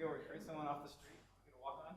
go recruit someone off the street. You gonna walk on?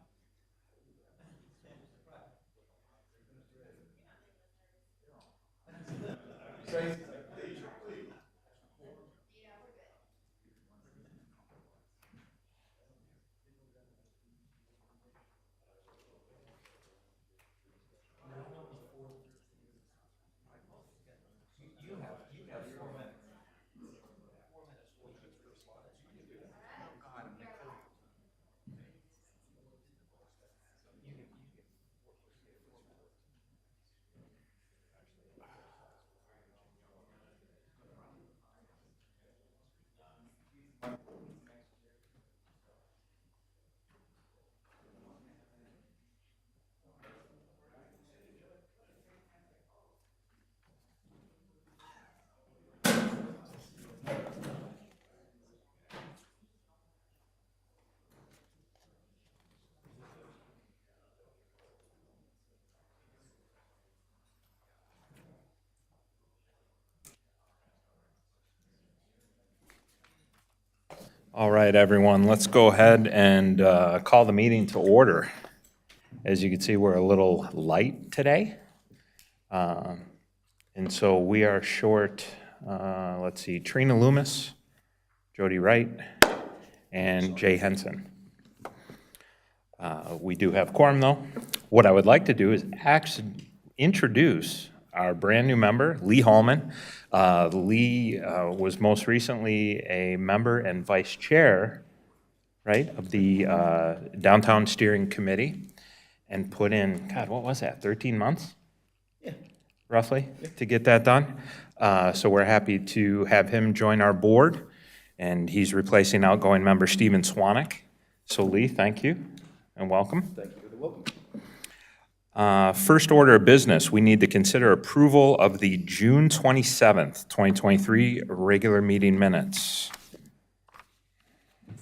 All right, everyone, let's go ahead and call the meeting to order. As you can see, we're a little light today. And so we are short, let's see, Trina Loomis, Jody Wright, and Jay Henson. We do have quorum, though. What I would like to do is actually introduce our brand-new member, Lee Hallman. Lee was most recently a member and vice chair, right, of the Downtown Steering Committee, and put in, God, what was that, 13 months? Yeah. Roughly, to get that done. So we're happy to have him join our board, and he's replacing outgoing member Stephen Swanek. So Lee, thank you, and welcome. Thank you for the welcome. First order of business, we need to consider approval of the June 27th, 2023 regular meeting minutes. I'd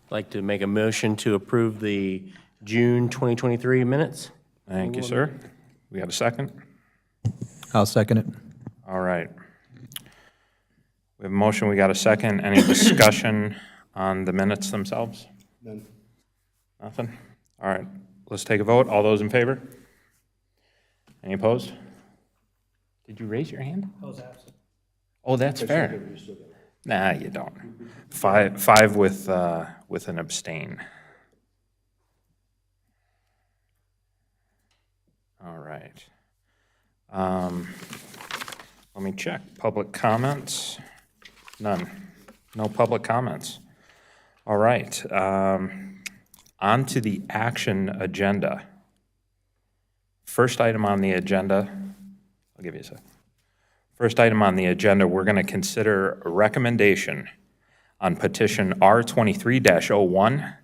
like to make a motion to approve the June 2023 minutes. Thank you, sir. We have a second? I'll second it. All right. We have a motion, we got a second. Any discussion on the minutes themselves? None. Nothing? All right, let's take a vote. All those in favor? Any opposed? Did you raise your hand? I was absent. Oh, that's fair. Nah, you don't. Five with an abstain. All right. Let me check. Public comments? None. No public comments. All right. On to the action agenda. First item on the agenda, I'll give you a sec. First item on the agenda, we're going to consider a recommendation on petition R23-01.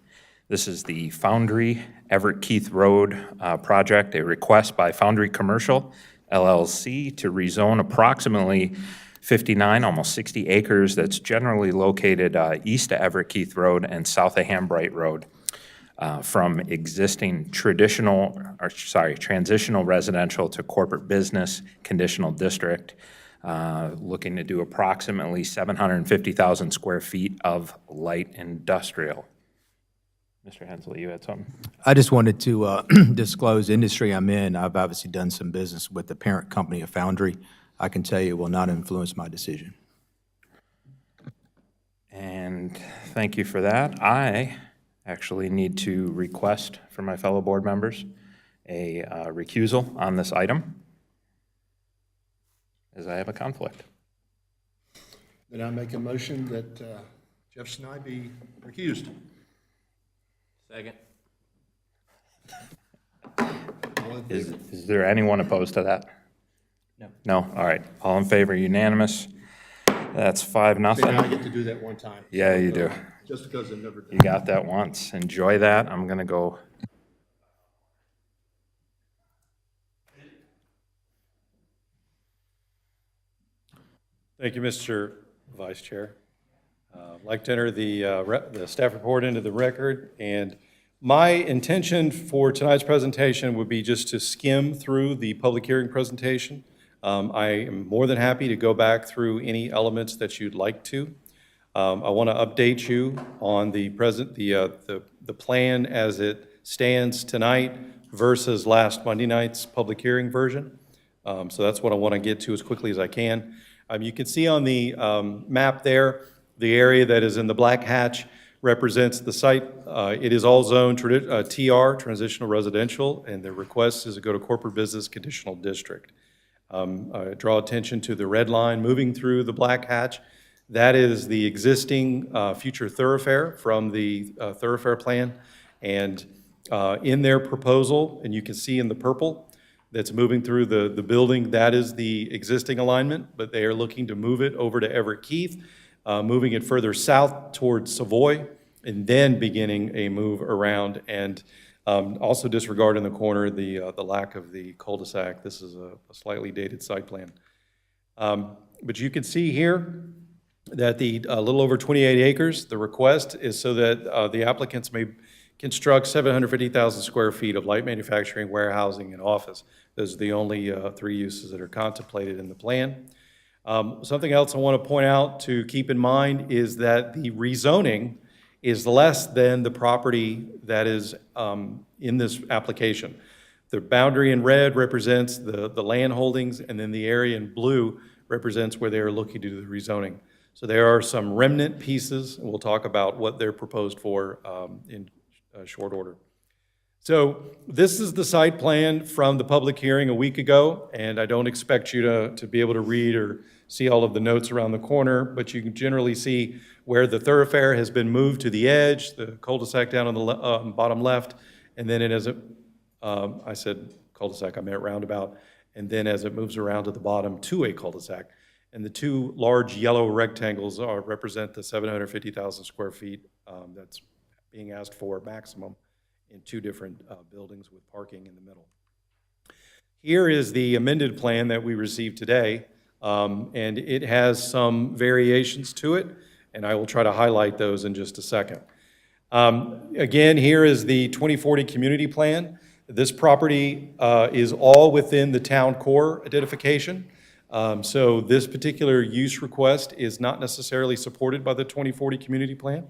This is the Foundry Everett Keith Road project, a request by Foundry Commercial LLC to rezone approximately 59, almost 60 acres that's generally located east of Everett Keith Road and south of Hambright Road. From existing transitional residential to corporate business conditional district, looking to do approximately 750,000 square feet of light industrial. Mr. Hensley, you had something? I just wanted to disclose the industry I'm in. I've obviously done some business with the parent company of Foundry. I can tell you it will not influence my decision. And thank you for that. I actually need to request from my fellow board members a recusal on this item, as I have a conflict. Then I make a motion that Jeff Snide be recused. Second. All in favor? Is there anyone opposed to that? No. No? All right. All in favor, unanimous. That's 5-0. See, now I get to do that one time. Yeah, you do. Just because I've never done You got that once. Enjoy that. I'm going to go. Thank you, Mr. Vice Chair. I'd like to enter the staff report into the record, and my intention for tonight's presentation would be just to skim through the public hearing presentation. I am more than happy to go back through any elements that you'd like to. I want to update you on the plan as it stands tonight versus last Monday night's public hearing version. So that's what I want to get to as quickly as I can. You can see on the map there, the area that is in the black hatch represents the site. It is all zoned TR, Transitional Residential, and the request is to go to Corporate Business Conditional District. I draw attention to the red line moving through the black hatch. That is the existing future thoroughfare from the thoroughfare plan. And in their proposal, and you can see in the purple that's moving through the building, that is the existing alignment, but they are looking to move it over to Everett Keith, moving it further south towards Savoy, and then beginning a move around, and also disregarding the corner, the lack of the cul-de-sac. This is a slightly dated site plan. But you can see here that the little over 28 acres, the request is so that the applicants may construct 750,000 square feet of light manufacturing, warehousing, and office. Those are the only 3 uses that are contemplated in the plan. Something else I want to point out to keep in mind is that the rezoning is less than the property that is in this application. The boundary in red represents the land holdings, and then the area in blue represents where they are looking to do the rezoning. So there are some remnant pieces, and we'll talk about what they're proposed for in short order. So this is the site plan from the public hearing a week ago, and I don't expect you to be able to read or see all of the notes around the corner, but you can generally see where the thoroughfare has been moved to the edge, the cul-de-sac down on the bottom left, and then I said cul-de-sac, I meant roundabout, and then as it moves around to the bottom to a cul-de-sac. And the 2 large yellow rectangles represent the 750,000 square feet that's being asked for maximum in 2 different buildings with parking in the middle. Here is the amended plan that we received today, and it has some variations to it, and I will try to highlight those in just a second. Again, here is the 2040 community plan. This property is all within the town core identification. So this particular use request is not necessarily supported by the 2040 community plan.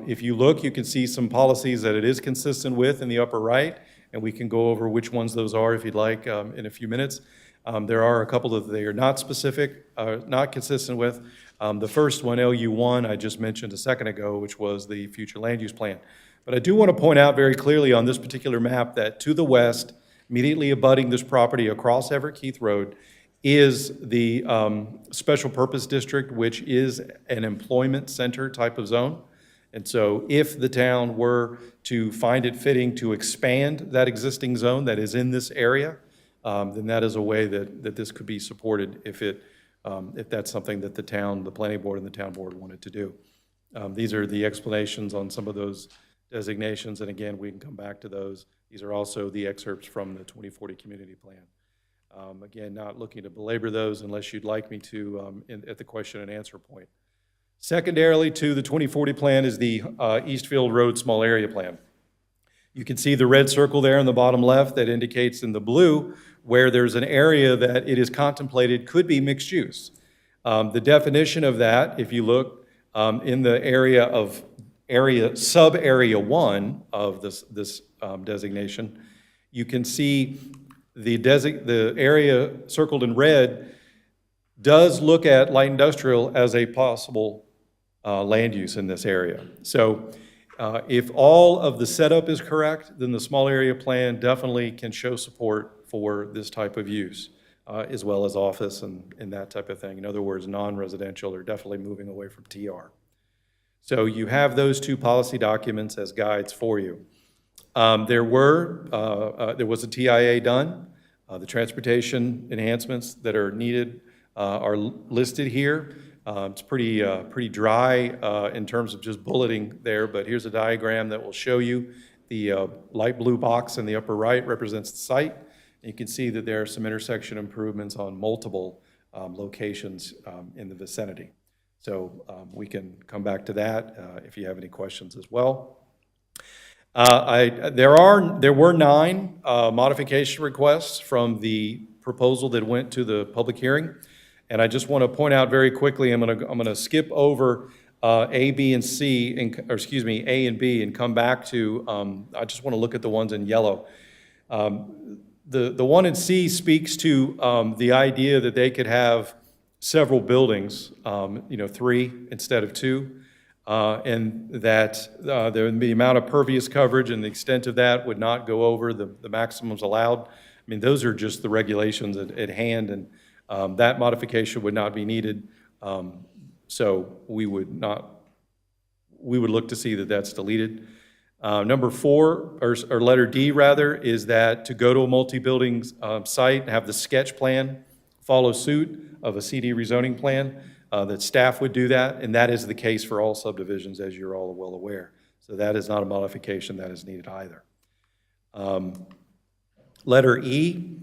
If you look, you can see some policies that it is consistent with in the upper right, and we can go over which ones those are if you'd like in a few minutes. There are a couple that they are not specific, not consistent with. The first one, LU1, I just mentioned a second ago, which was the future land use plan. But I do want to point out very clearly on this particular map that to the west, immediately abutting this property across Everett Keith Road, is the special purpose district, which is an employment center type of zone. And so if the town were to find it fitting to expand that existing zone that is in this area, then that is a way that this could be supported if that's something that the planning board and the town board wanted to do. These are the explanations on some of those designations, and again, we can come back to those. These are also the excerpts from the 2040 community plan. Again, not looking to belabor those unless you'd like me to at the question and answer point. Secondarily to the 2040 plan is the Eastfield Road Small Area Plan. You can see the red circle there in the bottom left that indicates in the blue where there's an area that it is contemplated could be mixed use. The definition of that, if you look in the sub-area 1 of this designation, you can see the area circled in red does look at light industrial as a possible land use in this area. So if all of the setup is correct, then the small area plan definitely can show support for this type of use, as well as office and that type of thing. In other words, non-residential are definitely moving away from TR. So you have those 2 policy documents as guides for you. There was a TIA done. The transportation enhancements that are needed are listed here. It's pretty dry in terms of just bulleting there, but here's a diagram that will show you the light blue box in the upper right represents the site. You can see that there are some intersection improvements on multiple locations in the vicinity. So we can come back to that if you have any questions as well. There were 9 modification requests from the proposal that went to the public hearing. And I just want to point out very quickly, I'm going to skip over A, B, and C, or excuse me, A and B, and come back to, I just want to look at the ones in yellow. The one in C speaks to the idea that they could have several buildings, 3 instead of 2, and that the amount of pervious coverage and the extent of that would not go over the maximums allowed. I mean, those are just the regulations at hand, and that modification would not be needed. So we would look to see that that's deleted. Number 4, or letter D rather, is that to go to a multi-building site, have the sketch plan follow suit of a CD rezoning plan, that staff would do that, and that is the case for all subdivisions, as you're all well aware. So that is not a modification that is needed either. Letter E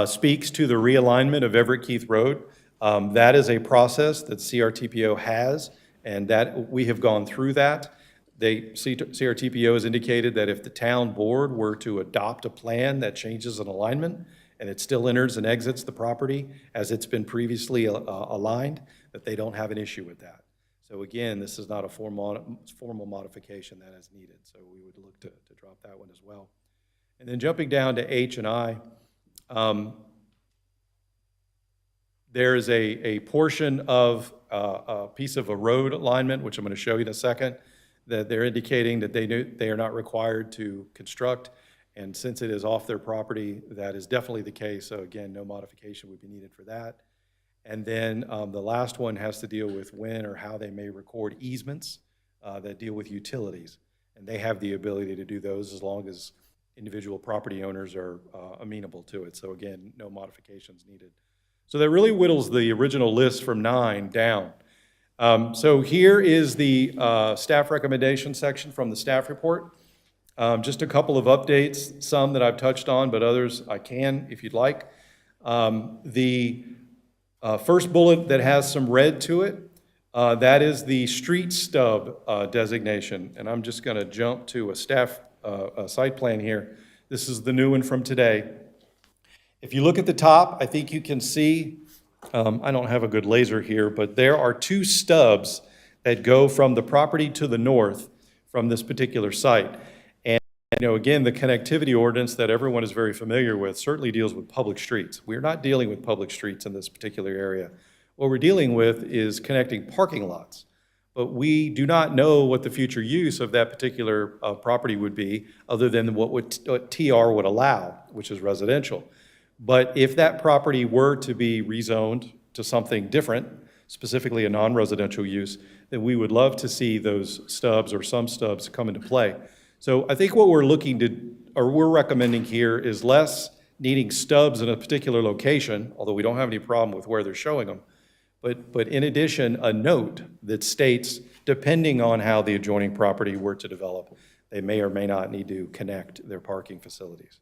speaks to the realignment of Everett Keith Road. That is a process that CRTPO has, and that we have gone through that. CRTPO has indicated that if the town board were to adopt a plan that changes an alignment and it still enters and exits the property as it's been previously aligned, that they don't have an issue with that. So again, this is not a formal modification that is needed, so we would look to drop that one as well. And then jumping down to H and I, there is a portion of a piece of a road alignment, which I'm going to show you in a second, that they're indicating that they are not required to construct, and since it is off their property, that is definitely the case. So again, no modification would be needed for that. And then the last one has to deal with when or how they may record easements that deal with utilities, and they have the ability to do those as long as individual property owners are amenable to it. So again, no modifications needed. So that really whittles the original list from 9 down. So here is the staff recommendation section from the staff report. Just a couple of updates, some that I've touched on, but others I can if you'd like. The first bullet that has some red to it, that is the street stub designation. And I'm just going to jump to a staff site plan here. This is the new one from today. If you look at the top, I think you can see, I don't have a good laser here, but there are 2 stubs that go from the property to the north from this particular site. And, again, the connectivity ordinance that everyone is very familiar with certainly deals with public streets. We're not dealing with public streets in this particular area. What we're dealing with is connecting parking lots. But we do not know what the future use of that particular property would be, other than what TR would allow, which is residential. But if that property were to be rezoned to something different, specifically a non-residential use, then we would love to see those stubs or some stubs come into play. So I think what we're we're recommending here is less needing stubs in a particular location, although we don't have any problem with where they're showing them, but in addition, a note that states, depending on how the adjoining property were to develop, they may or may not need to connect their parking facilities.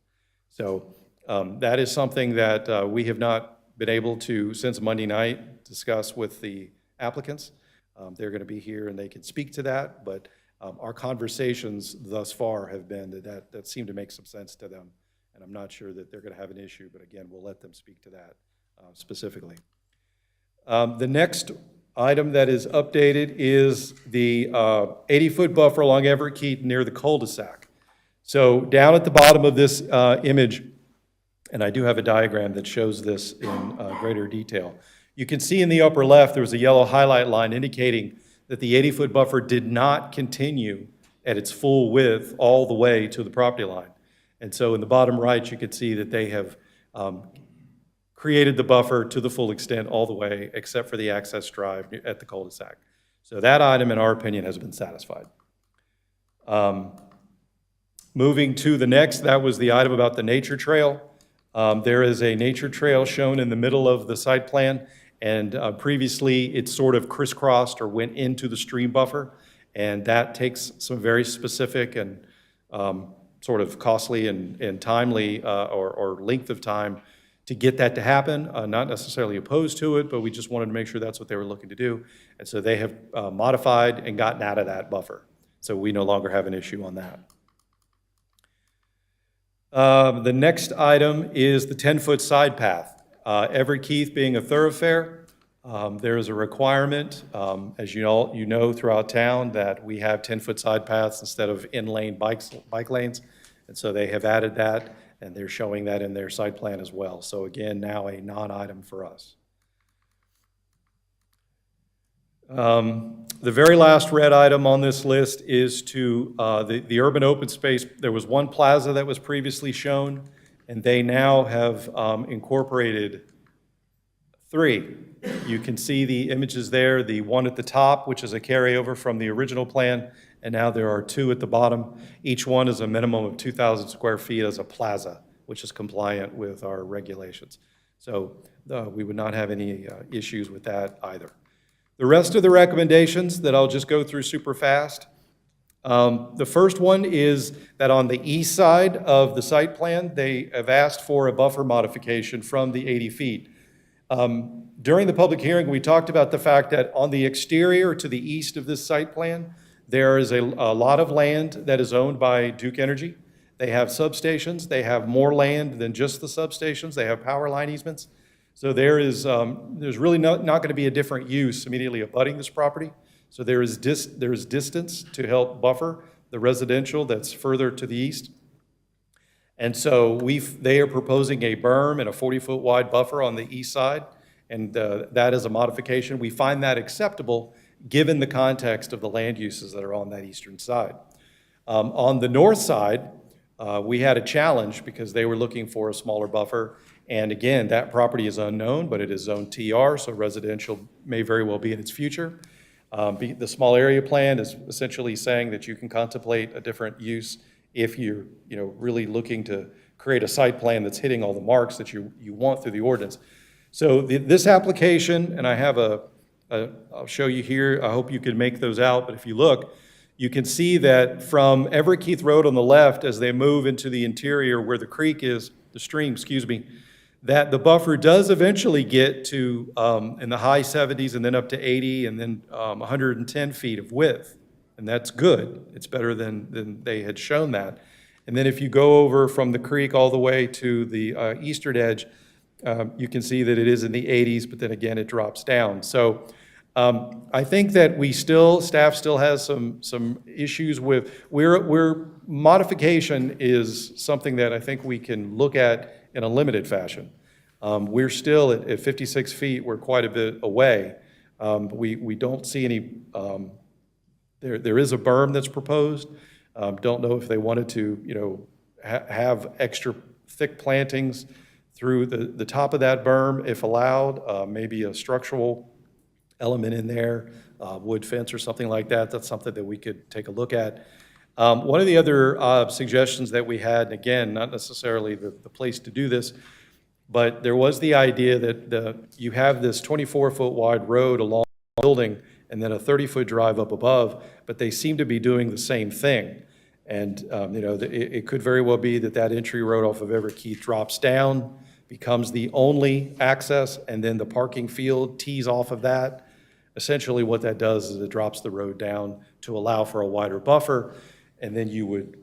So that is something that we have not been able to, since Monday night, discuss with the applicants. They're going to be here and they can speak to that, but our conversations thus far have been that seem to make some sense to them, and I'm not sure that they're going to have an issue, but again, we'll let them speak to that specifically. The next item that is updated is the 80-foot buffer along Everett Keith near the cul-de-sac. So down at the bottom of this image, and I do have a diagram that shows this in greater detail. You can see in the upper left, there was a yellow highlight line indicating that the 80-foot buffer did not continue at its full width all the way to the property line. And so in the bottom right, you can see that they have created the buffer to the full extent all the way, except for the access drive at the cul-de-sac. So that item, in our opinion, has been satisfied. Moving to the next, that was the item about the nature trail. There is a nature trail shown in the middle of the site plan, and previously it sort of crisscrossed or went into the stream buffer, and that takes some very specific and sort of costly and timely or length of time to get that to happen. Not necessarily opposed to it, but we just wanted to make sure that's what they were looking to do, and so they have modified and gotten out of that buffer, so we no longer have an issue on that. The next item is the 10-foot side path. Everett Keith being a thoroughfare, There is a requirement, as you know throughout town, that we have 10-foot side paths instead of in-lane bike lanes. And so they have added that, and they're showing that in their site plan as well. So again, now a non-item for us. The very last red item on this list is to the urban open space. There was one plaza that was previously shown, and they now have incorporated 3. You can see the images there, the one at the top, which is a carryover from the original plan, and now there are 2 at the bottom. Each one is a minimum of 2,000 square feet as a plaza, which is compliant with our regulations. So we would not have any issues with that either. The rest of the recommendations that I'll just go through super fast. The first one is that on the east side of the site plan, they have asked for a buffer modification from the 80 feet. During the public hearing, we talked about the fact that on the exterior to the east of this site plan, there is a lot of land that is owned by Duke Energy. They have substations. They have more land than just the substations. They have power line easements. So there's really not going to be a different use immediately abutting this property. So there is distance to help buffer the residential that's further to the east. And so they are proposing a berm and a 40-foot wide buffer on the east side, and that is a modification. We find that acceptable given the context of the land uses that are on that eastern side. On the north side, we had a challenge because they were looking for a smaller buffer. And again, that property is unknown, but it is zoned TR, so residential may very well be in its future. The small area plan is essentially saying that you can contemplate a different use if you're really looking to create a site plan that's hitting all the marks that you want through the ordinance. So this application, and I have I'll show you here, I hope you can make those out, but if you look, you can see that from Everett Keith Road on the left, as they move into the interior where the creek is, the stream, excuse me, that the buffer does eventually get to in the high 70s and then up to 80 and then 110 feet of width. And that's good. It's better than they had shown that. And then if you go over from the creek all the way to the eastern edge, you can see that it is in the 80s, but then again, it drops down. So I think that staff still has some issues with, modification is something that I think we can look at in a limited fashion. We're still at 56 feet, we're quite a bit away. We don't see any, there is a berm that's proposed. Don't know if they wanted to, have extra thick plantings through the top of that berm, if allowed, maybe a structural element in there, wood fence or something like that. That's something that we could take a look at. One of the other suggestions that we had, and again, not necessarily the place to do this, but there was the idea that you have this 24-foot wide road along the building and then a 30-foot drive up above, but they seem to be doing the same thing. And it could very well be that entry road off of Everett Keith drops down, becomes the only access, and then the parking field tees off of that. Essentially what that does is it drops the road down to allow for a wider buffer, and then you would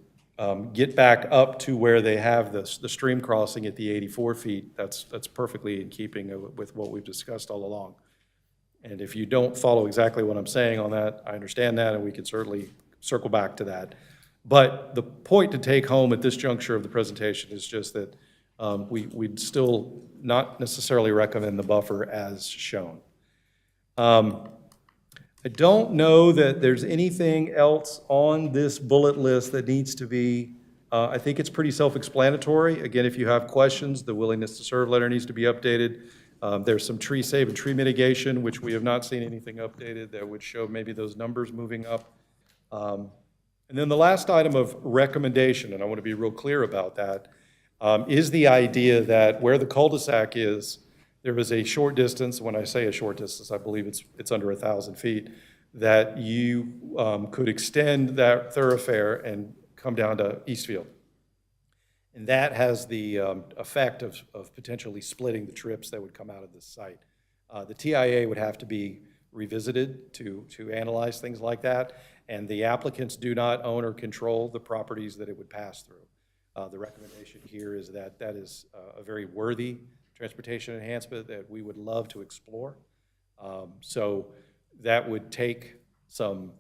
get back up to where they have the stream crossing at the 84 feet. That's perfectly in keeping with what we've discussed all along. And if you don't follow exactly what I'm saying on that, I understand that, and we can certainly circle back to that. But the point to take home at this juncture of the presentation is just that we'd still not necessarily recommend the buffer as shown. I don't know that there's anything else on this bullet list that needs to be, I think it's pretty self-explanatory. Again, if you have questions, the willingness to serve letter needs to be updated. There's some tree save and tree mitigation, which we have not seen anything updated that would show maybe those numbers moving up. And then the last item of recommendation, and I want to be real clear about that, is the idea that where the cul-de-sac is, there is a short distance. When I say a short distance, I believe it's under 1,000 feet, that you could extend that thoroughfare and come down to Eastfield. And that has the effect of potentially splitting the trips that would come out of this site. The TIA would have to be revisited to analyze things like that, and the applicants do not own or control the properties that it would pass through. The recommendation here is that is a very worthy transportation enhancement that we would love to explore. So that would take some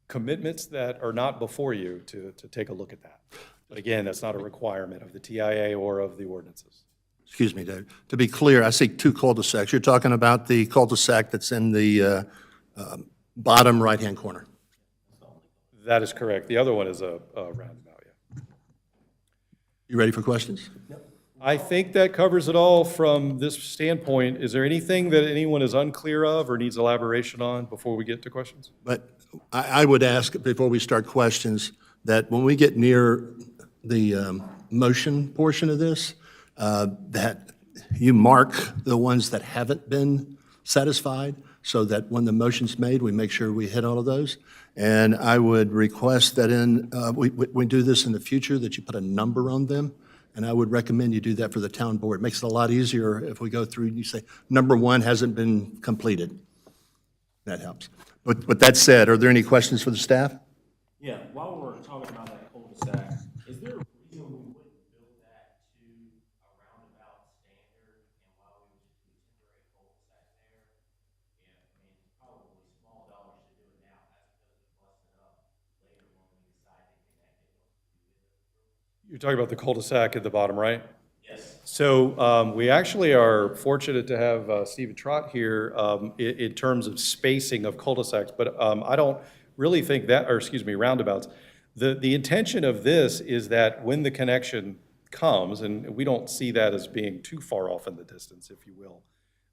commitments that are not before you to take a look at that. But again, that's not a requirement of the TIA or of the ordinances. Excuse me, Dave. To be clear, I see two cul-de-sacs. You're talking about the cul-de-sac that's in the bottom right-hand corner. That is correct. The other one is a roundabout, yeah. You ready for questions? I think that covers it all from this standpoint. Is there anything that anyone is unclear of or needs elaboration on before we get to questions? But I would ask, before we start questions, that when we get near the motion portion of this, that you mark the ones that haven't been satisfied, so that when the motion's made, we make sure we hit all of those. And I would request that we do this in the future, that you put a number on them, and I would recommend you do that for the town board. It makes it a lot easier if we go through and you say, number 1 hasn't been completed. That helps. With that said, are there any questions for the staff? Yeah, while we're talking about that cul-de-sac, is there a reason we wouldn't build that to a roundabout standard and why we would just do a temporary cul-de-sac there? Yeah, I mean, it's probably small dollars to do it now as opposed to busting it up later when we decide to connect it. You're talking about the cul-de-sac at the bottom right? Yes. So we actually are fortunate to have Stephen Trott here in terms of spacing of cul-de-sacs, but I don't really think that, or excuse me, roundabouts. The intention of this is that when the connection comes, and we don't see that as being too far off in the distance, if you will,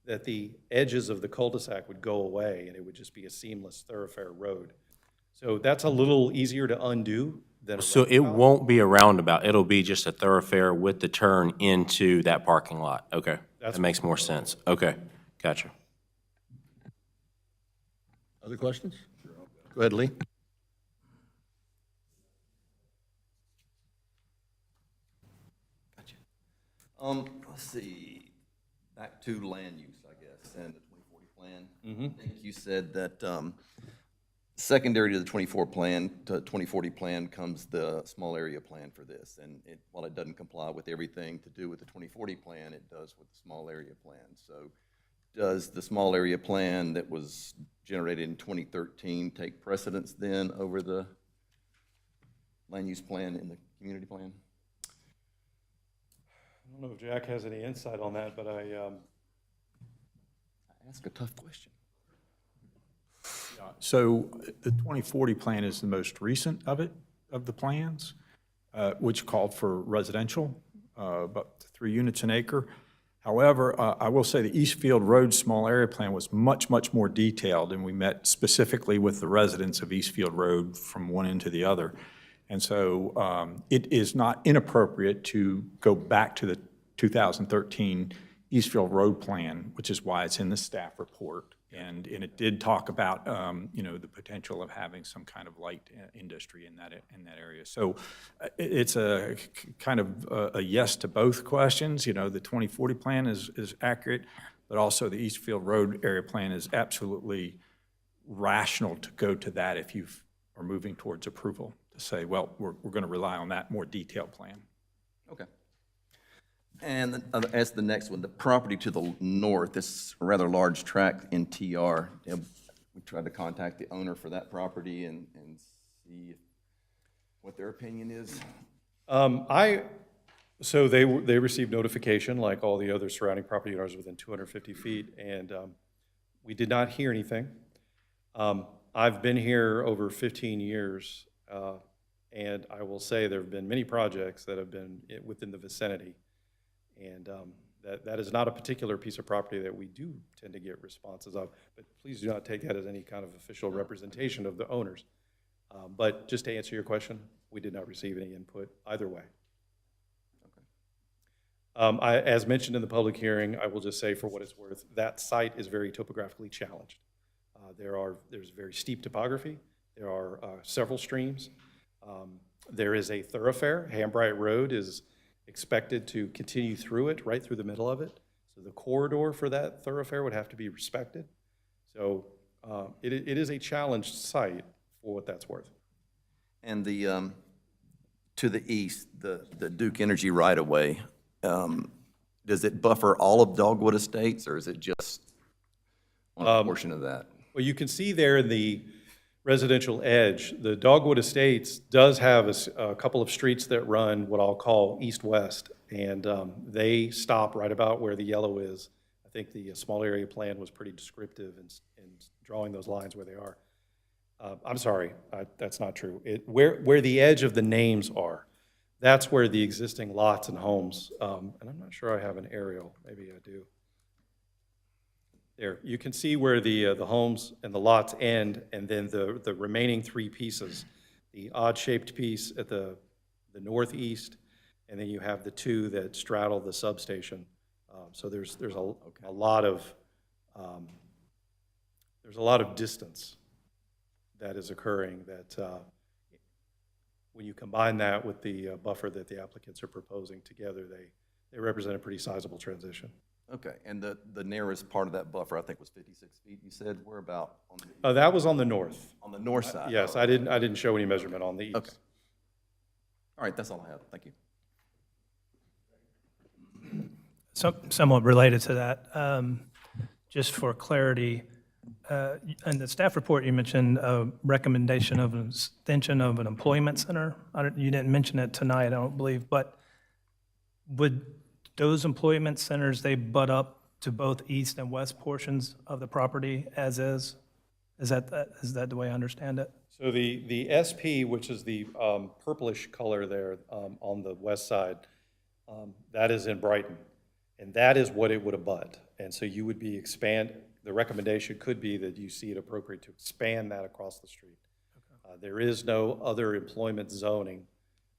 that the edges of the cul-de-sac would go away and it would just be a seamless thoroughfare road. So that's a little easier to undo than a So it roundabout. won't be a roundabout, it'll be just a thoroughfare with the turn into that parking lot? Okay, that makes more sense. Okay, gotcha. Other questions? Go ahead, Lee. Let's see, back to land use, I guess, and the 2040 plan. I think you said that secondary to the 2040 plan comes the small area plan for this. And while it doesn't comply with everything to do with the 2040 plan, it does with the small area plan. So does the small area plan that was generated in 2013 take precedence then over the land use plan and the community plan? I don't know if Jack has any insight on that, but I ask a tough question. So the 2040 plan is the most recent of the plans, which called for residential, about 3 units an acre. However, I will say the Eastfield Road Small Area Plan was much, much more detailed, and we met specifically with the residents of Eastfield Road from one end to the other. And so it is not inappropriate to go back to the 2013 Eastfield Road Plan, which is why it's in the staff report. And it did talk about, the potential of having some kind of light industry in that area. So it's a kind of a yes to both questions. The 2040 plan is accurate, but also the Eastfield Road Area Plan is absolutely rational to go to that if you are moving towards approval, to say, well, we're going to rely on that more detailed plan. Okay. And as the next one, the property to the north, this rather large tract in TR, we tried to contact the owner for that property and see what their opinion is. So they received notification, like all the other surrounding property owners, within 250 feet, and we did not hear anything. I've been here over 15 years, and I will say there have been many projects that have been within the vicinity. And that is not a particular piece of property that we do tend to get responses of, but please do not take that as any kind of official representation of the owners. But just to answer your question, we did not receive any input either way. Okay. As mentioned in the public hearing, I will just say for what it's worth, that site is very topographically challenged. There's very steep topography. There are several streams. There is a thoroughfare. Hambright Road is expected to continue through it, right through the middle of it. So the corridor for that thoroughfare would have to be respected. So it is a challenged site for what that's worth. And the to the east, the Duke Energy right-of-way, does it buffer all of Dogwood Estates, or is it just on a portion of that? Well, you can see there in the residential edge, the Dogwood Estates does have a couple of streets that run what I'll call east-west, and they stop right about where the yellow is. I think the small area plan was pretty descriptive in drawing those lines where they are. I'm sorry, that's not true. Where the edge of the names are, that's where the existing lots and homes, and I'm not sure I have an aerial, maybe I do. There, you can see where the homes and the lots end, and then the remaining three pieces, the odd-shaped piece at the northeast, and then you have the two that straddle the substation. So there's a lot of distance that is occurring that when you combine that with the buffer that the applicants are proposing together, they represent a pretty sizable transition. Okay, and the narrowest part of that buffer, I think, was 56 feet, you said? Where about on the, That was on the north. on the north side? Yes, I didn't show any measurement on the east. Okay. All right, that's all I have. Thank you. Somewhat related to that, just for clarity, in the staff report, you mentioned a recommendation of an extension of an employment center. You didn't mention it tonight, I don't believe, but would those employment centers, they butt up to both east and west portions of the property as is? Is that the way I understand it? So the SP, which is the purplish color there on the west side, that is in Brighton. And that is what it would abut. And so you would be the recommendation could be that you see it appropriate to expand that across the street. There is no other employment zoning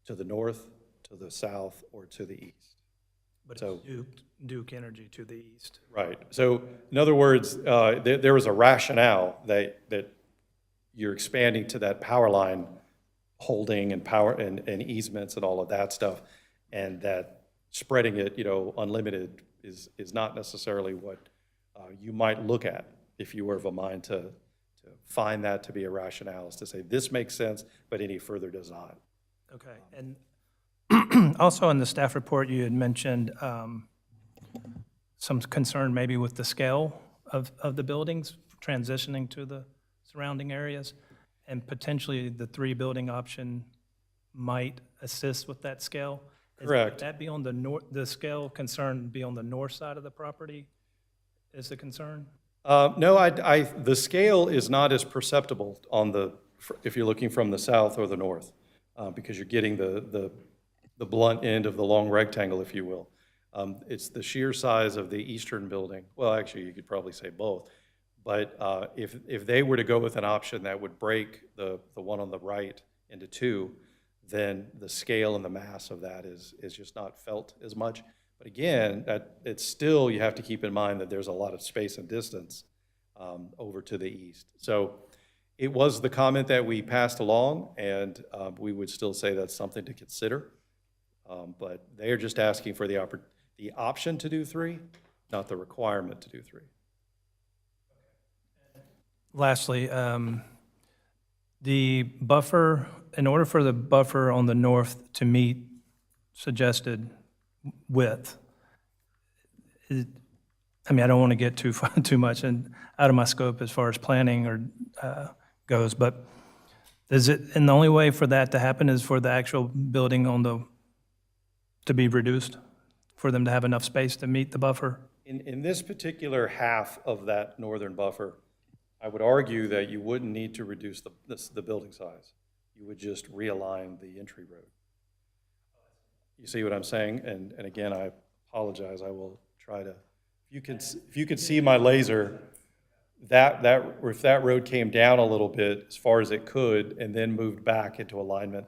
to the north, to the south, or to the east. But So- it's Duke Energy to the east. Right. So in other words, there was a rationale that you're expanding to that power line holding and power and easements and all of that stuff, and that spreading it, unlimited is not necessarily what you might look at if you were of a mind to find that to be a rationale, is to say this makes sense, but any further does not. Okay, and also in the staff report, you had mentioned some concern maybe with the scale of the buildings transitioning to the surrounding areas, and potentially the three-building option might assist with that scale. Correct. Would that be on the scale concern be on the north side of the property is the concern? No, the scale is not as perceptible if you're looking from the south or the north, because you're getting the blunt end of the long rectangle, if you will. It's the sheer size of the eastern building. Well, actually, you could probably say both. But if they were to go with an option that would break the one on the right into two, then the scale and the mass of that is just not felt as much. But again, it's still, you have to keep in mind that there's a lot of space and distance over to the east. So it was the comment that we passed along, and we would still say that's something to consider. But they are just asking for the option to do three, not the requirement to do three. Lastly, the buffer, in order for the buffer on the north to meet suggested width, I don't want to get too much and out of my scope as far as planning or goes, but and the only way for that to happen is for the actual building to be reduced, for them to have enough space to meet the buffer? In this particular half of that northern buffer, I would argue that you wouldn't need to reduce the building size. You would just realign the entry road. You see what I'm saying? And again, I apologize. I will try to. If you could see my laser, if that road came down a little bit as far as it could and then moved back into alignment,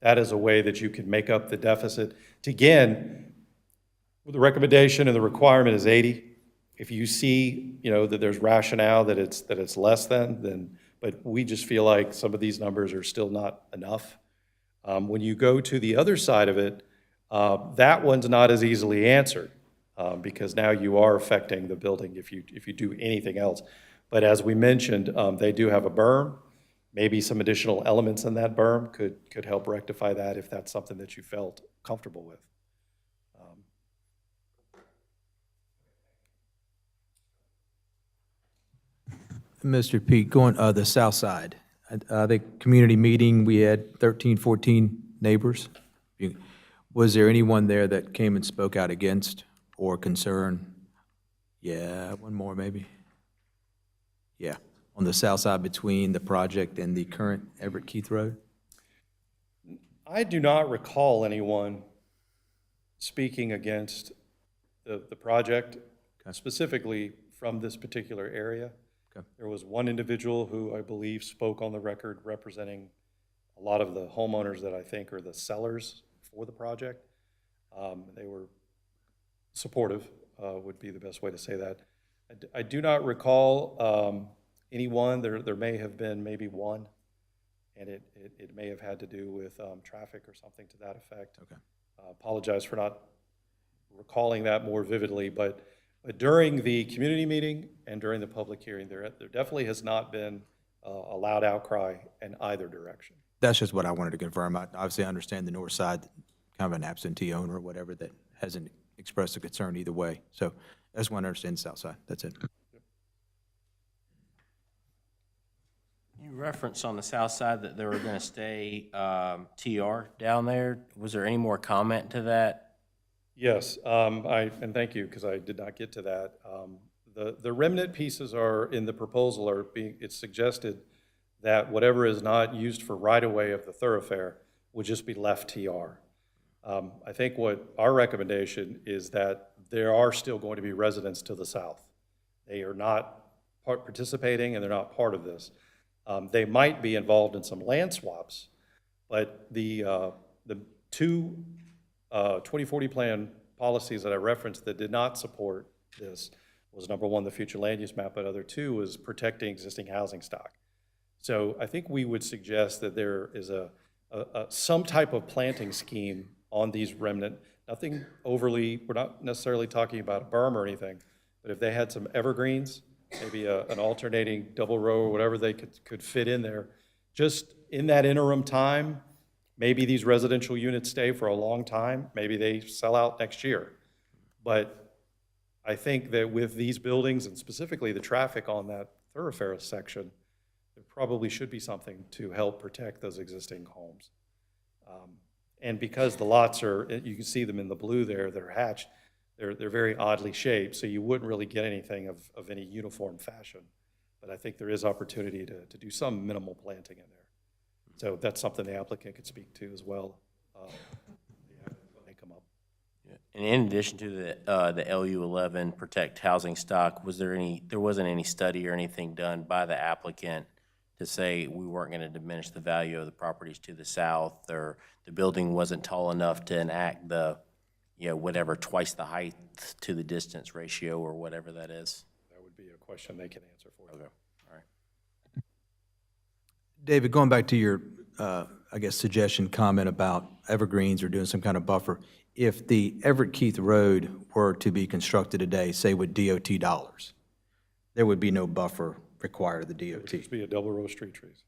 that is a way that you could make up the deficit. Again, the recommendation and the requirement is 80. If you see, that there's rationale that it's less than, then, but we just feel like some of these numbers are still not enough. When you go to the other side of it, that one's not as easily answered because now you are affecting the building if you do anything else. But as we mentioned, they do have a berm. Maybe some additional elements in that berm could help rectify that if that's something that you felt comfortable with. Mr. Pete, going, the south side, the community meeting, we had 13, 14 neighbors. Was there anyone there that came and spoke out against or concern? Yeah, one more maybe. Yeah, on the south side between the project and the current Everett Keith Road? I do not recall anyone speaking against the project, specifically from this particular area. Okay. There was one individual who I believe spoke on the record representing a lot of the homeowners that I think are the sellers for the project. They were supportive, would be the best way to say that. I do not recall anyone, there may have been maybe one, and it may have had to do with traffic or something to that effect. Okay. Apologize for not recalling that more vividly, but during the community meeting and during the public hearing, there definitely has not been a loud outcry in either direction. That's just what I wanted to confirm. I obviously understand the north side, kind of an absentee owner or whatever that hasn't expressed a concern either way. So I just want to understand the south side. That's it. You referenced on the south side that they were going to stay TR down there. Was there any more comment to that? Yes, and thank you, because I did not get to that. The remnant pieces are in the proposal it's suggested that whatever is not used for right-of-way of the thoroughfare would just be left TR. I think what our recommendation is that there are still going to be residents to the south. They are not participating and they're not part of this. They might be involved in some land swaps, but the two 2040 plan policies that I referenced that did not support this was, number one, the future land use map, but other two was protecting existing housing stock. So I think we would suggest that there is some type of planting scheme on these remnant, nothing overly, we're not necessarily talking about a berm or anything, but if they had some evergreens, maybe an alternating double row or whatever they could fit in there, just in that interim time, maybe these residential units stay for a long time, maybe they sell out next year. But I think that with these buildings and specifically the traffic on that thoroughfare section, there probably should be something to help protect those existing homes. And because the lots are, you can see them in the blue there, they're hatched, they're very oddly shaped, so you wouldn't really get anything of any uniform fashion. But I think there is opportunity to do some minimal planting in there. So that's something the applicant could speak to as well when they come up. And in addition to the LU11 protect housing stock, there wasn't any study or anything done by the applicant to say we weren't going to diminish the value of the properties to the south, or the building wasn't tall enough to enact the, whatever, twice the height to the distance ratio or whatever that is? That would be a question they can answer for you. Okay, all right. David, going back to your, I guess, suggestion, comment about evergreens or doing some kind of buffer, if the Everett Keith Road were to be constructed today, say with DOT dollars, there would be no buffer required of the It would DOT. just be a double row of street trees.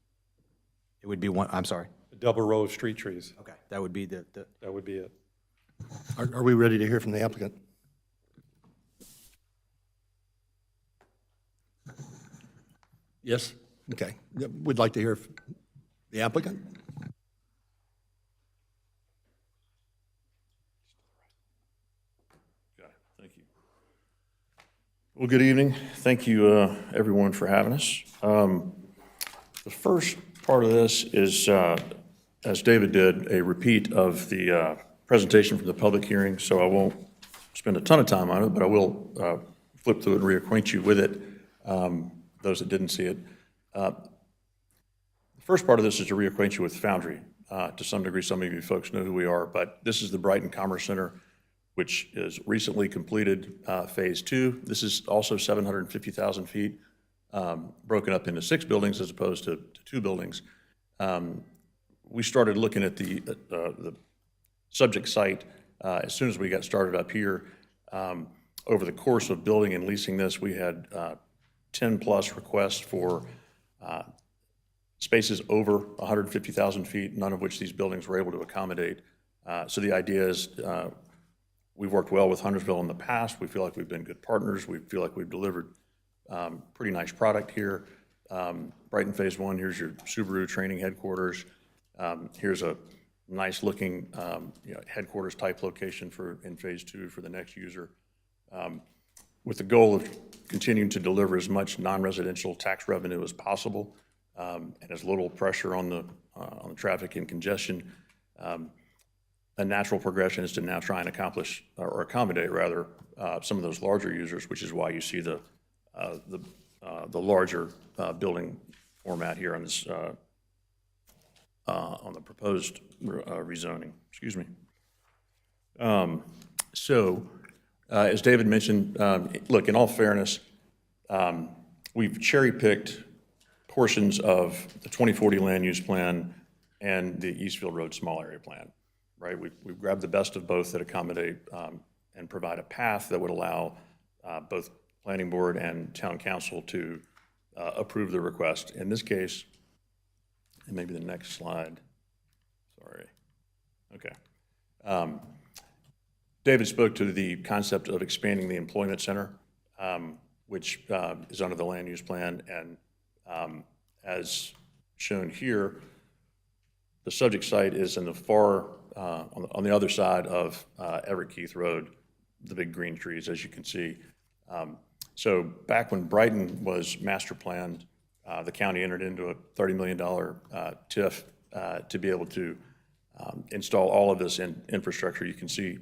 It would be one, I'm sorry. A double row of street trees. Okay. That would be the That would be it. Are we ready to hear from the applicant? Yes? Okay. We'd like to hear from the applicant. Thank you. Well, good evening. Thank you, everyone, for having us. The first part of this is, as David did, a repeat of the presentation from the public hearing, so I won't spend a ton of time on it, but I will flip through it and reacquaint you with it, those that didn't see it. The first part of this is to reacquaint you with Foundry. To some degree, some of you folks know who we are, but this is the Brighton Commerce Center, which is recently completed Phase 2. This is also 750,000 feet, broken up into 6 buildings as opposed to 2 buildings. We started looking at the subject site as soon as we got started up here. Over the course of building and leasing this, we had 10-plus requests for spaces over 150,000 feet, none of which these buildings were able to accommodate. So the idea is we've worked well with Huntersville in the past. We feel like we've been good partners. We feel like we've delivered pretty nice product here. Brighton Phase 1, here's your Subaru training headquarters. Here's a nice-looking headquarters type location in Phase 2 for the next user, with the goal of continuing to deliver as much non-residential tax revenue as possible, and as little pressure on the traffic and congestion. A natural progression is to now try and accomplish, or accommodate rather, some of those larger users, which is why you see the larger building format here on this on the proposed rezoning. Excuse me. As David mentioned, look, in all fairness, we've cherry-picked portions of the 2040 land use plan and the Eastfield Road small area plan, right? We've grabbed the best of both that accommodate and provide a path that would allow both planning board and town council to approve the request. In this case, and maybe the next slide, sorry. Okay. David spoke to the concept of expanding the employment center, which is under the land use plan, and as shown here, the subject site is in the far, on the other side of Everett Keith Road, the big green trees, as you can see. So back when Brighton was master planned, the county entered into a $30 million TIF to be able to install all of this infrastructure. You can see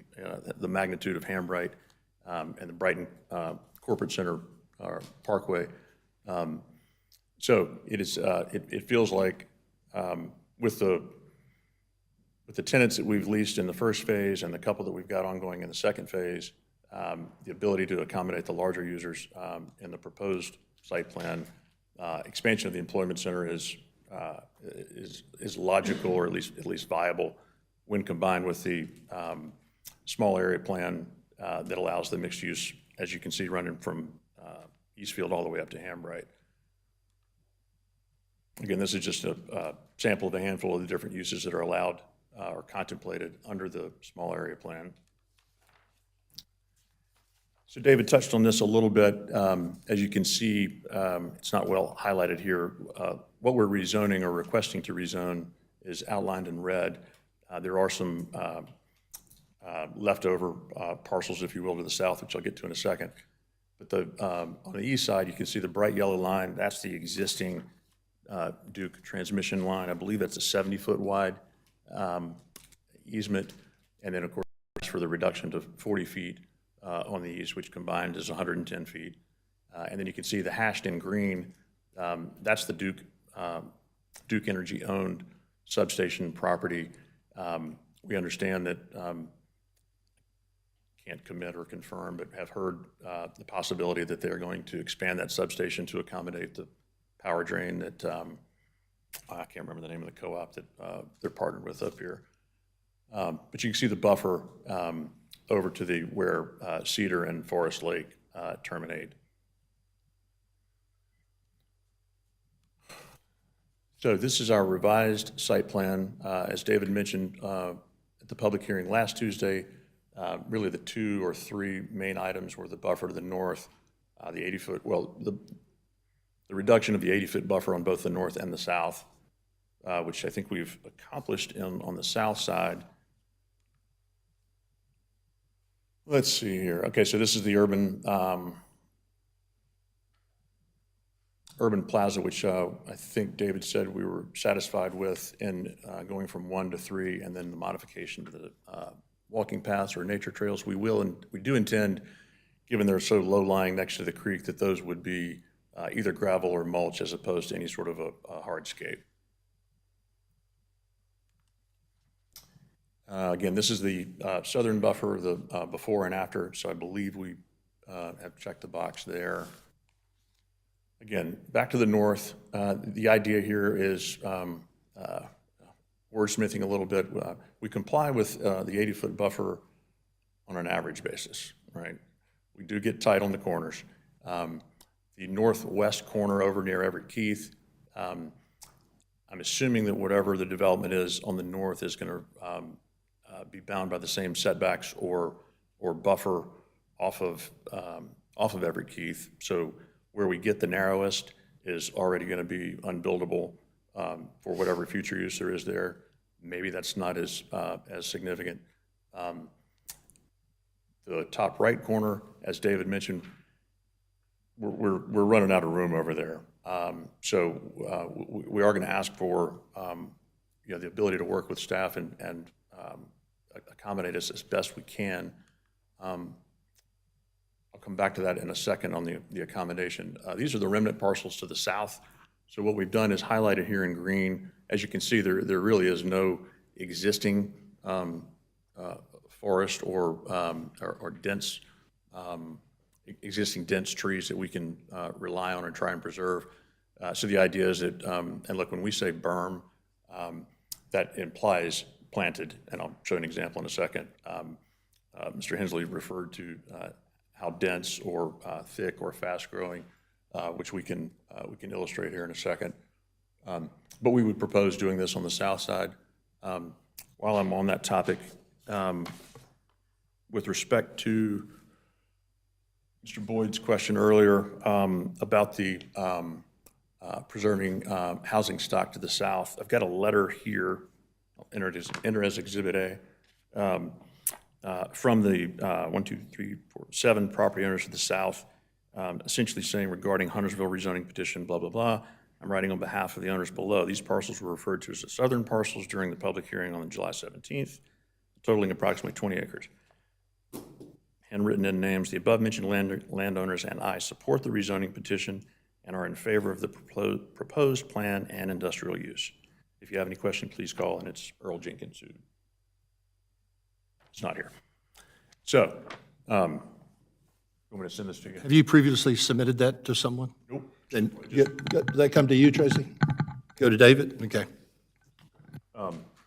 the magnitude of Hambright and the Brighton Corporate Center Parkway. So it is. It feels like with the tenants that we've leased in the first phase and the couple that we've got ongoing in the second phase, the ability to accommodate the larger users in the proposed site plan, expansion of the employment center is logical, or at least viable, when combined with the small area plan that allows the mixed use, as you can see, running from Eastfield all the way up to Hambright. Again, this is just a sample of a handful of the different uses that are allowed or contemplated under the small area plan. So David touched on this a little bit. As you can see, it's not well highlighted here. What we're rezoning or requesting to rezone is outlined in red. There are some leftover parcels, if you will, to the south, which I'll get to in a second. But on the east side, you can see the bright yellow line. That's the existing Duke transmission line. I believe that's a 70-foot wide easement. And then, of course, for the reduction to 40 feet on the east, which combined is 110 feet. And then you can see the hashed in green. That's the Duke Energy owned substation property. We understand that, can't commit or confirm, but have heard the possibility that they're going to expand that substation to accommodate the power drain that, I can't remember the name of the co-op that they're partnered with up here. But you can see the buffer over to where Cedar and Forest Lake terminate. So this is our revised site plan. As David mentioned at the public hearing last Tuesday, really the 2 or 3 main items were the buffer to the north, the 80-foot, well, the reduction of the 80-foot buffer on both the north and the south, which I think we've accomplished on the south side. Let's see here. Okay, so this is the urban plaza, which I think David said we were satisfied with in going from 1 to 3, and then the modification to the walking paths or nature trails. We do intend, given they're so low-lying next to the creek, that those would be either gravel or mulch as opposed to any sort of a hardscape. Again, this is the southern buffer, the before and after, so I believe we have checked the box there. Again, back to the north, the idea here is wordsmithing a little bit. We comply with the 80-foot buffer on an average basis, right? We do get tight on the corners. The northwest corner over near Everett Keith, I'm assuming that whatever the development is on the north is going to be bound by the same setbacks or buffer off of Everett Keith. So where we get the narrowest is already going to be unbuildable for whatever future use there is there. Maybe that's not as significant. The top right corner, as David mentioned, we're running out of room over there. So we are going to ask for the ability to work with staff and accommodate us as best we can. I'll come back to that in a second on the accommodation. These are the remnant parcels to the south. So what we've done is highlighted here in green. As you can see, there really is no existing forest or dense, existing dense trees that we can rely on or try and preserve. So the idea is that, and look, when we say berm, that implies planted, and I'll show an example in a second. Mr. Hensley referred to how dense or thick or fast-growing, which we can illustrate here in a second. But we would propose doing this on the south side. While I'm on that topic, with respect to Mr. Boyd's question earlier about the preserving housing stock to the south, I've got a letter here, I'll enter as Exhibit A, from the 7 property owners to the south, essentially saying regarding Huntersville rezoning petition, blah, blah, blah. I'm writing on behalf of the owners below. These parcels were referred to as the southern parcels during the public hearing on July 17th, totaling approximately 20 acres. Handwritten in names, the above-mentioned landowners and I support the rezoning petition and are in favor of the proposed plan and industrial use. If you have any questions, please call, and it's Earl Jenkins who is not here. So, I'm going to send this to you. Have you previously submitted that to someone? Nope. Then, did that come to you, Tracy? Go to David? Okay.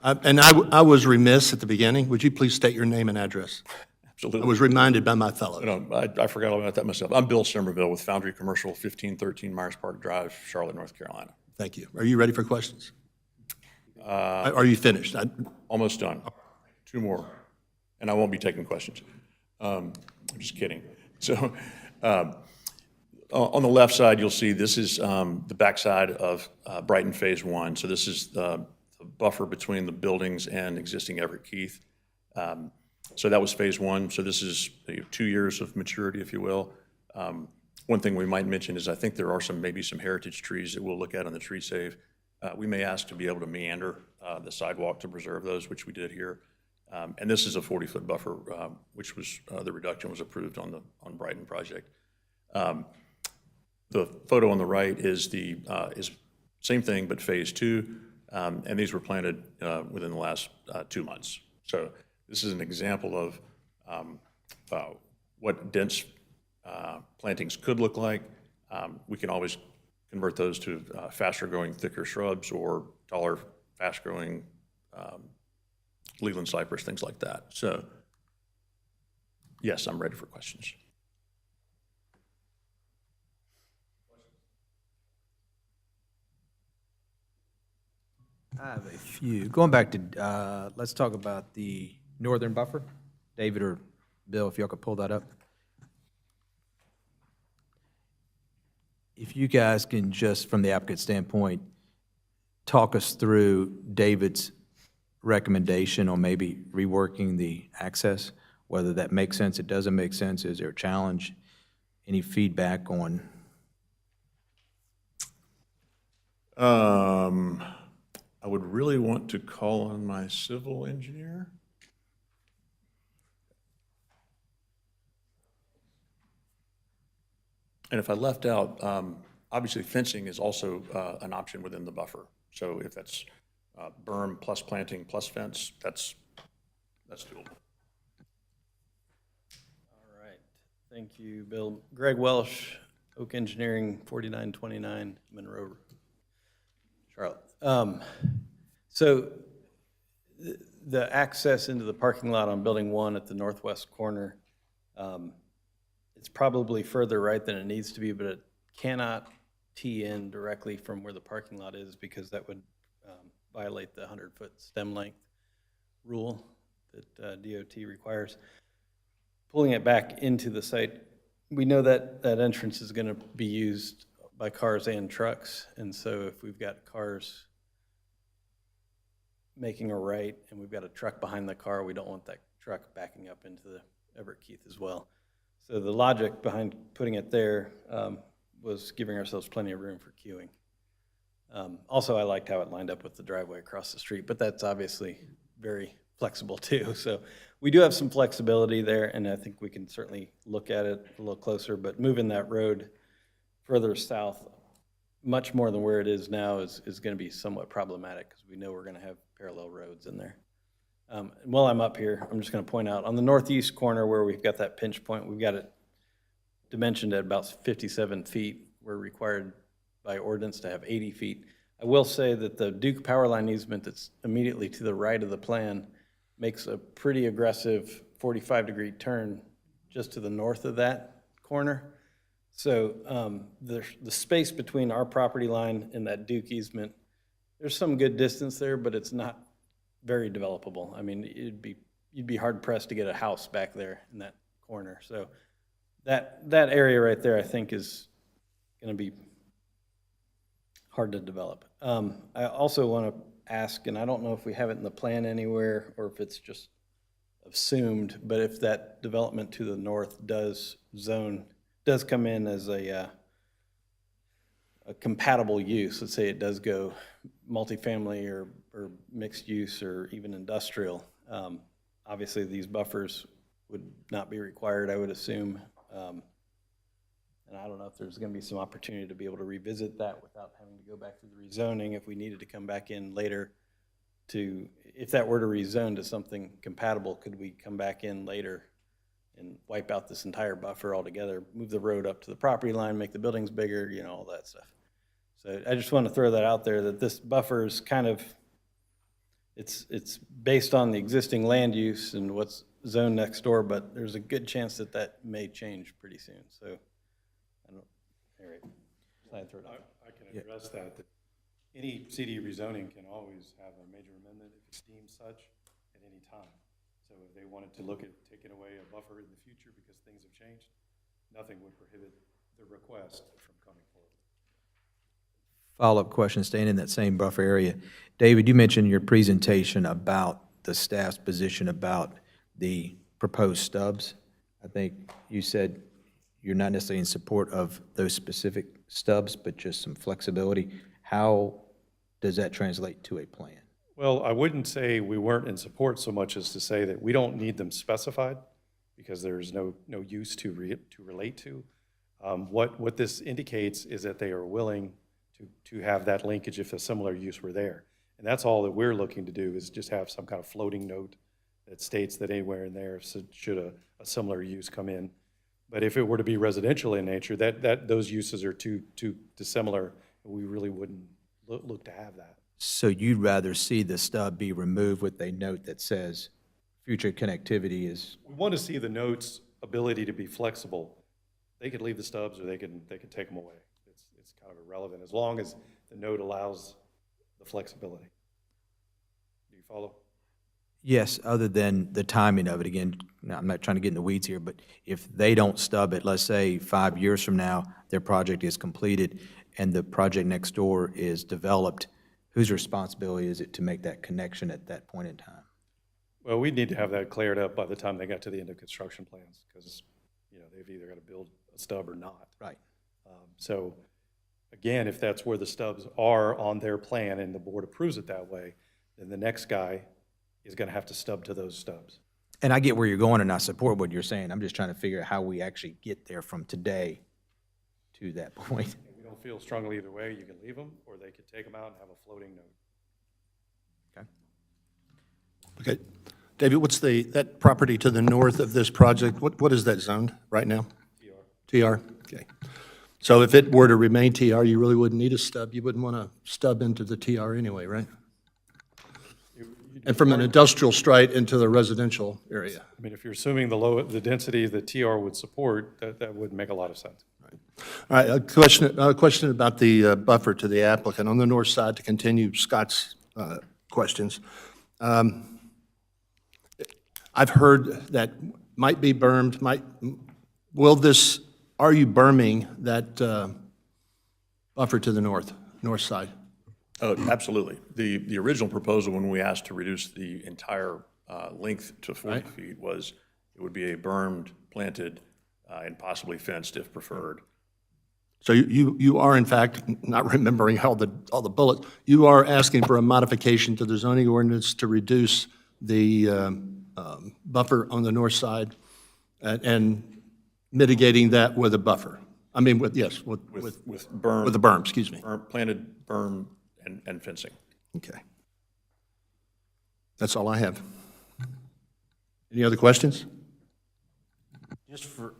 I was remiss at the beginning. Would you please state your name and address? Absolutely. I was reminded by my fellow. I forgot all about that myself. I'm Bill Somerville with Foundry Commercial, 1513 Myers Park Drive, Charlotte, North Carolina. Thank you. Are you ready for questions? Are you finished? Almost done. 2 more, and I won't be taking questions. I'm just kidding. So, on the left side, you'll see this is the backside of Brighton Phase 1. So this is the buffer between the buildings and existing Everett Keith. So that was Phase 1. So this is 2 years of maturity, if you will. One thing we might mention is I think there are maybe some heritage trees that we'll look at on the tree save. We may ask to be able to meander the sidewalk to preserve those, which we did here. And this is a 40-foot buffer, which was the reduction was approved on Brighton project. The photo on the right is is same thing, but Phase 2, and these were planted within the last 2 months. So this is an example of what dense plantings could look like. We can always convert those to faster-growing, thicker shrubs or taller, fast-growing Leland cypress, things like that. So, yes, I'm ready for questions. I have a few. Going back to, let's talk about the northern buffer. David or Bill, if y'all could pull that up. If you guys can just, from the applicant standpoint, talk us through David's recommendation on maybe reworking the access, whether that makes sense, it doesn't make sense, is there a challenge? Any feedback on? I would really want to call on my civil engineer. And if I left out, obviously fencing is also an option within the buffer. So if that's berm plus planting plus fence, that's doable. All right, thank you, Bill. Greg Welsh, Oak Engineering, 4929 Monroe, Charlotte. So the access into the parking lot on Building 1 at the northwest corner, it's probably further right than it needs to be, but it cannot tee in directly from where the parking lot is because that would violate the 100-foot stem length rule that DOT requires. Pulling it back into the site, we know that that entrance is going to be used by cars and trucks. And so if we've got cars making a right and we've got a truck behind the car, we don't want that truck backing up into the Everett Keith as well. So the logic behind putting it there was giving ourselves plenty of room for queuing. Also, I liked how it lined up with the driveway across the street, but that's obviously very flexible too. So we do have some flexibility there, and I think we can certainly look at it a little closer, but moving that road further south, much more than where it is now, is going to be somewhat problematic because we know we're going to have parallel roads in there. And while I'm up here, I'm just going to point out, on the northeast corner where we've got that pinch point, we've got it dimensioned at about 57 feet. We're required by ordinance to have 80 feet. I will say that the Duke power line easement that's immediately to the right of the plan makes a pretty aggressive 45-degree turn just to the north of that corner. So the space between our property line and that Duke easement, there's some good distance there, but it's not very developable. I mean, you'd be hard pressed to get a house back there in that corner. So that area right there, I think, is going to be hard to develop. I also want to ask, and I don't know if we have it in the plan anywhere or if it's just assumed, but if that development to the north does come in as a compatible use, let's say it does go multifamily or mixed use or even industrial, obviously these buffers would not be required, I would assume. And I don't know if there's going to be some opportunity to be able to revisit that without having to go back through the rezoning if we needed to come back in later to, if that were to rezone to something compatible, could we come back in later and wipe out this entire buffer altogether, move the road up to the property line, make the buildings bigger, you know, all that stuff. So I just want to throw that out there, that this buffer is kind of, it's based on the existing land use and what's zoned next door, but there's a good chance that that may change pretty soon. So I can address that any CD rezoning can always have a major amendment if it's deemed such at any time. So if they wanted to look at taking away a buffer in the future because things have changed, nothing would prohibit the request from coming forward. Follow-up question, staying in that same buffer area. David, you mentioned in your presentation about the staff's position about the proposed stubs. I think you said you're not necessarily in support of those specific stubs, but just some flexibility. How does that translate to a plan? Well, I wouldn't say we weren't in support so much as to say that we don't need them specified because there's no use to relate to. What this indicates is that they are willing to have that linkage if a similar use were there. And that's all that we're looking to do, is just have some kind of floating note that states that anywhere in there should a similar use come in. But if it were to be residential in nature, those uses are too dissimilar, and we really wouldn't look to have that. So you'd rather see the stub be removed with a note that says future connectivity is? We want to see the note's ability to be flexible. They could leave the stubs or they can take them away. It's kind of irrelevant as long as the note allows the flexibility. Do you follow? Yes, other than the timing of it. Again, now, I'm not trying to get in the weeds here, but if they don't stub it, let's say 5 years from now, their project is completed and the project next door is developed, whose responsibility is it to make that connection at that point in time? Well, we'd need to have that cleared up by the time they got to the end of construction plans, because, they've either got to build a stub or not. Right. So, again, if that's where the stubs are on their plan and the board approves it that way, then the next guy is going to have to stub to those stubs. And I get where you're going, and I support what you're saying. I'm just trying to figure out how we actually get there from today to that point. If we don't feel strongly either way, you can leave them, or they could take them out and have a floating note. Okay. Okay. David, what's that property to the north of this project, what is that zoned right now? TR. TR, okay. So if it were to remain TR, you really wouldn't need a stub. You wouldn't want to stub into the TR anyway, right? And from an industrial strike into the residential area. I mean, if you're assuming the density that TR would support, that would make a lot of sense. All right, a question about the buffer to the applicant. On the north side, to continue Scott's questions, I've heard that might be bermed, are you berming buffer to the north side. Oh, absolutely. The original proposal, when we asked to reduce the entire length to 40 feet, was it would be a bermed, planted, and possibly fenced if preferred. So you are, in fact, not remembering all the bullets, you are asking for a modification to the zoning ordinance to reduce the buffer on the north side and mitigating that with a buffer. I mean, with Berm. with the berm, excuse me. Planted berm and fencing. Okay. That's all I have. Any other questions? Just for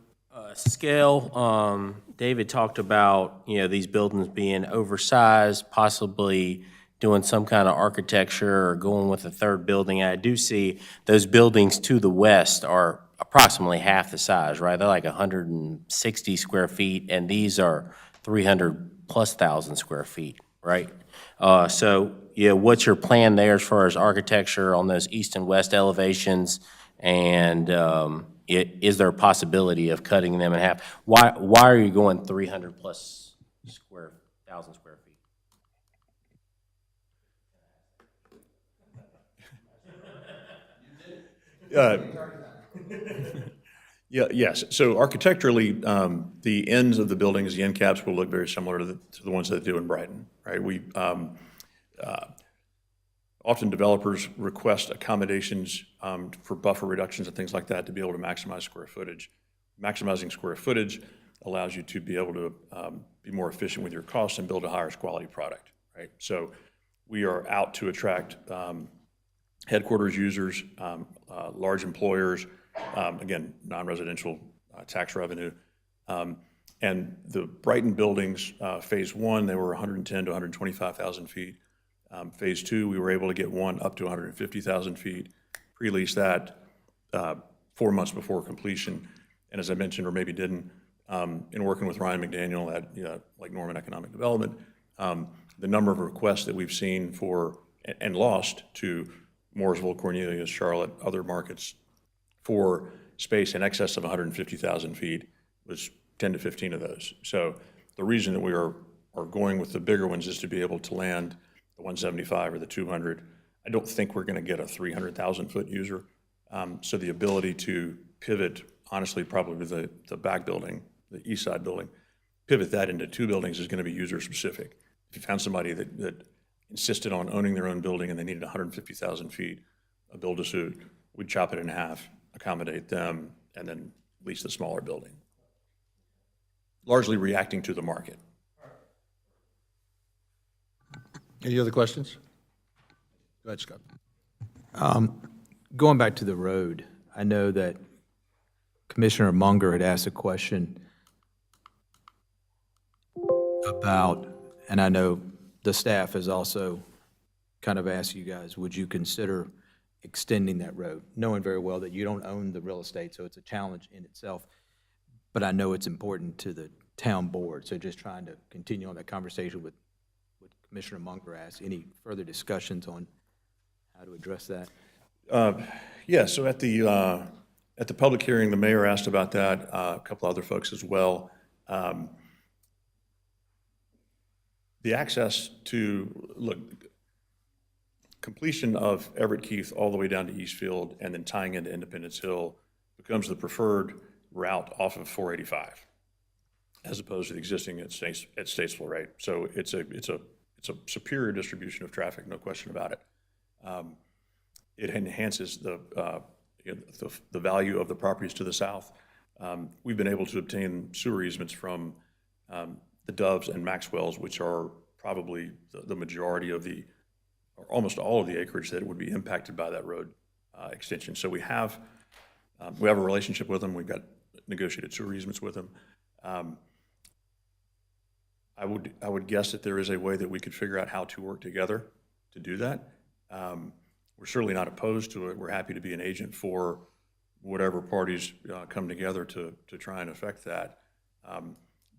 scale, David talked about, these buildings being oversized, possibly doing some kind of architecture or going with a third building. I do see those buildings to the west are approximately half the size, right? They're like 160 square feet, and these are 300+ thousand square feet, right? So, what's your plan there as far as architecture on those east and west elevations? And is there a possibility of cutting them in half? Why are you going 300+ thousand square feet? Yes. So architecturally, the ends of the buildings, the end caps will look very similar to the ones that do in Brighton, right? We often developers request accommodations for buffer reductions and things like that to be able to maximize square footage. Maximizing square footage allows you to be able to be more efficient with your costs and build a higher quality product, right? So we are out to attract headquarters users, large employers, again, non-residential tax revenue. And the Brighton buildings, phase one, they were 110 to 125,000 feet. Phase two, we were able to get one up to 150,000 feet, pre-lease that 4 months before completion. And as I mentioned, or maybe didn't, in working with Ryan McDaniel at like Norman Economic Development, the number of requests that we've seen for, and lost to Mooresville, Cornelius, Charlotte, other markets for space in excess of 150,000 feet was 10 to 15 of those. So the reason that we are going with the bigger ones is to be able to land the 175 or the 200. I don't think we're going to get a 300,000 foot user. So the ability to pivot, honestly, probably the back building, the east side building, pivot that into two buildings is going to be user specific. If you found somebody that insisted on owning their own building and they needed 150,000 feet, a build-to-suit, we'd chop it in half, accommodate them, and then lease the smaller building. Largely reacting to the market. Any other questions? Go ahead, Scott. Going back to the road, I know that Commissioner Munger had asked a question about, and I know the staff has also kind of asked you guys, would you consider extending that road, knowing very well that you don't own the real estate, so it's a challenge in itself. But I know it's important to the town board, so just trying to continue on that conversation with Commissioner Munger asked. Any further discussions on how to address that? Yeah, so at the public hearing, the mayor asked about that, a couple other folks as well. The access to, look, completion of Everett Keith all the way down to Eastfield and then tying into Independence Hill becomes the preferred route off of 485, as opposed to the existing at Statesville, right? So it's a superior distribution of traffic, no question about it. It enhances the value of the properties to the south. We've been able to obtain sewer easements from the Doves and Maxwells, which are probably the majority of or almost all of the acreage that would be impacted by that road extension. So we have a relationship with them. We've got negotiated sewer easements with them. I would guess that there is a way that we could figure out how to work together to do that. We're certainly not opposed to it. We're happy to be an agent for whatever parties come together to try and affect that.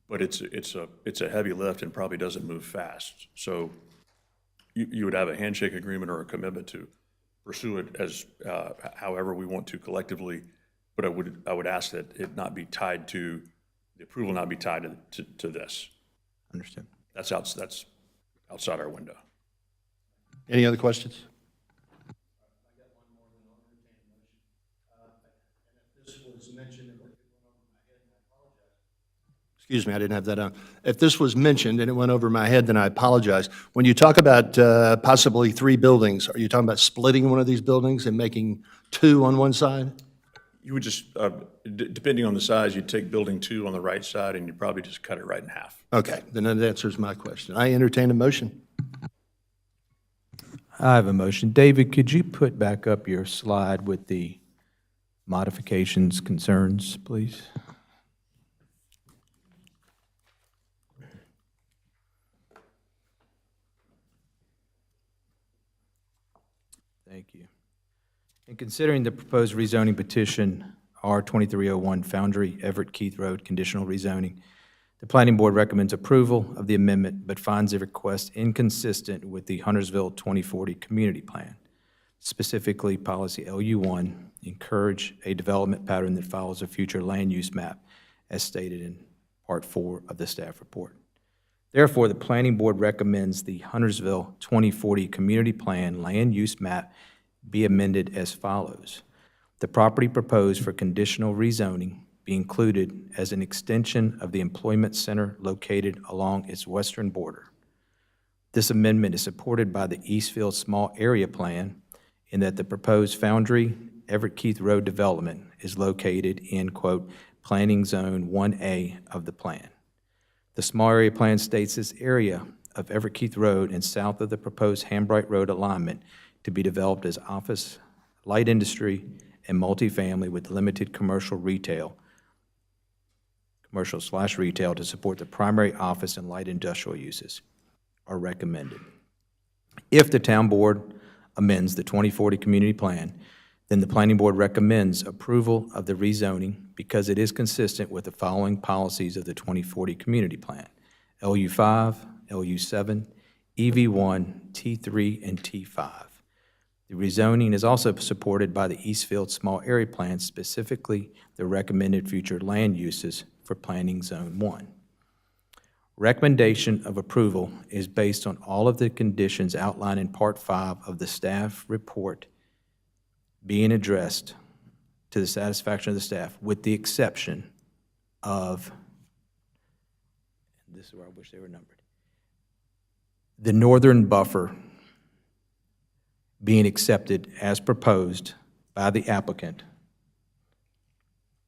But it's a heavy lift and probably doesn't move fast. So you would have a handshake agreement or a commitment to pursue it as however we want to collectively. But I would ask that it not be tied to, the approval not be tied to this. Understood. that's outside our window. Any other questions? Excuse me, I didn't have that on. If this was mentioned and it went over my head, then I apologize. When you talk about possibly 3 buildings, are you talking about splitting one of these buildings and making 2 on one side? You would just, depending on the size, you'd take building 2 on the right side and you'd probably just cut it right in half. Okay, then that answers my question. I entertain a motion. I have a motion. David, could you put back up your slide with the modifications, concerns, please? Thank you. In considering the proposed rezoning petition, R2301 Foundry Everett Keith Road conditional rezoning, the Planning Board recommends approval of the amendment, but finds the request inconsistent with the Huntersville 2040 Community Plan, specifically Policy LU1, encourage a development pattern that follows a future land use map, as stated in Part 4 of the staff report. Therefore, the Planning Board recommends the Huntersville 2040 Community Plan land use map be amended as follows. The property proposed for conditional rezoning be included as an extension of the employment center located along its western border. This amendment is supported by the Eastfield Small Area Plan in that the proposed Foundry Everett Keith Road development is located in, quote, Planning Zone 1A of the plan. The Small Area Plan states this area of Everett Keith Road and south of the proposed Hambright Road alignment to be developed as office, light industry, and multifamily with limited commercial retail to support the primary office and light industrial uses are recommended. If the town board amends the 2040 community plan, then the planning board recommends approval of the rezoning because it is consistent with the following policies of the 2040 community plan: LU5, LU7, EV1, T3, and T5. The rezoning is also supported by the Eastfield Small Area Plan, specifically the recommended future land uses for Planning Zone 1. Recommendation of approval is based on all of the conditions outlined in Part 5 of the staff report being addressed to the satisfaction of the staff, with the exception of, and this is where I wish they were numbered, the northern buffer being accepted as proposed by the applicant,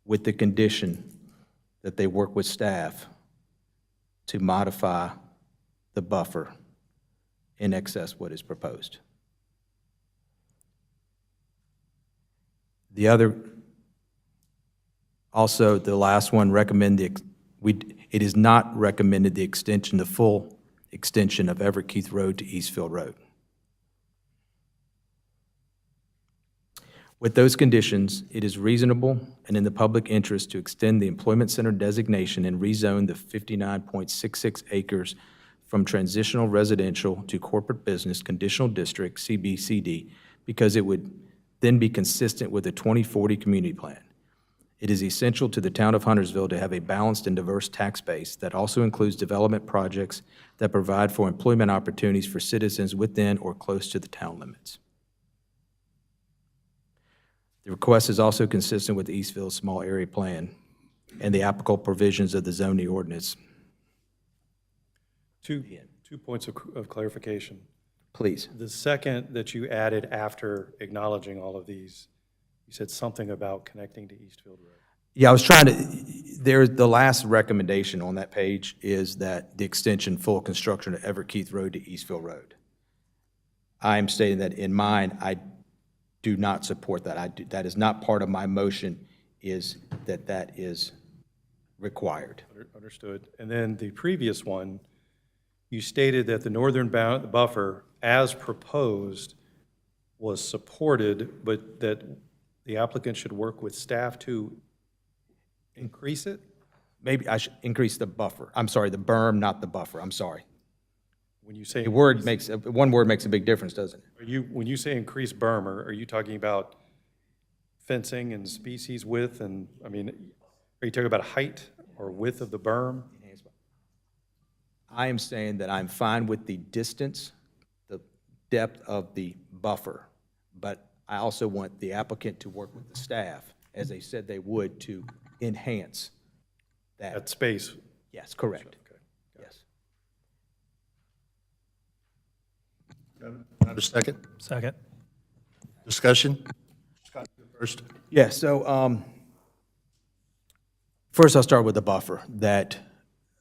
with the condition that they work with staff to modify the buffer in excess what is proposed. The other, also the last one, it is not recommended the extension, the full extension of Everett Keith Road to Eastfield Road. With those conditions, it is reasonable and in the public interest to extend the employment center designation and rezone the 59.66 acres from transitional residential to corporate business conditional district, CBCD, because it would then be consistent with the 2040 community plan. It is essential to the town of Huntersville to have a balanced and diverse tax base that also includes development projects that provide for employment opportunities for citizens within or close to the town limits. The request is also consistent with the Eastfield Small Area Plan and the applicable provisions of the zoning ordinance. Two points of clarification. Please. The second that you added after acknowledging all of these, you said something about connecting to Eastfield Road. Yeah, I was trying to, the last recommendation on that page is that the extension full construction of Everett Keith Road to Eastfield Road. I'm stating that in mine, I do not support that. That is not part of my motion, is that is required. Understood. And then the previous one, you stated that the northern buffer, as proposed, was supported, but that the applicant should work with staff to increase it? Maybe I should increase the buffer. I'm sorry, the berm, not the buffer. I'm sorry. When you say One word makes a big difference, doesn't it? when you say increase berm, are you talking about fencing and species width? And I mean, are you talking about height or width of the berm? I am saying that I'm fine with the distance, the depth of the buffer, but I also want the applicant to work with the staff, as they said they would, to enhance that. That space. Yes, correct. Yes. Have a second? Second. Discussion? Scott, you first. Yeah, so first I'll start with the buffer, that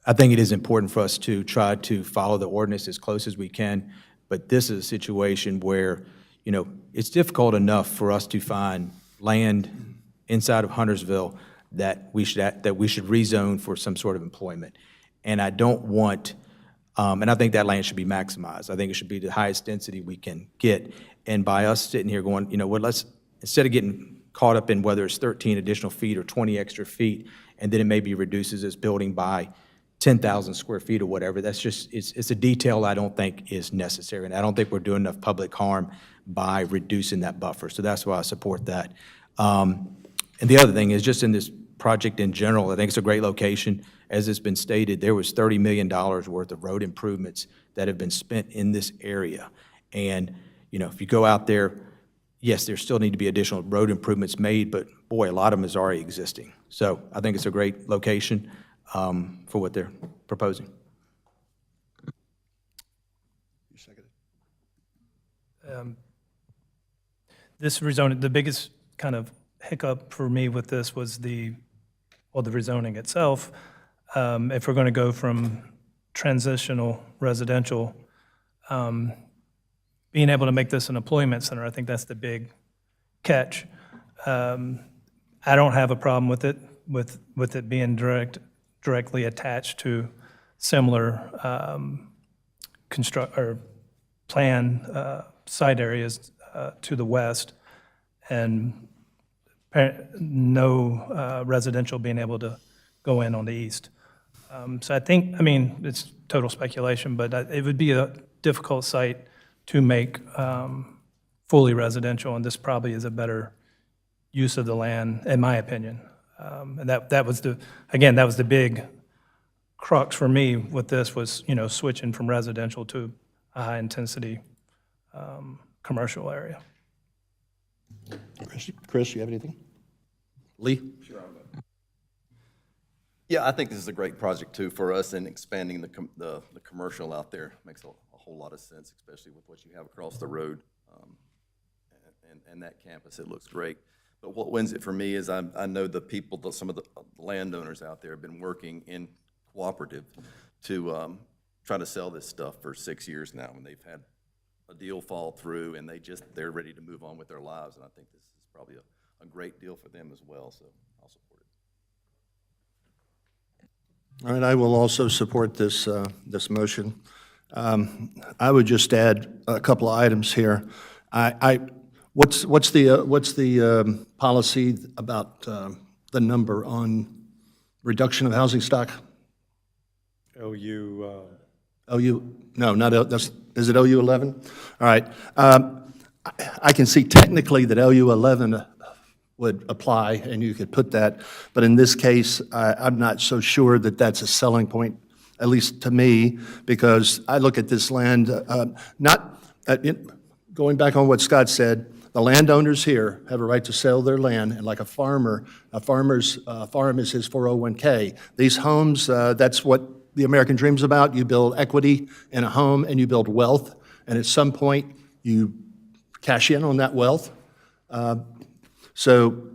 I think it is important for us to try to follow the ordinance as close as we can, but this is a situation where, you know, it's difficult enough for us to find land inside of Huntersville that we should rezone for some sort of employment. And I don't want, and I think that land should be maximized. I think it should be the highest density we can get. And by us sitting here going, you know what, let's, instead of getting caught up in whether it's 13 additional feet or 20 extra feet, and then it maybe reduces this building by 10,000 square feet or whatever, that's just, it's a detail I don't think is necessary. And I don't think we're doing enough public harm by reducing that buffer. So that's why I support that. And the other thing is, just in this project in general, I think it's a great location. As it's been stated, there was $30 million worth of road improvements that have been spent in this area. And, you know, if you go out there, yes, there still need to be additional road improvements made, but boy, a lot of them is already existing. So I think it's a great location for what they're proposing. You seconded. This rezoning, the biggest kind of hiccup for me with this was the rezoning itself. If we're going to go from transitional residential, being able to make this an employment center, I think that's the big catch. I don't have a problem with it, with it being directly attached to similar planned site areas to the west, and no residential being able to go in on the east. So I think, I mean, it's total speculation, but it would be a difficult site to make fully residential, and this probably is a better use of the land, in my opinion. And that was the big crux for me with this, was, you know, switching from residential to a high-intensity commercial area. Chris, you have anything? Lee? Yeah, I think this is a great project too for us, and expanding the commercial out there makes a whole lot of sense, especially with what you have across the road and that campus. It looks great. But what wins it for me is I know the people, some of the landowners out there have been working in cooperative to try to sell this stuff for 6 years now, and they've had a deal fall through, and they're ready to move on with their lives, and I think this is probably a great deal for them as well, so I'll support it. All right, I will also support this, this motion. I would just add a couple of items here. What's the policy about the number on reduction of housing stock? OU, No, not is it OU 11? All right. I can see technically that OU 11 would apply, and you could put that, but in this case, I'm not so sure that that's a selling point, at least to me, because I look at this land, going back on what Scott said, the landowners here have a right to sell their land, and like a farmer's farm is his 401k. These homes, that's what the American dream's about. You build equity in a home, and you build wealth, and at some point, you cash in on that wealth. So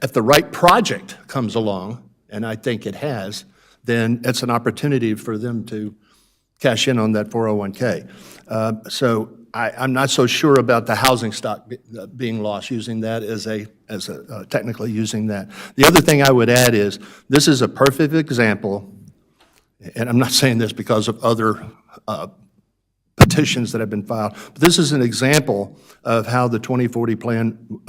if the right project comes along, and I think it has, then it's an opportunity for them to cash in on that 401k. So I'm not so sure about the housing stock being lost, using that as technically using that. The other thing I would add is, this is a perfect example, and I'm not saying this because of other petitions that have been filed, but this is an example of how the 2040 plan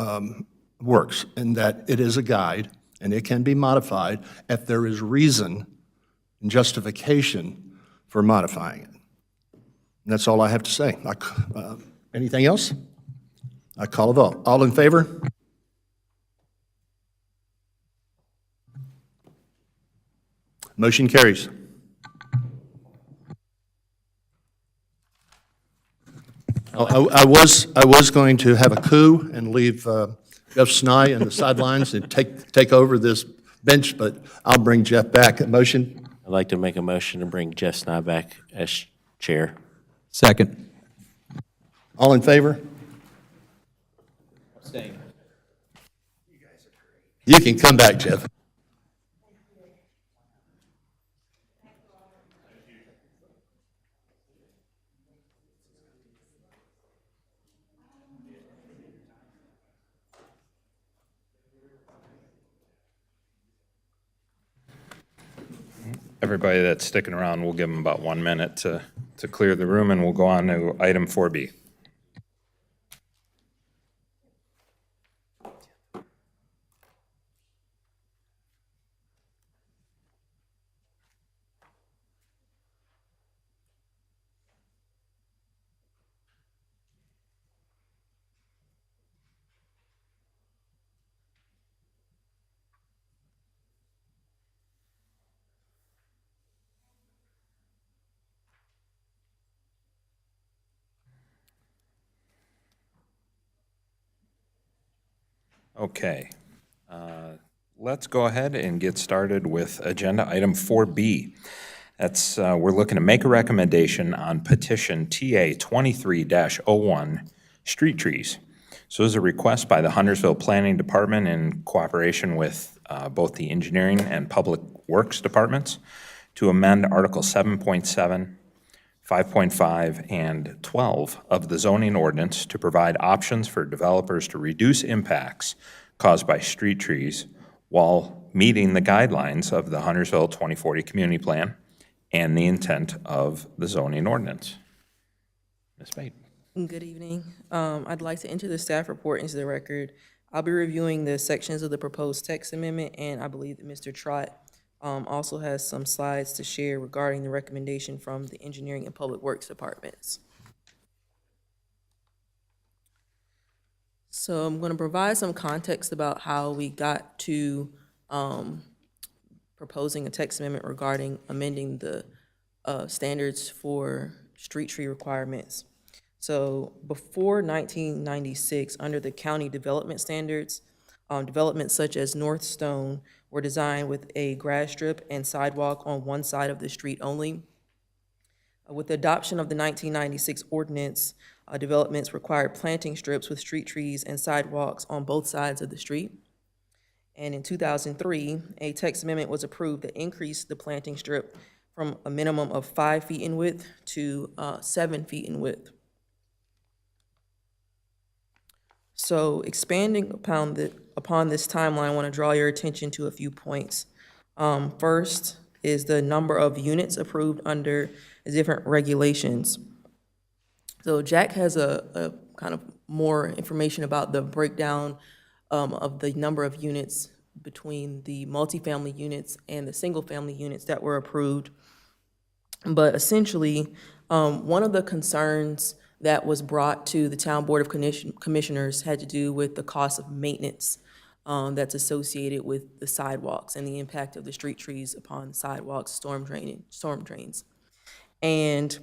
works, in that it is a guide, and it can be modified if there is reason and justification for modifying it. And that's all I have to say. Anything else? I call a vote. All in favor? Motion carries. I was going to have a coup and leave Jeff Snye in the sidelines and take over this bench, but I'll bring Jeff back. A motion? I'd like to make a motion to bring Jeff Snye back as chair. Second. All in favor? You can come back, Jeff. Everybody that's sticking around, we'll give them about 1 minute to clear the room, and we'll go on to item 4B. Okay. Let's go ahead and get started with agenda item 4B. That's, we're looking to make a recommendation on petition TA 23-01, street trees. So this is a request by the Huntersville Planning Department in cooperation with both the Engineering and Public Works Departments to amend Article 7.7, 5.5, and 12 of the zoning ordinance to provide options for developers to reduce impacts caused by street trees while meeting the guidelines of the Huntersville 2040 Community Plan and the intent of the zoning ordinance. Ms. Spade. Good evening. I'd like to enter the staff report into the record. I'll be reviewing the sections of the proposed text amendment, and I believe that Mr. Trott also has some slides to share regarding the recommendation from the Engineering and Public Works Departments. So I'm going to provide some context about how we got to proposing a text amendment regarding amending the standards for street tree requirements. So before 1996, under the county development standards, developments such as North Stone were designed with a grass strip and sidewalk on one side of the street only. With the adoption of the 1996 ordinance, developments required planting strips with street trees and sidewalks on both sides of the street. And in 2003, a text amendment was approved that increased the planting strip from a minimum of 5 feet in width to 7 feet in width. So expanding upon this timeline, I want to draw your attention to a few points. First is the number of units approved under the different regulations. So Jack has a kind of more information about the breakdown of the number of units between the multifamily units and the single-family units that were approved. But essentially, one of the concerns that was brought to the Town Board of Commissioners had to do with the cost of maintenance that's associated with the sidewalks and the impact of the street trees upon sidewalks, storm drains. And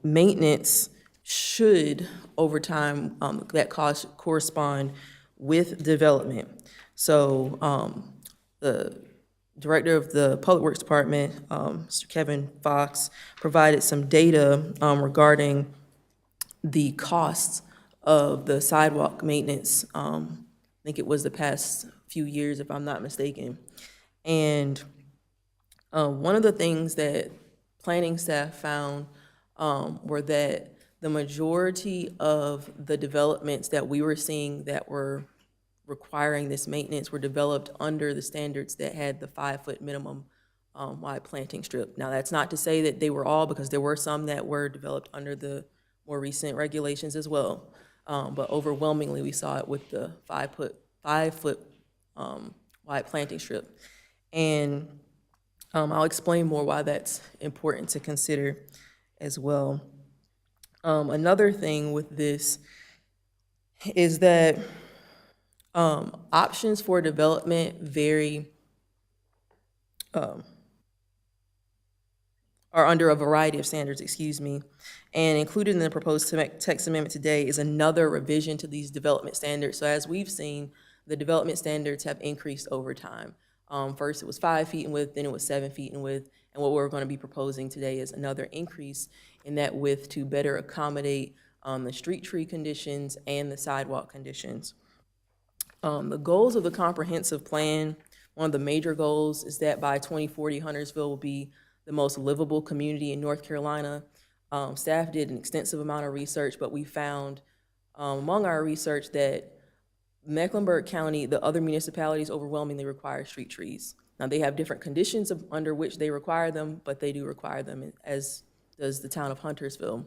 maintenance should, over time, that cost correspond with development. So the Director of the Public Works Department, Mr. Kevin Fox, provided some data regarding the costs of the sidewalk maintenance. I think it was the past few years, if I'm not mistaken. And one of the things that planning staff found were that the majority of the developments that we were seeing that were requiring this maintenance were developed under the standards that had the 5-foot minimum wide planting strip. Now, that's not to say that they were all, because there were some that were developed under the more recent regulations as well. But overwhelmingly, we saw it with the 5-foot wide planting strip. And I'll explain more why that's important to consider as well. Another thing with this is that options for development vary or under a variety of standards, excuse me. And included in the proposed text amendment today is another revision to these development standards. So as we've seen, the development standards have increased over time. First, it was 5 feet in width, then it was 7 feet in width. And what we're going to be proposing today is another increase in that width to better accommodate the street tree conditions and the sidewalk conditions. The goals of the comprehensive plan, one of the major goals is that by 2040, Huntersville will be the most livable community in North Carolina. Staff did an extensive amount of research, but we found among our research that Mecklenburg County, the other municipalities overwhelmingly require street trees. Now, they have different conditions under which they require them, but they do require them, as does the town of Huntersville.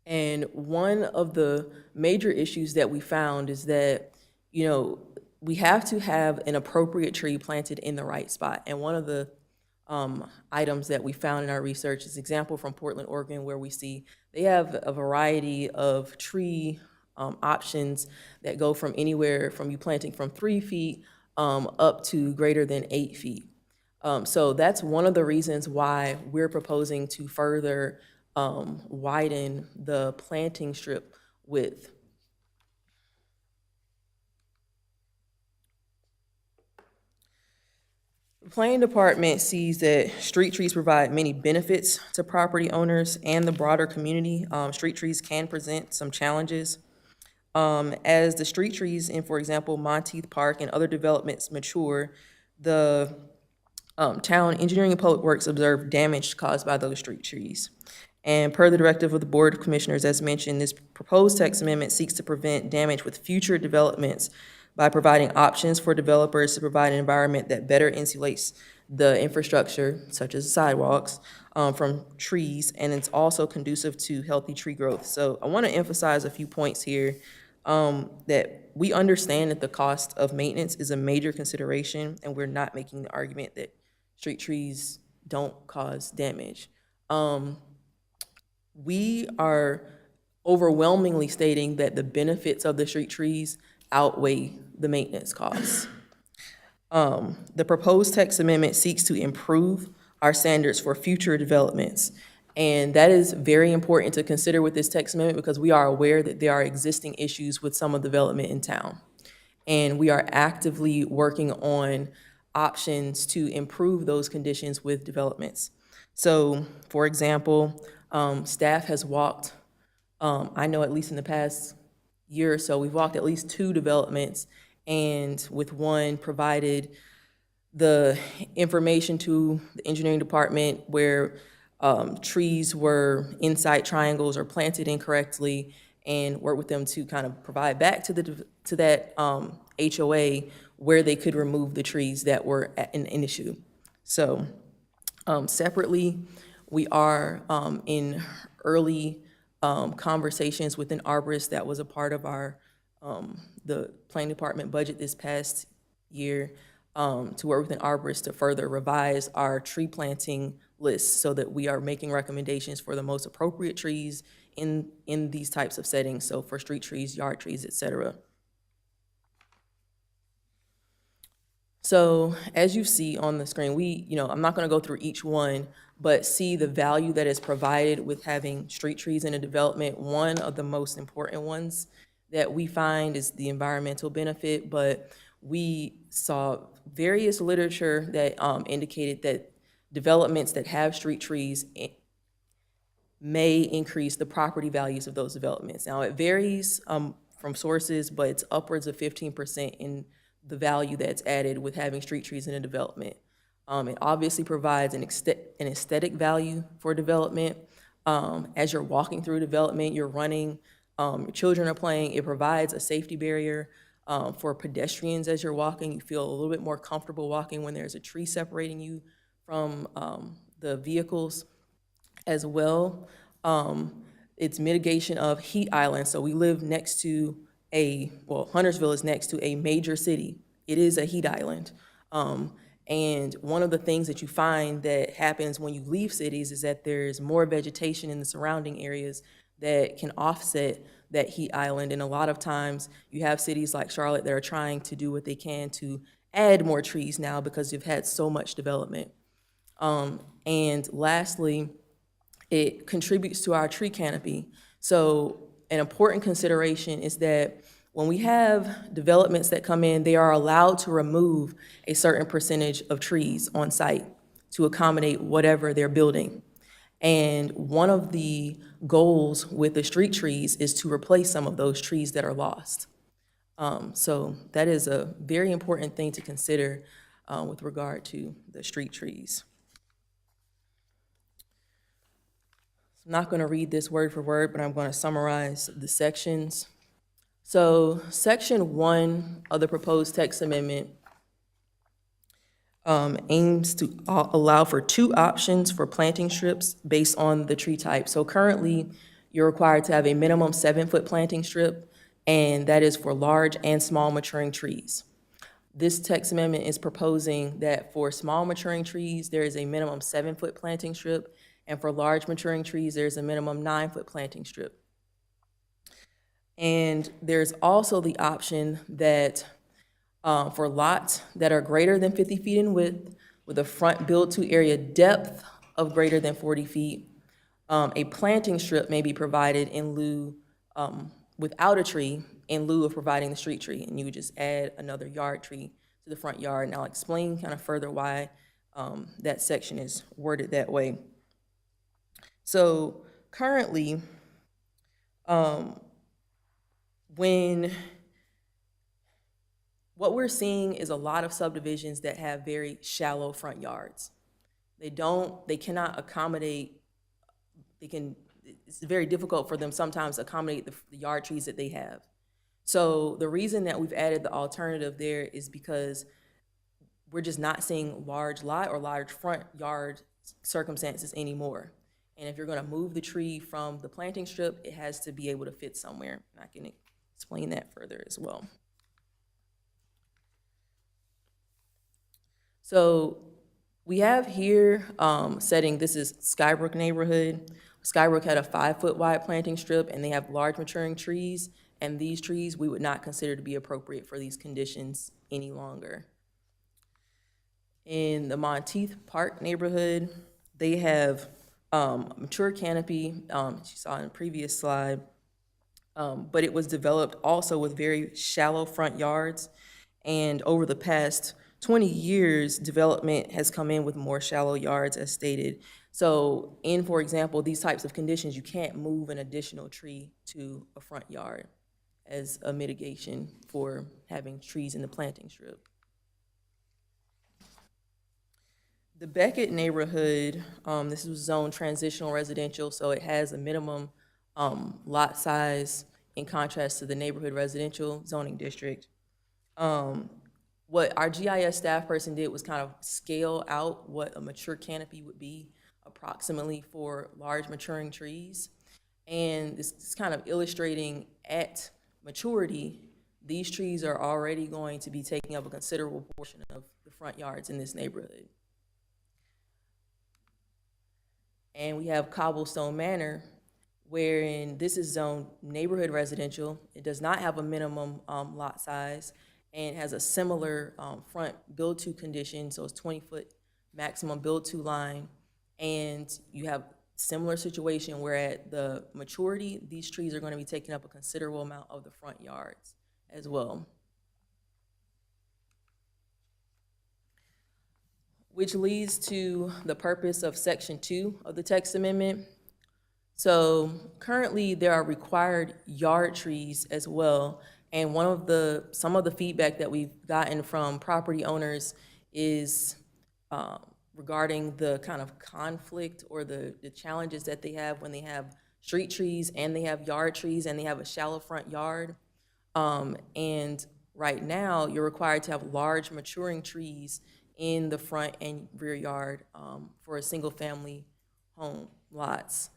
And one of the major issues that we found is that, you know, we have to have an appropriate tree planted in the right spot. And one of the items that we found in our research is an example from Portland, Oregon, where we see they have a variety of tree options that go from anywhere from you planting from 3 feet up to greater than 8 feet. So that's one of the reasons why we're proposing to further widen the planting strip width. The planning department sees that street trees provide many benefits to property owners and the broader community. Street trees can present some challenges. As the street trees in, for example, Monteith Park and other developments mature, the town engineering and public works observe damage caused by those street trees. And per the directive of the Board of Commissioners, as mentioned, this proposed text amendment seeks to prevent damage with future developments by providing options for developers to provide an environment that better insulates the infrastructure, such as sidewalks, from trees, and it's also conducive to healthy tree growth. So I want to emphasize a few points here, that we understand that the cost of maintenance is a major consideration, and we're not making the argument that street trees don't cause damage. We are overwhelmingly stating that the benefits of the street trees outweigh the maintenance costs. The proposed text amendment seeks to improve our standards for future developments. And that is very important to consider with this text amendment because we are aware that there are existing issues with some of the development in town. And we are actively working on options to improve those conditions with developments. So, for example, staff has walked, I know at least in the past year or so, we've walked at least 2 developments, and with one provided the information to the engineering department where trees were inside triangles or planted incorrectly, and work with them to kind of provide back to that HOA where they could remove the trees that were an issue. So separately, we are in early conversations with an arborist that was a part of our the planning department budget this past year, to work with an arborist to further revise our tree planting list so that we are making recommendations for the most appropriate trees in these types of settings, so for street trees, yard trees, et cetera. So as you see on the screen, I'm not gonna go through each one, but see the value that is provided with having street trees in a development. One of the most important ones that we find is the environmental benefit, but we saw various literature that indicated that developments that have street trees may increase the property values of those developments. Now, it varies from sources, but it's upwards of 15% in the value that's added with having street trees in a development. It obviously provides an aesthetic value for development. As you're walking through development, you're running, your children are playing, it provides a safety barrier for pedestrians as you're walking. You feel a little bit more comfortable walking when there's a tree separating you from the vehicles as well. It's mitigation of heat islands. So we live next to Huntersville is next to a major city. It is a heat island. And one of the things that you find that happens when you leave cities is that there's more vegetation in the surrounding areas that can offset that heat island. And a lot of times you have cities like Charlotte that are trying to do what they can to add more trees now because you've had so much development. And lastly, it contributes to our tree canopy. So an important consideration is that when we have developments that come in, they are allowed to remove a certain percentage of trees on site to accommodate whatever they're building. And one of the goals with the street trees is to replace some of those trees that are lost. So that is a very important thing to consider with regard to the street trees. I'm not going to read this word for word, but I'm going to summarize the sections. So Section 1 of the proposed text amendment aims to allow for 2 options for planting strips based on the tree type. So currently, you're required to have a minimum 7-foot planting strip, and that is for large and small maturing trees. This text amendment is proposing that for small maturing trees, there is a minimum 7-foot planting strip, and for large maturing trees, there's a minimum 9-foot planting strip. And there's also the option that for lots that are greater than 50 feet in width, with a front build-to area depth of greater than 40 feet, a planting strip may be provided in lieu, without a tree, in lieu of providing the street tree. And you would just add another yard tree to the front yard. And I'll explain kind of further why that section is worded that way. So currently, what we're seeing is a lot of subdivisions that have very shallow front yards. They cannot accommodate, it's very difficult for them sometimes to accommodate the yard trees that they have. So the reason that we've added the alternative there is because we're just not seeing large lot or large front yard circumstances anymore. And if you're gonna move the tree from the planting strip, it has to be able to fit somewhere. And I can explain that further as well. So we have here setting, this is Skybrook neighborhood. Skybrook had a 5-foot wide planting strip, and they have large maturing trees, and these trees we would not consider to be appropriate for these conditions any longer. In the Monteith Park neighborhood, they have mature canopy, you saw in the previous slide, but it was developed also with very shallow front yards, and over the past 20 years, development has come in with more shallow yards as stated. So for example, these types of conditions, you can't move an additional tree to a front yard as a mitigation for having trees in the planting strip. The Beckett neighborhood, this was zoned transitional residential, so it has a minimum lot size in contrast to the neighborhood residential zoning district. What our GIS staff person did was kind of scale out what a mature canopy would be approximately for large maturing trees. And this is kind of illustrating at maturity, these trees are already going to be taking up a considerable portion of the front yards in this neighborhood. And we have Cobblestone Manor, wherein this is zoned neighborhood residential. It does not have a minimum lot size, and has a similar front build-to condition, so it's 20-foot maximum build-to line. And you have similar situation where at the maturity, these trees are going to be taking up a considerable amount of the front yards as well. Which leads to the purpose of Section 2 of the text amendment. So currently there are required yard trees as well. And some of the feedback that we've gotten from property owners is regarding the kind of conflict or the challenges that they have when they have street trees and they have yard trees and they have a shallow front yard. And right now, you're required to have large maturing trees in the front and rear yard for a single family home lots.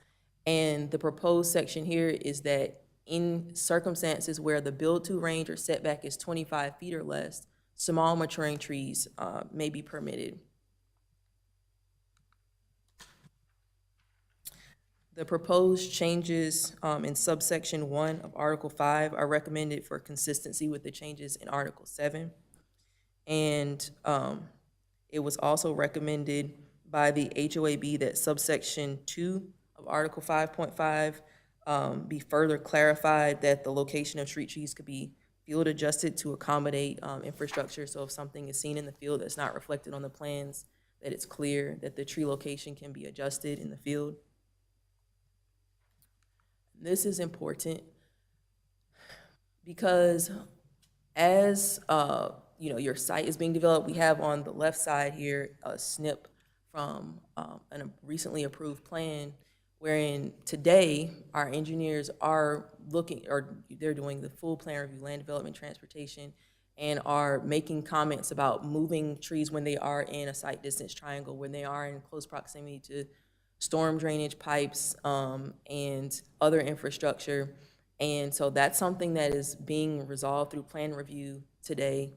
And the proposed section here is that in circumstances where the build-to range or setback is 25 feet or less, small maturing trees may be permitted. The proposed changes in subsection 1 of Article 5 are recommended for consistency with the changes in Article 7. And it was also recommended by the HOAB that subsection 2 of Article 5.5 be further clarified, that the location of street trees could be field adjusted to accommodate infrastructure. So if something is seen in the field that's not reflected on the plans, that it's clear that the tree location can be adjusted in the field. This is important because as your site is being developed, we have on the left side here a SNP from a recently approved plan, wherein today our engineers are they're doing the full plan review, land development, transportation, and are making comments about moving trees when they are in a site distance triangle, when they are in close proximity to storm drainage pipes and other infrastructure. And so that's something that is being resolved through plan review today.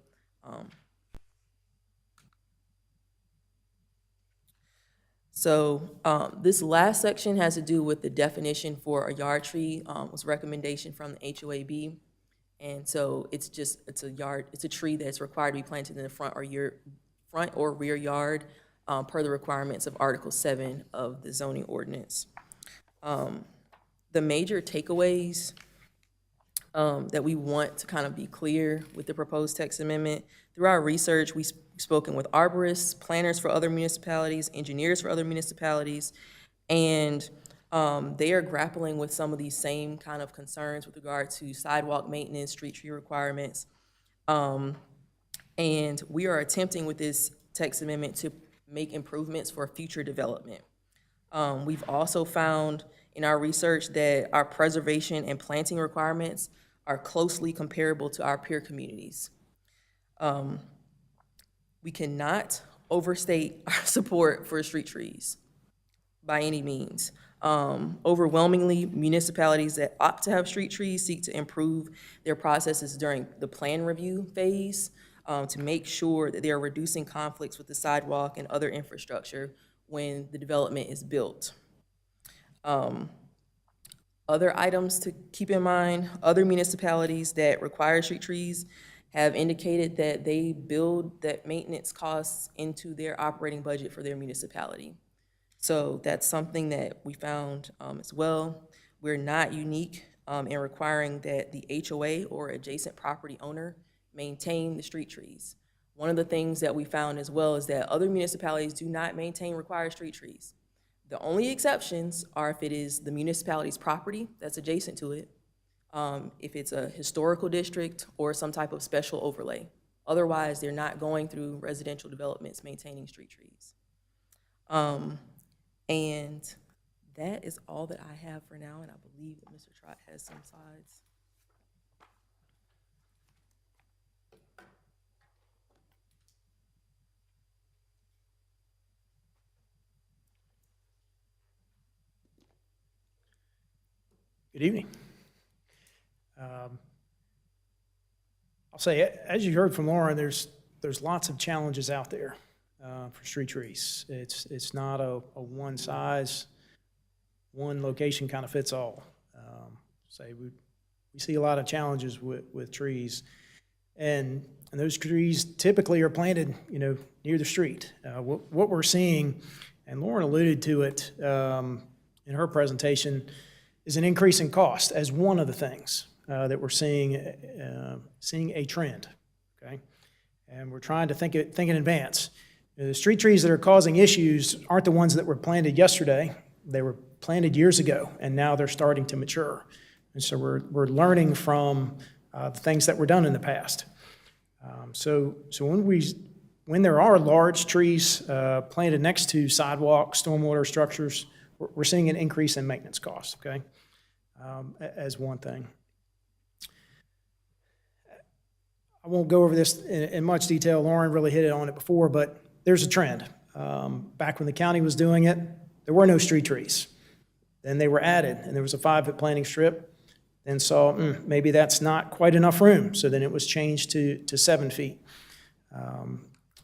This last section has to do with the definition for a yard tree, was a recommendation from the HOAB. And so it's a tree that's required to be planted in the front or rear yard per the requirements of Article 7 of the zoning ordinance. The major takeaways that we want to kind of be clear with the proposed text amendment, through our research, we've spoken with arborists, planners for other municipalities, engineers for other municipalities, and they are grappling with some of these same kind of concerns with regard to sidewalk maintenance, street tree requirements. And we are attempting with this text amendment to make improvements for future development. We've also found in our research that our preservation and planting requirements are closely comparable to our peer communities. We cannot overstate our support for street trees by any means. Overwhelmingly, municipalities that opt to have street trees seek to improve their processes during the plan review phase to make sure that they are reducing conflicts with the sidewalk and other infrastructure when the development is built. Other items to keep in mind, other municipalities that require street trees have indicated that they build that maintenance costs into their operating budget for their municipality. So that's something that we found as well. We're not unique in requiring that the HOA or adjacent property owner maintain the street trees. One of the things that we found as well is that other municipalities do not maintain required street trees. The only exceptions are if it is the municipality's property that's adjacent to it, if it's a historical district or some type of special overlay. Otherwise, they're not going through residential developments maintaining street trees. And that is all that I have for now, and I believe that Mr. Trott has some slides. Good evening. I'll say, as you heard from Lauren, there's lots of challenges out there for street trees. It's not a one size, one location kind of fits all. We see a lot of challenges with trees, and those trees typically are planted, near the street. What we're seeing, and Lauren alluded to it in her presentation, is an increase in cost as one of the things that we're seeing a trend, okay? And we're trying to think in advance. The street trees that are causing issues aren't the ones that were planted yesterday. They were planted years ago, and now they're starting to mature. And so we're learning from the things that were done in the past. So when there are large trees planted next to sidewalks, stormwater structures, we're seeing an increase in maintenance costs, okay, as one thing. I won't go over this in much detail. Lauren really hit on it before, but there's a trend. Back when the county was doing it, there were no street trees. Then they were added, and there was a 5-foot planting strip. Then saw maybe that's not quite enough room, so then it was changed to 7 feet.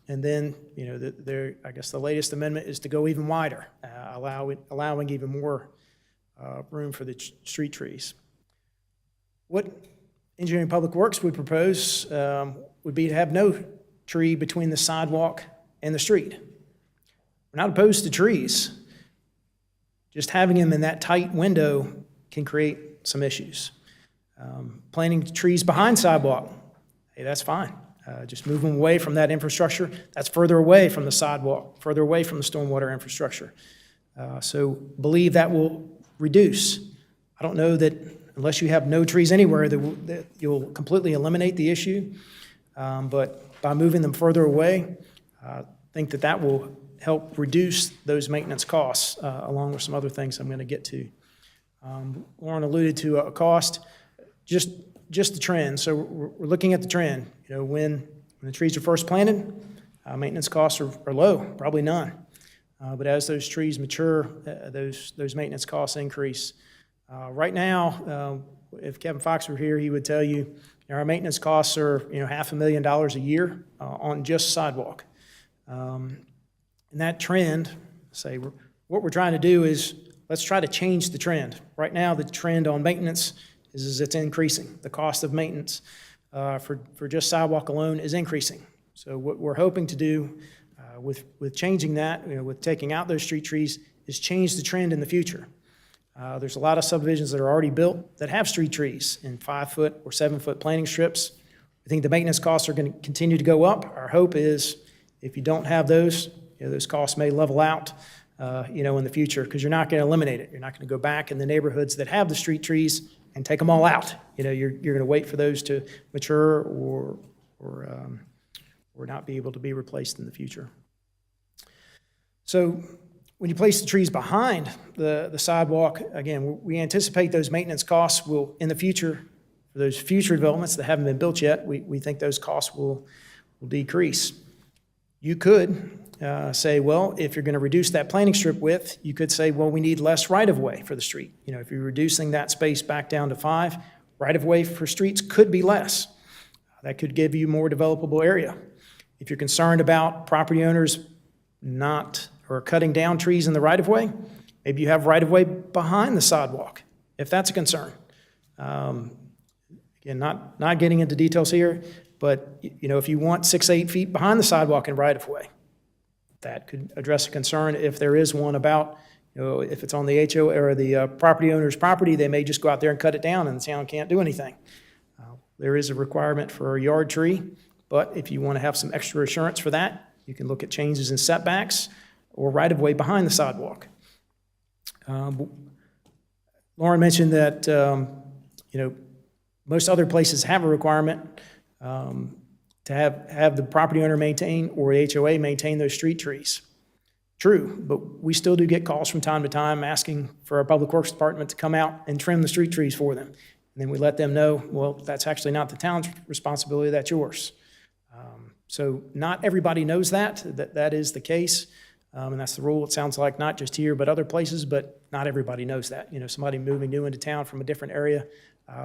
And then, I guess the latest amendment is to go even wider, allowing even more room for the street trees. What Engineering Public Works would propose would be to have no tree between the sidewalk and the street. We're we're not opposed to trees. Just having them in that tight window can create some issues. Planting trees behind sidewalk, hey, that's fine. Just move them away from that infrastructure. That's further away from the sidewalk, further away from the stormwater infrastructure. So believe that will reduce. I don't know that unless you have no trees anywhere that you'll completely eliminate the issue. But by moving them further away, I think that will help reduce those maintenance costs, along with some other things I'm going to get to. Lauren alluded to a cost, just the trend. So we're looking at the trend. When the trees are first planted, maintenance costs are low, probably none. But as those trees mature, those maintenance costs increase. Right now, if Kevin Fox were here, he would tell you our maintenance costs are $500,000 a year on just sidewalk. And that trend, what we're trying to do is let's try to change the trend. Right now, the trend on maintenance is it's increasing. The cost of maintenance for just sidewalk alone is increasing. So what we're hoping to do with changing that, with taking out those street trees, is change the trend in the future. There's a lot of subdivisions that are already built that have street trees in 5-foot or 7-foot planting strips. I think the maintenance costs are going to continue to go up. Our hope is if you don't have those, those costs may level out, in the future, because you're not going to eliminate it. You're not going to go back in the neighborhoods that have the street trees and take them all out. You're going to wait for those to mature or not be able to be replaced in the future. So when you place the trees behind the sidewalk, again, we anticipate those maintenance costs will, in the future, for those future developments that haven't been built yet, we think those costs will decrease. You could say, well, if you're going to reduce that planting strip width, you could say, well, we need less right-of-way for the street. If you're reducing that space back down to 5, right-of-way for streets could be less. That could give you more developable area. If you're concerned about property owners or cutting down trees in the right-of-way, maybe you have right-of-way behind the sidewalk, if that's a concern. Again, not getting into details here, but if you want 6-8 feet behind the sidewalk in right-of-way, that could address a concern if there is one about, if it's on the HO or the property owner's property, they may just go out there and cut it down and the town can't do anything. There is a requirement for a yard tree, but if you want to have some extra assurance for that, you can look at changes in setbacks or right-of-way behind the sidewalk. Lauren mentioned that, most other places have a requirement to have the property owner maintain or HOA maintain those street trees. True, but we still do get calls from time to time asking for our Public Works Department to come out and trim the street trees for them. And then we let them know, well, that's actually not the town's responsibility, that's yours. So not everybody knows that is the case. And that's the rule, it sounds like, not just here, but other places, but not everybody knows that. Somebody moving new into town from a different area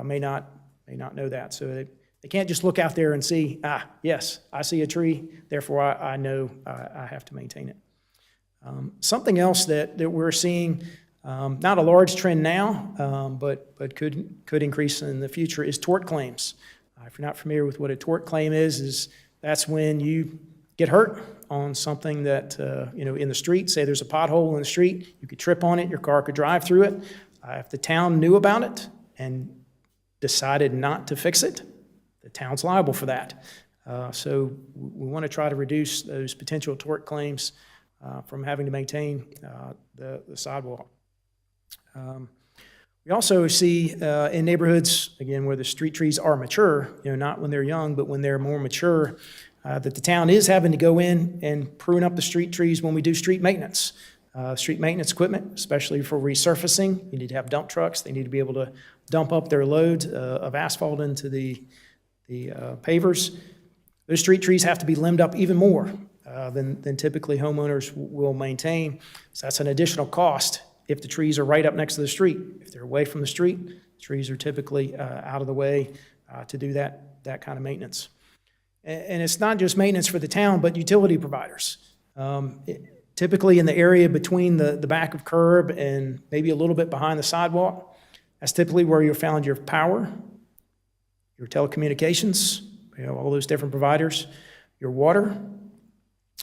may not know that. So they can't just look out there and see, yes, I see a tree, therefore I know I have to maintain it. Something else that we're seeing, not a large trend now, but could increase in the future, is tort claims. If you're not familiar with what a tort claim is that's when you get hurt on something that, in the street, say there's a pothole in the street, you could trip on it, your car could drive through it. If the town knew about it and decided not to fix it, the town's liable for that. So we want to try to reduce those potential tort claims from having to maintain the sidewalk. We also see in neighborhoods, again, where the street trees are mature, not when they're young, but when they're more mature, that the town is having to go in and prune up the street trees when we do street maintenance. Street maintenance equipment, especially for resurfacing, you need to have dump trucks. They need to be able to dump up their loads of asphalt into the pavers. Those street trees have to be limbed up even more than typically homeowners will maintain. So that's an additional cost if the trees are right up next to the street. If they're away from the street, trees are typically out of the way to do that kind of maintenance. And it's not just maintenance for the town, but utility providers. Typically in the area between the back of curb and maybe a little bit behind the sidewalk, that's typically where you'll find your power, your telecommunications, all those different providers, your water,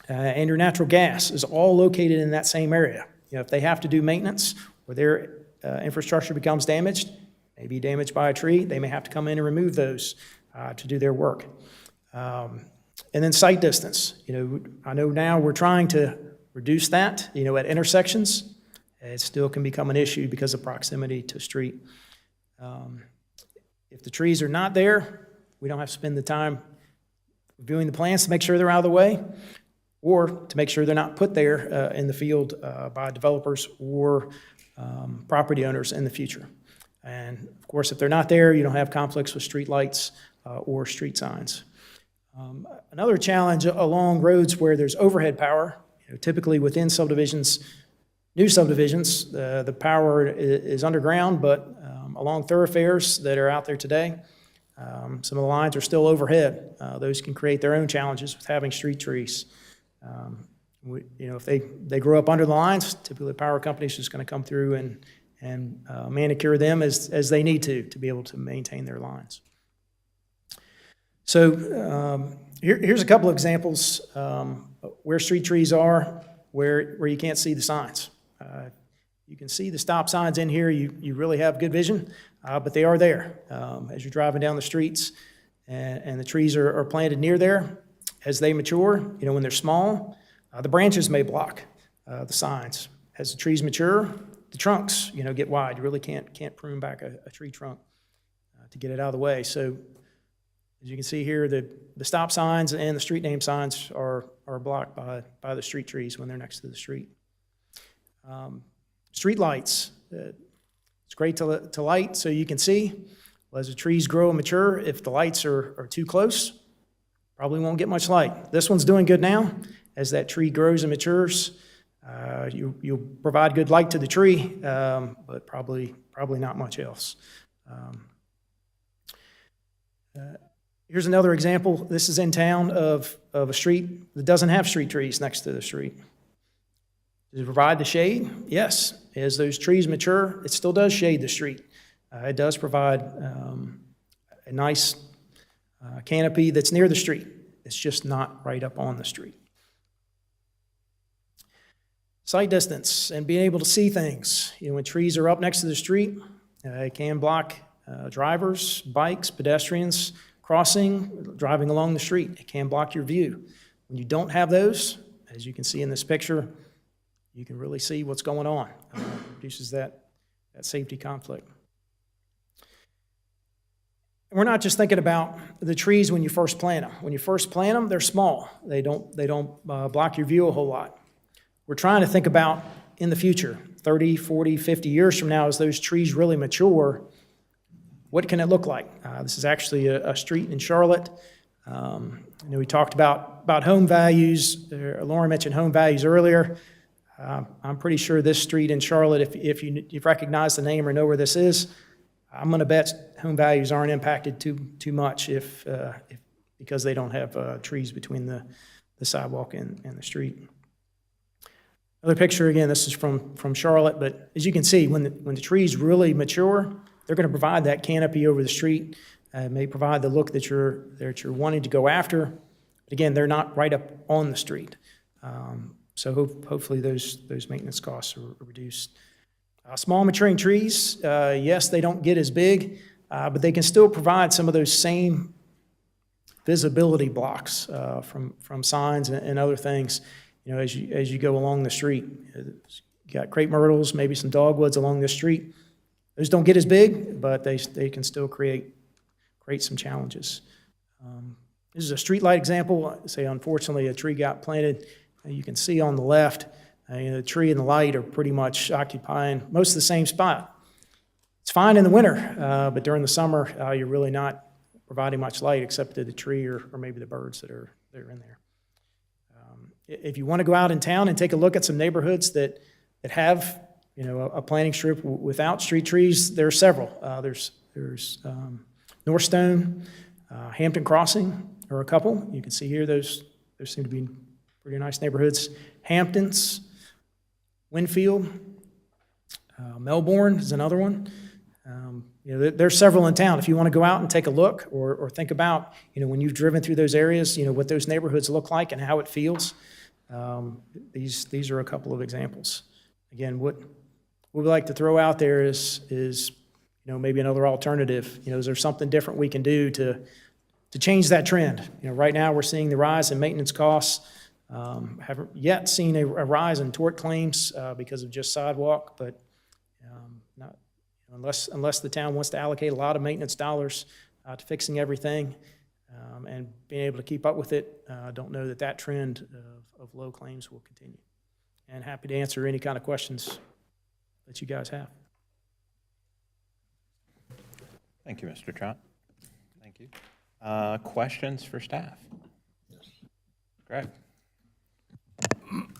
and your natural gas is all located in that same area. You know, if they have to do maintenance or their infrastructure becomes damaged, maybe damaged by a tree, they may have to come in and remove those to do their work. And then sight distance. You know, I know now we're trying to reduce that, you know, at intersections. It still can become an issue because of proximity to street. If the trees are not there, we don't have to spend the time reviewing the plans to make sure they're out of the way, or to make sure they're not put there in the field by developers or property owners in the future. And of course, if they're not there, you don't have conflicts with street lights or street signs. Another challenge along roads where there's overhead power, you know, typically within subdivisions, new subdivisions, the power is underground, but along thoroughfares that are out there today, some of the lines are still overhead. Those can create their own challenges with having street trees. You know, if they grow up under the lines, typically the power company's just going to come through and manicure them as they need to be able to maintain their lines. So here's a couple of examples where street trees are, where you can't see the signs. You can see the stop signs in here. You really have good vision, but they are there as you're driving down the streets, and the trees are planted near there. As they mature, you know, when they're small, the branches may block the signs. As the trees mature, the trunks, you know, get wide. You really can't prune back a tree trunk to get it out of the way. So as you can see here, the stop signs and the street name signs are blocked by the street trees when they're next to the street. Street lights. It's great to light so you can see. Well, as the trees grow and mature, if the lights are too close, probably won't get much light. This one's doing good now. As that tree grows and matures, you'll provide good light to the tree, but probably not much else. Here's another example. This is in town of a street that doesn't have street trees next to the street. Does it provide the shade? Yes. As those trees mature, it still does shade the street. It does provide a nice canopy that's near the street. It's just not right up on the street. Sight distance and being able to see things. You know, when trees are up next to the street, it can block drivers, bikes, pedestrians crossing, driving along the street. It can block your view. When you don't have those, as you can see in this picture, you can really see what's going on. It reduces that safety conflict. And we're not just thinking about the trees when you first plant them. When you first plant them, they're small. They don't block your view a whole lot. We're trying to think about in the future, 30, 40, 50 years from now, as those trees really mature, what can it look like? This is actually a street in Charlotte. You know, we talked about home values. Lauren mentioned home values earlier. I'm pretty sure this street in Charlotte, if you recognize the name or know where this is, I'm going to bet home values aren't impacted too much because they don't have trees between the sidewalk and the street. Another picture, again, this is from Charlotte, but as you can see, when the trees really mature, they're going to provide that canopy over the street, may provide the look that you're wanting to go after. But again, they're not right up on the street. So hopefully those maintenance costs are reduced. Small maturing trees, yes, they don't get as big, but they can still provide some of those same visibility blocks from signs and other things. You know, as you go along the street, you got crepe myrtles, maybe some dogwoods along the street. Those don't get as big, but they can still create some challenges. This is a street light example. Say, unfortunately, a tree got planted. You can see on the left, the tree and the light are pretty much occupying most of the same spot. It's fine in the winter, but during the summer, you're really not providing much light except to the tree or maybe the birds that are in there. If you want to go out in town and take a look at some neighborhoods that have, you know, a planting strip without street trees, there are several. There's Northstone, Hampton Crossing are a couple. You can see here those seem to be pretty nice neighborhoods. Hamptons, Winfield, Melbourne is another one. You know, there's several in town. If you want to go out and take a look or think about, you know, when you've driven through those areas, you know, what those neighborhoods look like and how it feels, These are a couple of examples. Again, what we like to throw out there is maybe another alternative. Is there something different we can do to change that trend? Right now, we're seeing the rise in maintenance costs. Haven't yet seen a rise in tort claims because of just sidewalk, but not unless the town wants to allocate a lot of maintenance dollars to fixing everything and being able to keep up with it. I don't know that trend of low claims will continue. And happy to answer any kind of questions that you guys have. Thank you, Mr. Trot. Thank you. Questions for staff? Greg?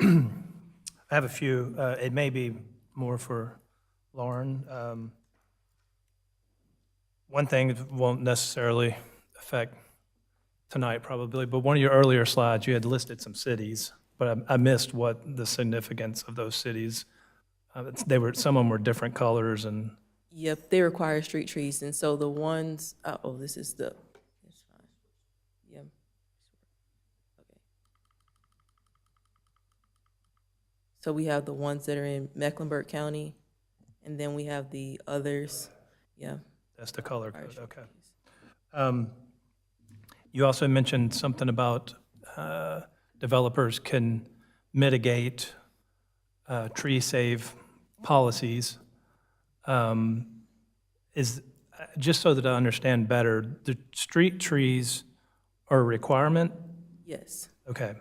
I have a few. It may be more for Lauren. One thing that won't necessarily affect tonight probably, but one of your earlier slides, you had listed some cities, but I missed what the significance of those cities. Some of them were different colors and. Yep, they require street trees, and so the ones, this is the, it's fine. Yeah. Okay. So we have the ones that are in Mecklenburg County, and then we have the others, yeah. That's the color code, okay. You also mentioned something about developers can mitigate tree save policies. Is, just so that I understand better, the street trees are a requirement? Yes. Okay.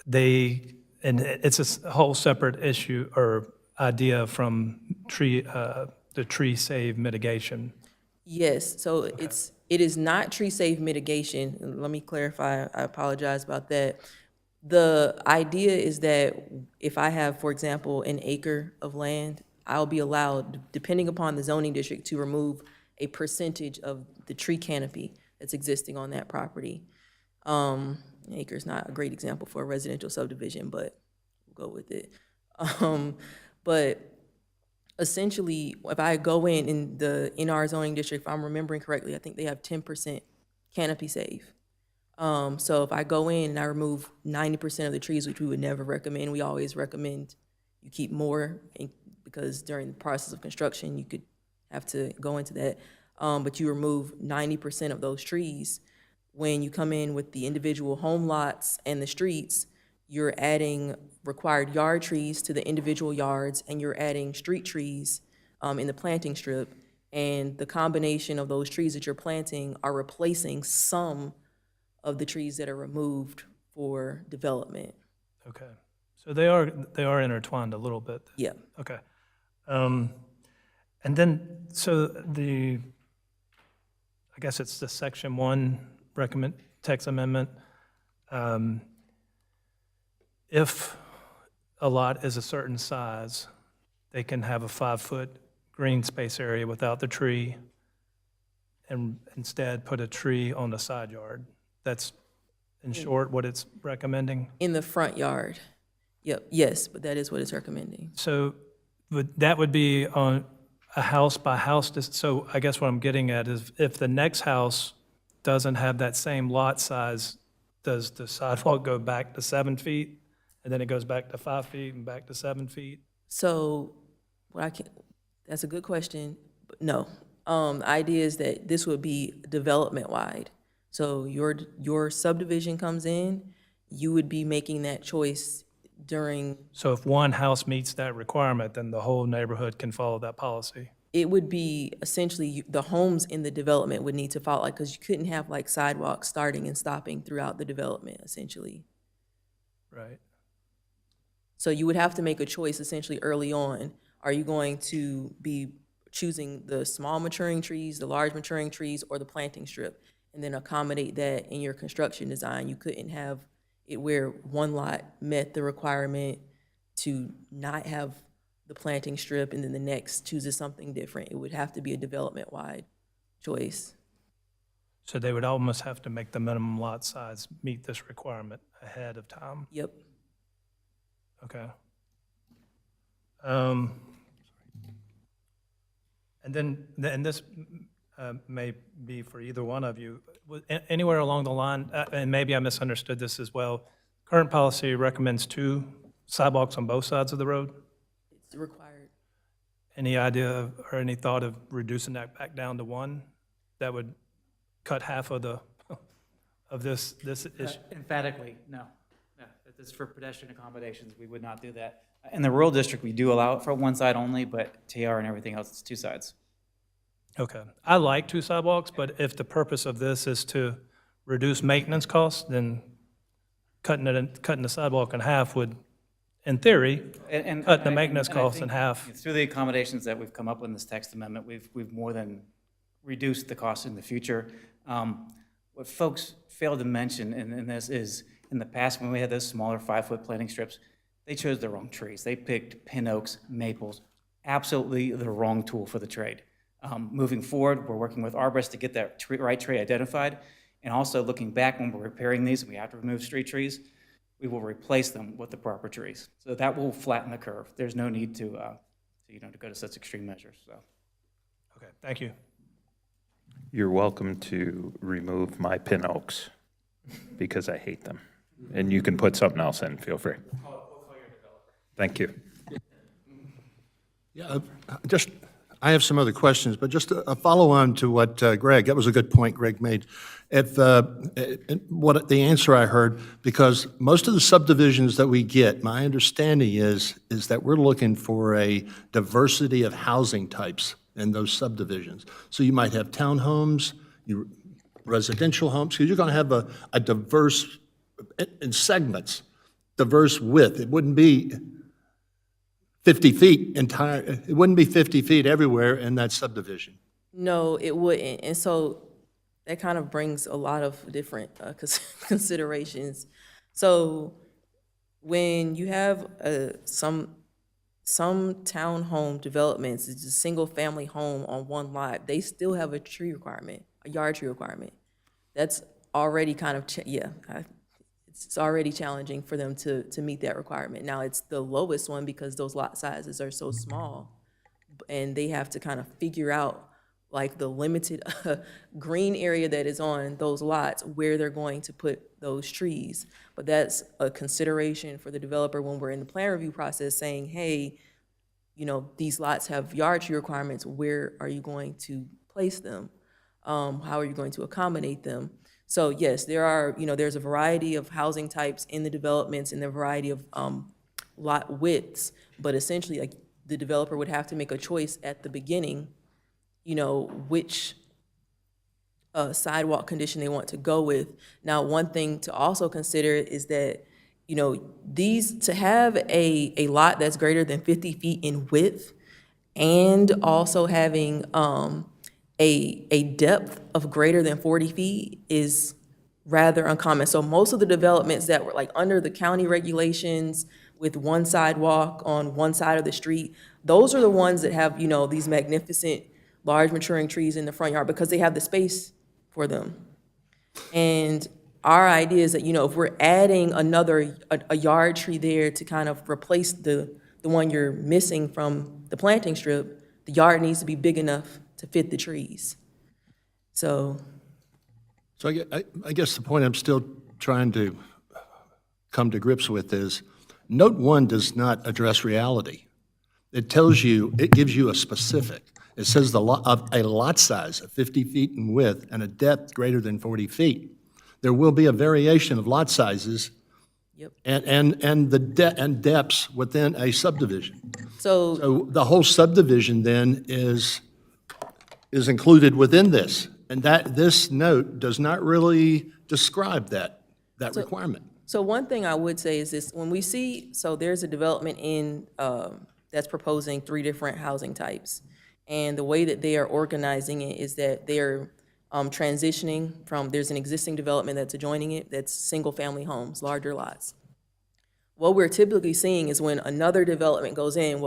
And it's a whole separate issue or idea from the tree save mitigation. Yes, so it is not tree save mitigation. Let me clarify, I apologize about that. The idea is that if I have, for example, an acre of land, I'll be allowed, depending upon the zoning district, to remove a percentage of the tree canopy that's existing on that property. An acre is not a great example for a residential subdivision, but we'll go with it. But essentially, if I go in our zoning district, if I'm remembering correctly, I think they have 10% canopy save. So if I go in and I remove 90% of the trees, which we would never recommend, we always recommend you keep more, because during the process of construction, you could have to go into that. But you remove 90% of those trees. When you come in with the individual home lots and the streets, you're adding required yard trees to the individual yards, and you're adding street trees in the planting strip. And the combination of those trees that you're planting are replacing some of the trees that are removed for development. Okay. So they are intertwined a little bit. Yeah. Okay. And then, so I guess it's the section 1 text amendment. If a lot is a certain size, they can have a 5-foot green space area without the tree and instead put a tree on the side yard. That's, in short, what it's recommending? In the front yard. Yep, yes, but that is what it's recommending. So that would be on a house by house. So I guess what I'm getting at is if the next house doesn't have that same lot size, does the sidewalk go back to 7 feet? And then it goes back to 5 feet and back to 7 feet? So that's a good question, but no. The idea is that this would be development-wide. So your subdivision comes in, you would be making that choice during. So if one house meets that requirement, then the whole neighborhood can follow that policy? It would be essentially, the homes in the development would need to follow, because you couldn't have sidewalks starting and stopping throughout the development, essentially. Right. So you would have to make a choice essentially early on. Are you going to be choosing the small maturing trees, the large maturing trees, or the planting strip? And then accommodate that in your construction design. You couldn't have it where one lot met the requirement to not have the planting strip and then the next chooses something different. It would have to be a development-wide choice. So they would almost have to make the minimum lot size meet this requirement ahead of time? Yep. Okay. And this may be for either one of you. Anywhere along the line, and maybe I misunderstood this as well, Current policy recommends 2 sidewalks on both sides of the road. It's required. Any idea or any thought of reducing that back down to 1? That would cut half of this issue. Emphatically, no. No, if this is for pedestrian accommodations, we would not do that. In the rural district, we do allow it for one side only, but TR and everything else, it's 2 sides. Okay. I like 2 sidewalks, but if the purpose of this is to reduce maintenance costs, then cutting the sidewalk in half would, in theory, cut the maintenance costs in half. Through the accommodations that we've come up with in this text amendment, we've more than reduced the cost in the future. What folks fail to mention in this is, in the past, when we had those smaller 5-foot planting strips, they chose the wrong trees. They picked pin oaks, maples, absolutely the wrong tool for the trade. Moving forward, we're working with arborists to get that right tree identified, and also looking back when we're repairing these, and we have to remove street trees, we will replace them with the proper trees. So that will flatten the curve. There's no need to go to such extreme measures, so. Okay, thank you. You're welcome to remove my pin oaks because I hate them. And you can put something else in, feel free. Thank you. Yeah, I have some other questions, but just a follow-on to what Greg, that was a good point Greg made. If, what the answer I heard, because most of the subdivisions that we get, my understanding is that we're looking for a diversity of housing types in those subdivisions. So you might have townhomes, residential homes, because you're going to have a diverse, in segments, diverse width. It wouldn't be 50 feet it wouldn't be 50 feet everywhere in that subdivision. No, it wouldn't. And so that kind of brings a lot of different considerations. So when you have some townhome developments, it's a single-family home on one lot, they still have a tree requirement, a yard tree requirement. That's already kind of, it's already challenging for them to meet that requirement. Now, it's the lowest one because those lot sizes are so small, and they have to kind of figure out, like, the limited green area that is on those lots, where they're going to put those trees. But that's a consideration for the developer when we're in the plan review process saying, hey, these lots have yard tree requirements, where are you going to place them? How are you going to accommodate them? So yes, there's a variety of housing types in the developments and a variety of lot widths, but essentially, like, the developer would have to make a choice at the beginning, which sidewalk condition they want to go with. Now, one thing to also consider is that, to have a lot that's greater than 50 feet in width and also having a depth of greater than 40 feet is rather uncommon. So most of the developments that were like under the county regulations with one sidewalk on one side of the street, those are the ones that have, these magnificent large maturing trees in the front yard because they have the space for them. And our idea is that, if we're adding a yard tree there to kind of replace the one you're missing from the planting strip, the yard needs to be big enough to fit the trees. So I guess the point I'm still trying to come to grips with is, Note 1 does not address reality. It gives you a specific. It says a lot size of 50 feet in width and a depth greater than 40 feet. There will be a variation of lot sizes. Yep. and depths within a subdivision. So the whole subdivision then is included within this, and that this note does not really describe that requirement. So one thing I would say is this: when we see, so there's a development that's proposing 3 different housing types, and the way that they are organizing it is that they're transitioning from, there's an existing development that's adjoining it, that's single-family homes, larger lots. What we're typically seeing is when another development goes in,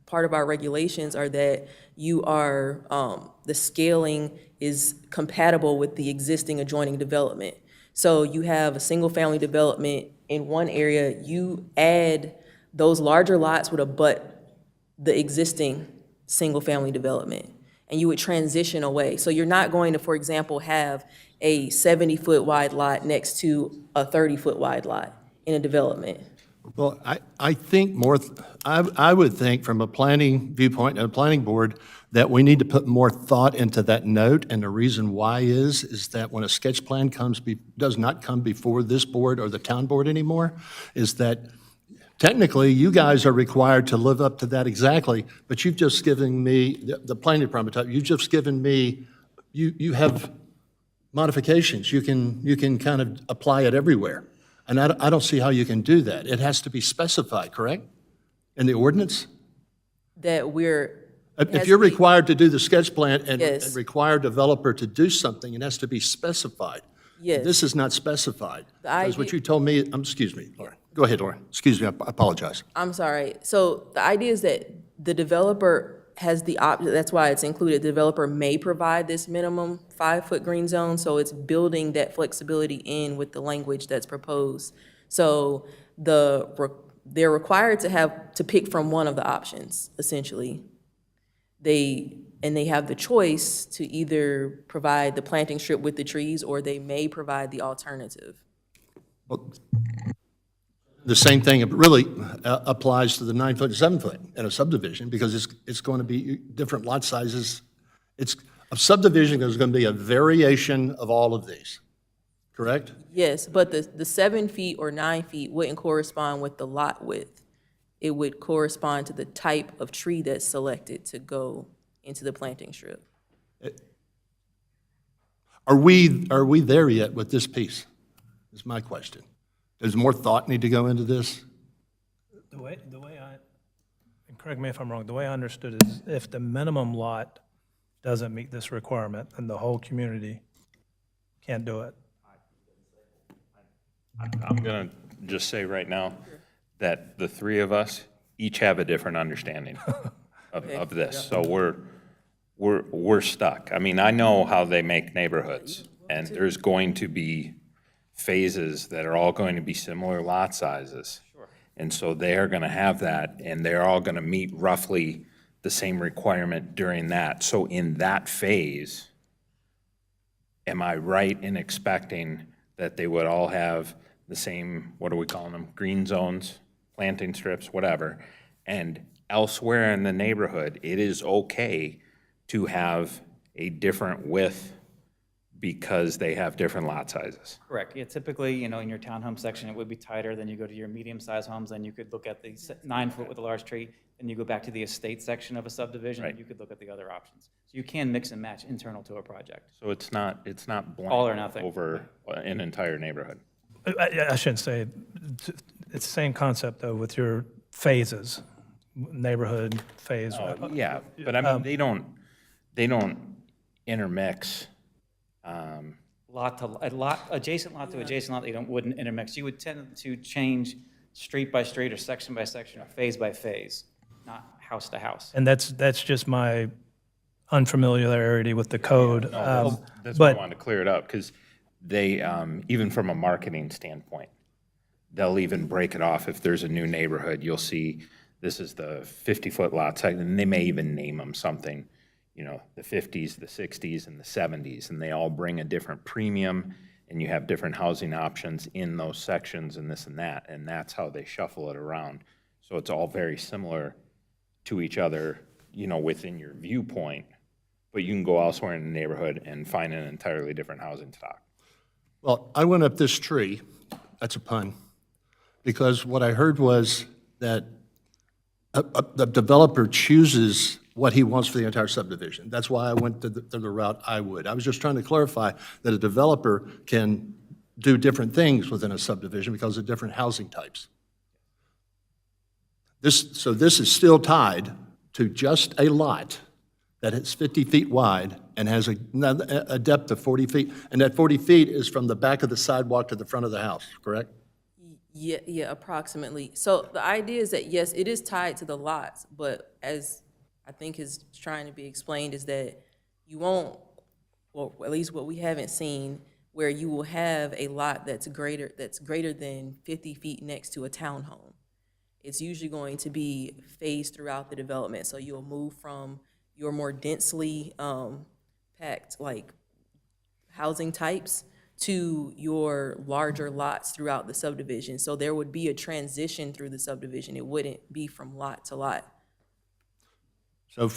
part of our regulations are that the scaling is compatible with the existing adjoining development. So you have a single-family development in one area, you add those larger lots would abut the existing single-family development, and you would transition away. So you're not going to, for example, have a 70-foot wide lot next to a 30-foot wide lot. in a development. Well, I think more, I would think from a planning viewpoint and a planning board that we need to put more thought into that note. And the reason why is that when a sketch plan does not come before this board or the town board anymore, is that technically you guys are required to live up to that exactly, but you've just given me, the planning department, you've just given me, you have modifications. You can kind of apply it everywhere. And I don't see how you can do that. It has to be specified, correct? In the ordinance? That we're. If you're required to do the sketch plan and Yes. require a developer to do something, it has to be specified. Yes. This is not specified. The Because what idea- you told me, excuse me, Lauren. Go ahead, Lauren. Excuse me, I apologize. I'm sorry. So the idea is that the developer has the option, that's why it's included, the developer may provide this minimum 5-foot green zone, so it's building that flexibility in with the language that's proposed. So they're required to pick from one of the options, essentially. They have the choice to either provide the planting strip with the trees, or they may provide the alternative. The same thing really applies to the 9-foot and 7-foot in a subdivision, because it's going to be different lot sizes. A subdivision is going to be a variation of all of these, correct? Yes, but the 7 feet or 9 feet wouldn't correspond with the lot width. It would correspond to the type of tree that's selected to go into the planting strip. Are we there yet with this piece? Is my question. Does more thought need to go into this? The way and correct me if I'm wrong, the way I understood it is if the minimum lot doesn't meet this requirement, then the whole community can't do it. I'm going to just say right now that the three of us each have a different understanding of this. So we're stuck. I mean, I know how they make neighborhoods, and there's going to be phases that are all going to be similar lot sizes. And so they are going to have that, and they're all going to meet roughly the same requirement during that. So in that phase, am I right in expecting that they would all have the same, what are we calling them, green zones, planting strips, whatever, and elsewhere in the neighborhood, it is okay to have a different width because they have different lot sizes? Correct. Yeah, typically, in your townhome section, it would be tighter. Then you go to your medium-sized homes, then you could look at the 9-foot with a large tree. Then you go back to the estate section of a subdivision, and you could look at the other options. So you can mix and match internal to a project. So it's not blanket All or nothing. over an entire neighborhood. I shouldn't say, it's the same concept though with your phases, neighborhood phase. Yeah, but I mean, they don't intermix. Adjacent lot to adjacent lot, they wouldn't intermix. You would tend to change street by street or section by section or phase by phase, not house to house. And that's just my unfamiliarity with the code. That's why I wanted to clear it up, because they, even from a marketing standpoint, they'll even break it off. If there's a new neighborhood, you'll see this is the 50-foot lot size, and they may even name them something, the 50s, the 60s, and the 70s, and they all bring a different premium, and you have different housing options in those sections and this and that, and that's how they shuffle it around. So it's all very similar to each other, within your viewpoint, but you can go elsewhere in the neighborhood and find an entirely different housing stock. Well, I went up this tree, that's a pun, because what I heard was that the developer chooses what he wants for the entire subdivision. That's why I went to the route I would. I was just trying to clarify that a developer can do different things within a subdivision because of different housing types. So this is still tied to just a lot that is 50 feet wide and has a depth of 40 feet, and that 40 feet is from the back of the sidewalk to the front of the house, correct? Yeah, approximately. So the idea is that, yes, it is tied to the lots, but as I think is trying to be explained is that you won't, well, at least what we haven't seen, where you will have a lot that's greater than 50 feet next to a townhome. It's usually going to be phased throughout the development. So you'll move from your more densely packed, like, housing types to your larger lots throughout the subdivision. So there would be a transition through the subdivision. It wouldn't be from lot to lot. So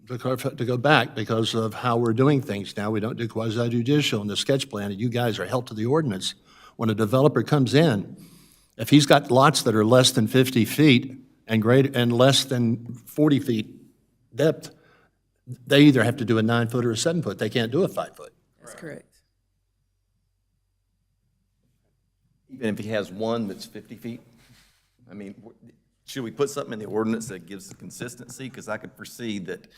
to go back, because of how we're doing things now, we don't do quasi-judicial in the sketch plan, and you guys are held to the ordinance. When a developer comes in, if he's got lots that are less than 50 feet and less than 40 feet depth, they either have to do a 9-foot or a 7-foot. They can't do a 5-foot. That's correct. Even if he has one that's 50 feet? I mean, should we put something in the ordinance that gives the consistency? Because I could foresee that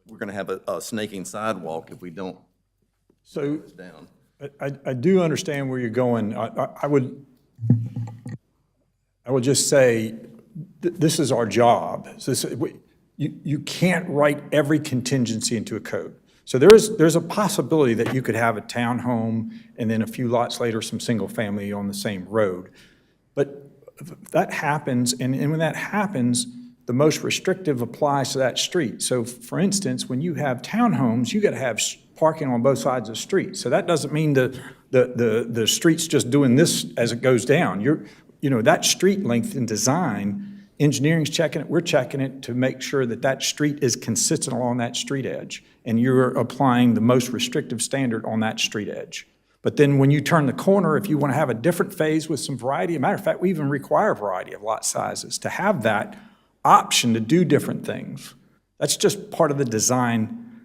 we're going to have a snaking sidewalk if we don't So put this down. I do understand where you're going. I would just say, this is our job. So you can't write every contingency into a code. So there's a possibility that you could have a townhome and then a few lots later, some single family on the same road. But that happens, and when that happens, the most restrictive applies to that street. So for instance, when you have townhomes, you got to have parking on both sides of the street. So that doesn't mean the street's just doing this as it goes down. That street length and design, engineering's checking it, we're checking it to make sure that that street is consistent along that street edge. And you're applying the most restrictive standard on that street edge. But then when you turn the corner, if you want to have a different phase with some variety, as a matter of fact, we even require a variety of lot sizes to have that option to do different things. That's just part of the design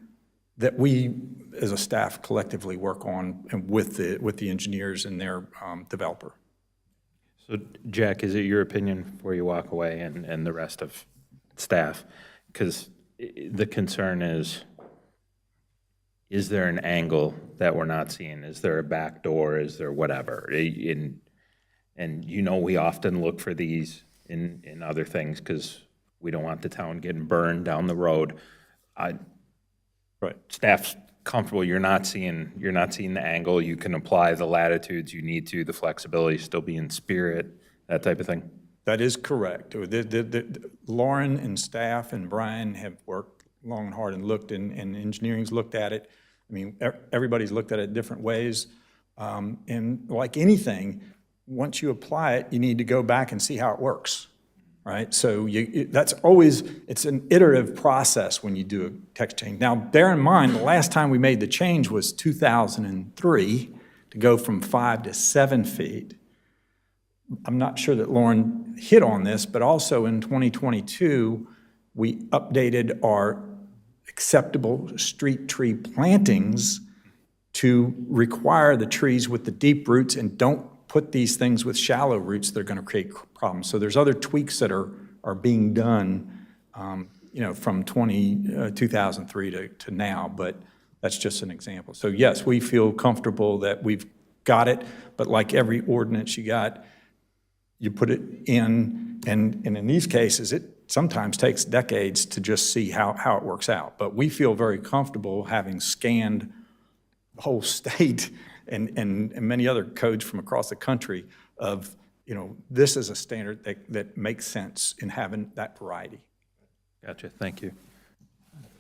that we, as a staff, collectively work on and with the engineers and their developer. So, Jack, is it your opinion before you walk away and the rest of staff? Because the concern is there an angle that we're not seeing? Is there a back door? Is there whatever? And we often look for these in other things because we don't want the town getting burned down the road. Right. Staff's comfortable, you're not seeing the angle, you can apply the latitudes you need to, the flexibility, still be in spirit, that type of thing? That is correct. Lauren and staff and Brian have worked long and hard and looked, and engineering's looked at it. I mean, everybody's looked at it different ways. And like anything, once you apply it, you need to go back and see how it works, right? So that's always, it's an iterative process when you do a text change. Now, bear in mind, the last time we made the change was 2003 to go from 5 to 7 feet. I'm not sure that Lauren hit on this, but also in 2022, we updated our acceptable street tree plantings to require the trees with the deep roots and don't put these things with shallow roots that are going to create problems. So there's other tweaks that are being done, from 2003 to now, but that's just an example. So yes, we feel comfortable that we've got it, but like every ordinance you put it in, and in these cases, it sometimes takes decades to just see how it works out. But we feel very comfortable having scanned the whole state and many other codes from across the country of, this is a standard that makes sense in having that variety. Gotcha, thank you.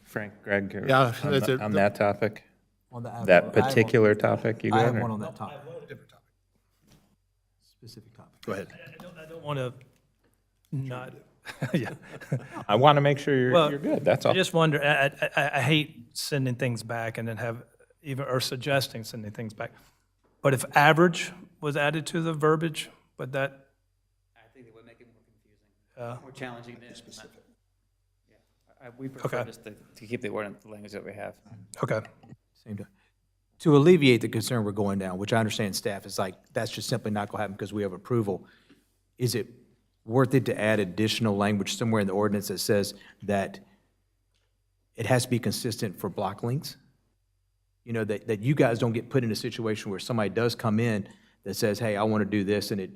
Frank, Greg, Yeah, on that topic? On the- That particular topic you I got? have or- one on that topic. Specific topic. Go ahead. I don't want to not, yeah. I want to make sure Well, you're good, that's all. I just wonder, I hate sending things back and then or suggesting sending things back. But if average was added to the verbiage, would that? I think it would make it more confusing, more challenging to implement. Yeah, we prefer Okay. just to keep the ordinance, the language that we have. Okay. Same time. To alleviate the concern we're going down, which I understand staff is like, that's just simply not going to happen because we have approval, is it worth it to add additional language somewhere in the ordinance that says that it has to be consistent for block lengths? That you guys don't get put in a situation where somebody does come in that says, hey, I want to do this, and it,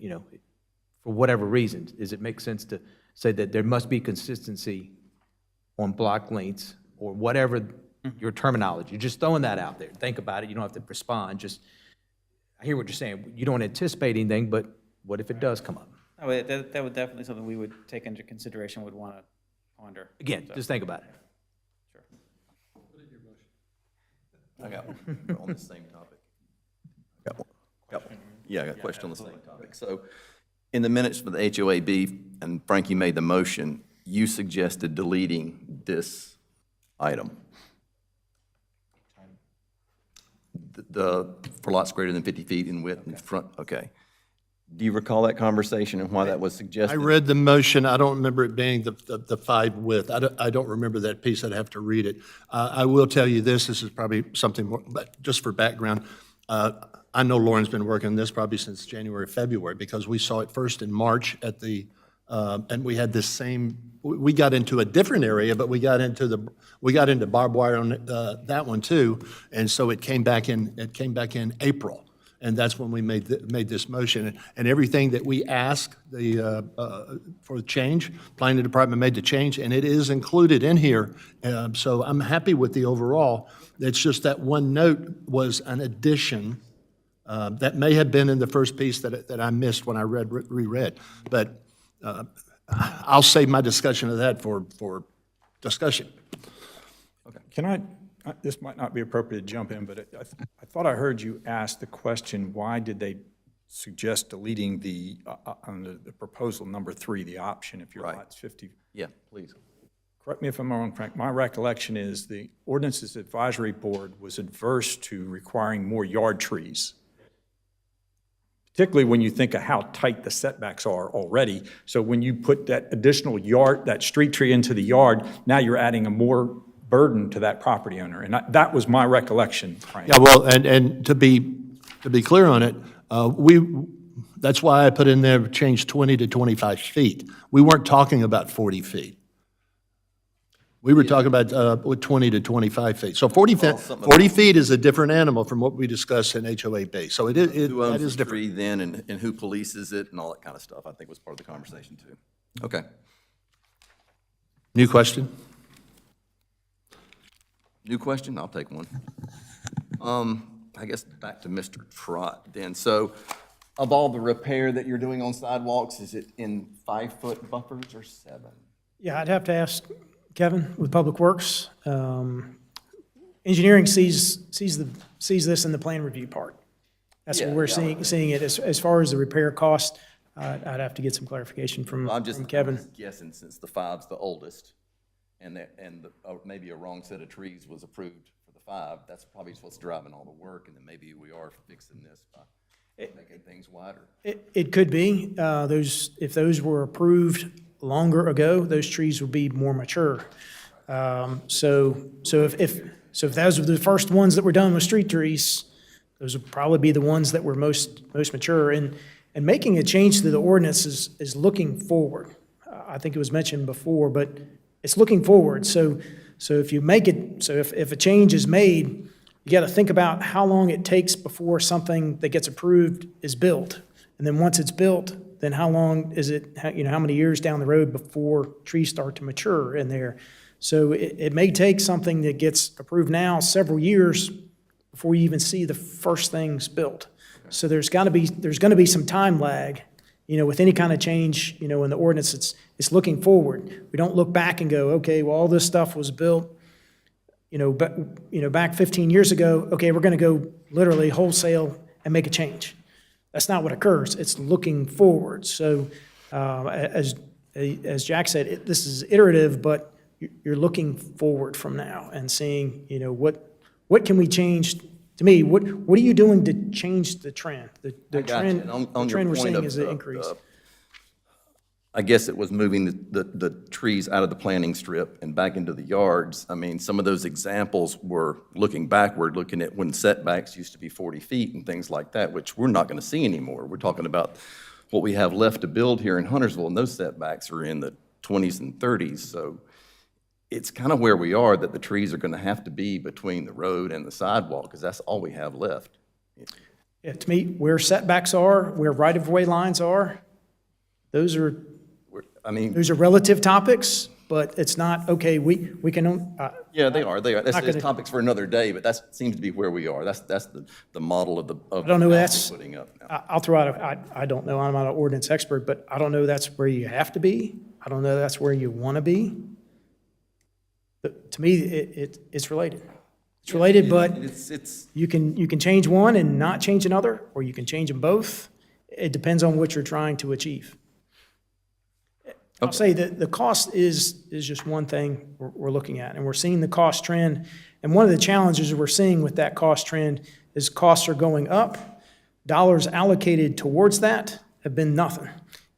for whatever reason, does it make sense to say that there must be consistency on block lengths or whatever your terminology? Just throwing that out there. Think about it. You don't have to respond. I hear what you're saying. You don't anticipate anything, but what if it does come up? Oh, that would definitely something we would take into consideration, would want to ponder. Again, just think about it. I got one on the same topic. Yeah, I got a question on the same topic. So in the minutes for the HOAB, and Frankie made the motion, you suggested deleting this item. For lots greater than 50 feet in width and front, okay. Do you recall that conversation and why that was suggested? I read the motion, I don't remember it being the 5 width. I don't remember that piece, I'd have to read it. I will tell you this is probably something more, but just for background, I know Lauren's been working on this probably since January, February, because we saw it first in March at the, and we had this same, we got into a different area, but we got into barbed wire on that one too, and so it came back in April. And that's when we made this motion. And everything that we asked for the change, planning department made the change, and it is included in here. So I'm happy with the overall. It's just that one note was an addition that may have been in the first piece that I missed when I reread. But I'll save my discussion of that for discussion. Can I, this might not be appropriate to jump in, but I thought I heard you ask the question, why did they suggest deleting the, on the proposal number 3, the option if your lot's 50? Yeah, please. Correct me if I'm wrong, Frank, my recollection is the Ordinances Advisory Board was adverse to requiring more yard trees, particularly when you think of how tight the setbacks are already. So when you put that additional yard, that street tree into the yard, now you're adding a more burden to that property owner. And that was my recollection, Frank. Yeah, well, and to be clear on it, that's why I put in there, change 20 to 25 feet. We weren't talking about 40 feet. We were talking about with 20 to 25 feet. So 40 feet is a different animal from what we discussed in HOAB. So it is, Who that owns is the different. tree then, and who polices it, and all that kind of stuff, I think was part of the conversation too. Okay. New question? New question? I'll take one. I guess back to Mr. Trott then. So of all the repair that you're doing on sidewalks, is it in 5-foot buffers or 7? Yeah, I'd have to ask Kevin with Public Works. Engineering sees this in the plan review part. That's what we're seeing it. As far as the repair cost, I'd have to get some clarification from Kevin. I'm just guessing since the 5's the oldest, and maybe a wrong set of trees was approved for the 5, that's probably what's driving all the work, and then maybe we are fixing this by making things wider. It could be. If those were approved longer ago, those trees would be more mature. So if those were the first ones that were done with street trees, those would probably be the ones that were most mature. And making a change to the ordinance is looking forward. I think it was mentioned before, but it's looking forward. So if you make it, if a change is made, you got to think about how long it takes before something that gets approved is built. And then once it's built, then how long is it, how many years down the road before trees start to mature in there? So it may take something that gets approved now several years before you even see the first things built. So there's going to be some time lag, with any kind of change, in the ordinance. It's looking forward. We don't look back and go, okay, well, all this stuff was built, back 15 years ago. Okay, we're going to go literally wholesale and make a change. That's not what occurs. It's looking forward. So as Jack said, this is iterative, but you're looking forward from now and seeing, what can we change? To me, what are you doing to change the trend? The trend, the trend we're seeing is an increase. I guess it was moving the trees out of the planting strip and back into the yards. I mean, some of those examples were looking backward, looking at when setbacks used to be 40 feet and things like that, which we're not going to see anymore. We're talking about what we have left to build here in Huntersville, and those setbacks are in the 20s and 30s. So it's kind of where we are, that the trees are going to have to be between the road and the sidewalk, because that's all we have left. Yeah, to me, where setbacks are, where right-of-way lines are, those are relative topics, but it's not, okay, we can. Yeah, they are. That's topics for another day, but that seems to be where we are. That's the model of I don't know, that's putting up now. I'll throw out, I don't know, I'm not an ordinance expert, but I don't know that's where you have to be. I don't know that's where you want to be. But to me, it's related. It's related, but It's, you can change one and not change another, or you can change them both. It depends on what you're trying to achieve. I'll say that the cost is just one thing we're looking at, and we're seeing the cost trend. And one of the challenges we're seeing with that cost trend is costs are going up. Dollars allocated towards that have been nothing.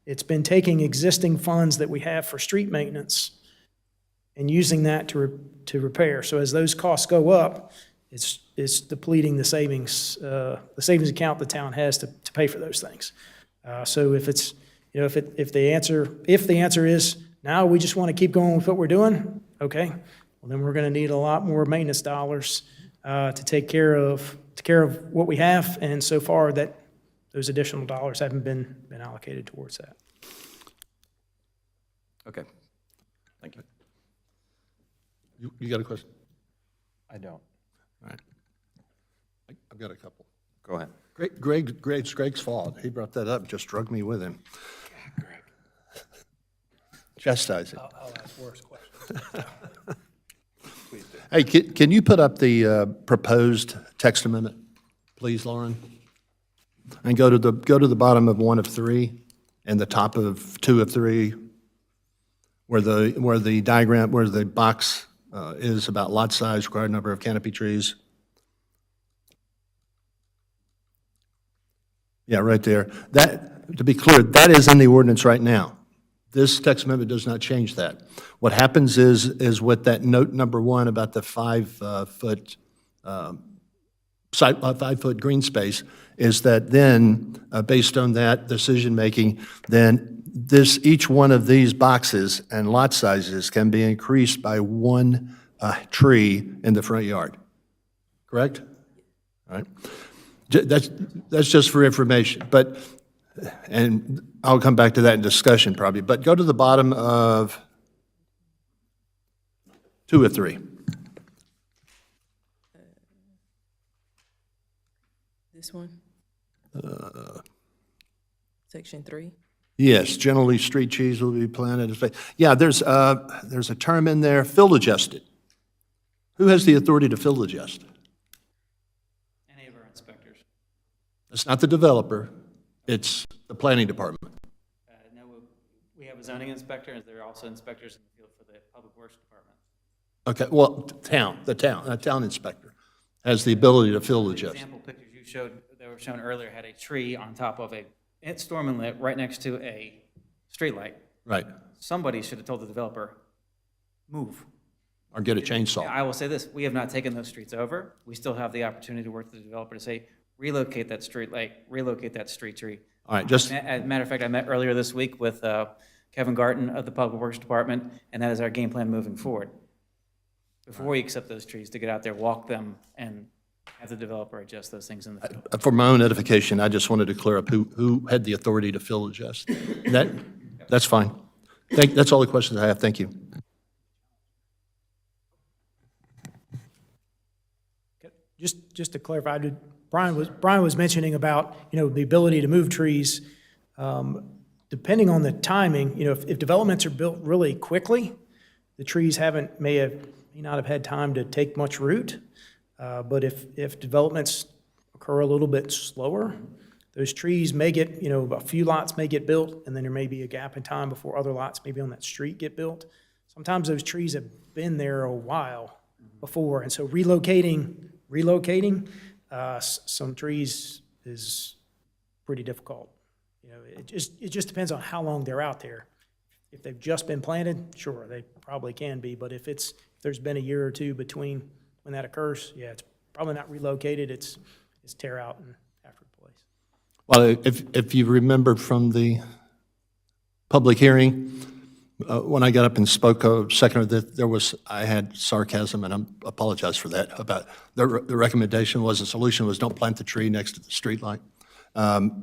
It's been taking existing funds that we have for street maintenance and using that to repair. So as those costs go up, it's depleting the savings account the town has to pay for those things. So if it's, you know, if the answer is, now we just want to keep going with what we're doing, okay, well, then we're going to need a lot more maintenance dollars to take care of what we have, and so far that those additional dollars haven't been allocated towards that. okay. Thank you. You got a question? I don't. All right. I've got a couple. Go ahead. Greg's fault. He brought that up and just drug me with him. Chastise him. I'll ask worse questions. Hey, can you put up the proposed text amendment, please, Lauren? And go to the bottom of 1 of 3 and the top of 2 of 3, where the diagram, where the box is about lot size, required number of canopy trees. Yeah, right there. That, to be clear, that is in the ordinance right now. This text amendment does not change that. What happens is with that note number 1 about the 5-foot 5-foot green space, is that then, based on that decision-making, then each one of these boxes and lot sizes can be increased by 1 tree in the front yard. Correct? All right. That's just for information, but, and I'll come back to that in discussion probably, but go to the bottom of 2 of 3. This one? Section 3? Yes, generally street trees will be planted. Yeah, there's a term in there, field adjusted. Who has the authority to field adjust? Any of our inspectors. It's not the developer, it's the planning department. No, we have a zoning inspector, and there are also inspectors in the field for the Public Works Department. Okay, well, the town inspector has the ability to field The adjust. example pictures you showed, that were shown earlier, had a tree on top of a storm inlet right next to a streetlight. Right, Somebody should have told the developer, move. or get a chainsaw. I will say this, we have not taken those streets over. We still have the opportunity to work with the developer to say, relocate that street light, relocate that street tree. All right, just, As a matter of fact, I met earlier this week with Kevin Garten of the Public Works Department, and that is our game plan moving forward. Before we accept those trees, to get out there, walk them, and have the developer adjust those things in the field. for my own edification, I just wanted to clear up who had the authority to field adjust. That's fine. That's all the questions I have, thank you. Just to clarify, Brian was mentioning about, you know, the ability to move trees. Depending on the timing, you know, if developments are built really quickly, the trees may not have had time to take much root. But if developments occur a little bit slower, those trees may get, you know, a few lots may get built, and then there may be a gap in time before other lots maybe on that street get built. Sometimes those trees have been there a while before, and so relocating some trees is pretty difficult. You know, it just depends on how long they're out there. If they've just been planted, sure, they probably can be, but if there's been a year or two between when that occurs, yeah, it's probably not relocated, it's tear out and have to replace. Well, if you remember from the public hearing, when I got up and spoke a second, I had sarcasm, and I apologize for that, about the recommendation was, the solution was don't plant the tree next to the streetlight.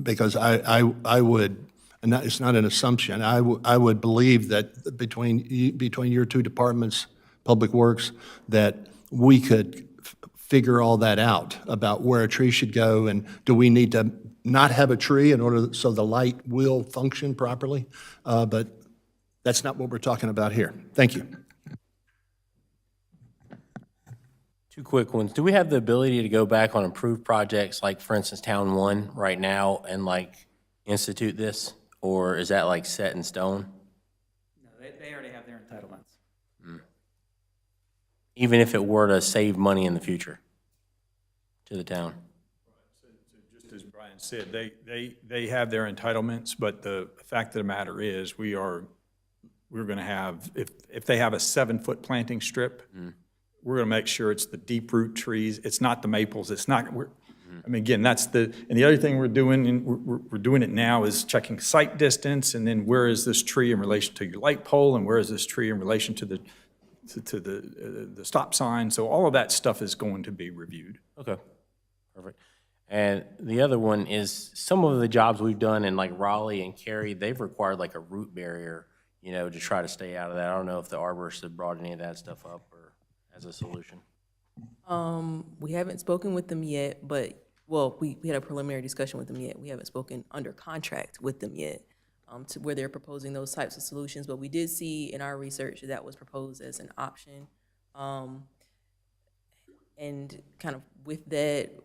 Because I would, and it's not an assumption, I would believe that between your two departments, Public Works, that we could figure all that out about where a tree should go, and do we need to not have a tree in order so the light will function properly? But that's not what we're talking about here. Thank you. Two quick ones. Do we have the ability to go back on approved projects, like for instance, Town One right now, and like institute this? Or is that like set in stone? No, they already have their entitlements. Even if it were to save money in the future to the town? Just as Brian said, they have their entitlements, but the fact of the matter is, we're going to have, if they have a 7-foot planting strip, we're going to make sure it's the deep root trees. It's not the maples. It's not, I mean, again, that's and the other thing we're doing, and we're doing it now, is checking site distance, and then where is this tree in relation to your light pole, and where is this tree in relation to the stop sign. So all of that stuff is going to be reviewed. Okay, perfect. And the other one is, some of the jobs we've done in like Raleigh and Cary, they've required like a root barrier, you know, to try to stay out of that. I don't know if the arborists have brought any of that stuff up or as a solution. We haven't spoken with them yet, but, well, we had a preliminary discussion with them yet. We haven't spoken under contract with them yet, to where they're proposing those types of solutions. But we did see in our research that was proposed as an option. And kind of with that, you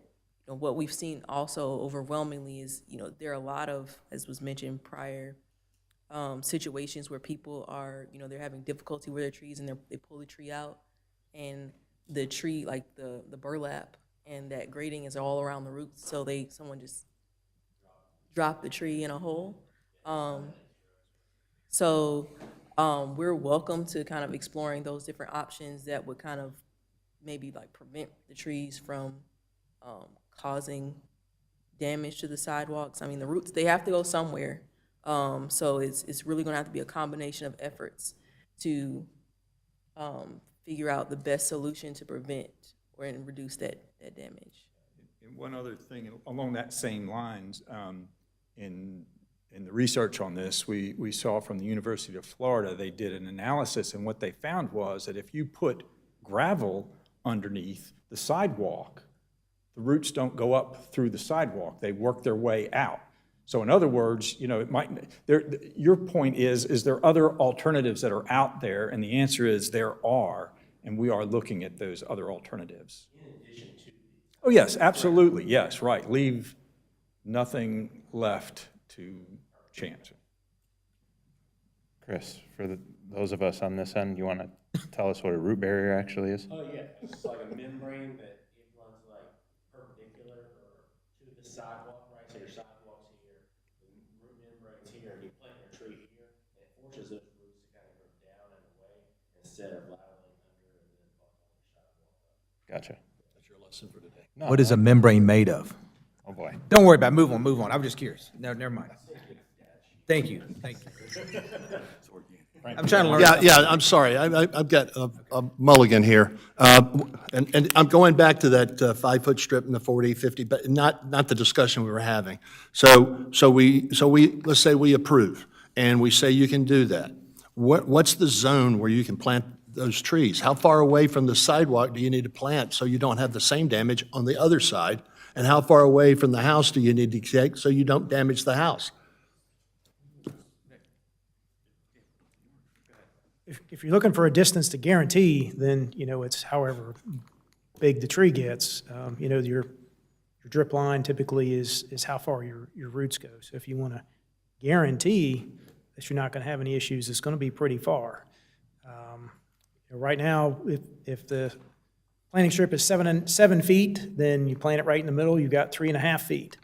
know, what we've seen also overwhelmingly is, you know, there are a lot of, as was mentioned prior, situations where people are, you know, they're having difficulty with their trees and they pull the tree out, and the tree, like the burlap and that grading is all around the roots, so someone just dropped the tree in a hole. So we're welcome to kind of exploring those different options that would kind of maybe like prevent the trees from causing damage to the sidewalks. I mean, the roots, they have to go somewhere. So it's really gonna have to be a combination of efforts to figure out the best solution to prevent and reduce that damage. And one other thing along that same lines, in the research on this, we saw from the University of Florida, they did an analysis, and what they found was that if you put gravel underneath the sidewalk, the roots don't go up through the sidewalk, they work their way out. So in other words, you know, your point is there other alternatives that are out there? And the answer is there are, and we are looking at those other alternatives. In addition to? Oh, yes, absolutely, yes, right. Leave nothing left to chance. Chris, for those of us on this end, you want to tell us what a root barrier actually is? Oh, yeah, it's like a membrane that it runs like perpendicular or to the sidewalk, right? So your sidewalk's here, the root membrane's here, and you plant your tree here, and it forces those roots to kind of go down and away instead of laterally under and then buckling the sidewalk up. Gotcha. That's your lesson for today. What is a membrane made of? Oh, boy. Don't worry about it. Move on. I was just curious. No, never mind. Thank you. I'm trying to learn. Yeah, I'm sorry. I've got a mulligan here. And I'm going back to that 5-foot strip and the 40, 50, but not the discussion we were having. So let's say we approve, and we say you can do that. What's the zone where you can plant those trees? How far away from the sidewalk do you need to plant so you don't have the same damage on the other side? And how far away from the house do you need to take so you don't damage the house? If you're looking for a distance to guarantee, then, you know, it's however big the tree gets. You know, your drip line typically is how far your roots go. So if you want to guarantee that you're not going to have any issues, it's going to be pretty far. Right now, if the planting strip is 7 feet, then you plant it right in the middle, you've got 3.5 feet.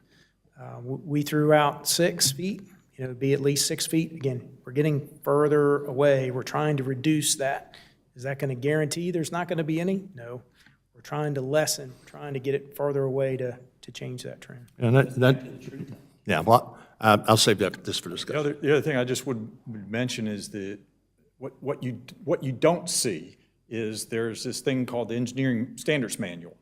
We threw out 6 feet. You know, it'd be at least 6 feet. Again, we're getting further away. We're trying to reduce that. Is that going to guarantee there's not going to be any? No. We're trying to lessen, trying to get it further away to change that trend. And yeah, well, I'll save that just for discussion. The other thing I just would mention is what you don't see is there's this thing called the Engineering Standards Manual.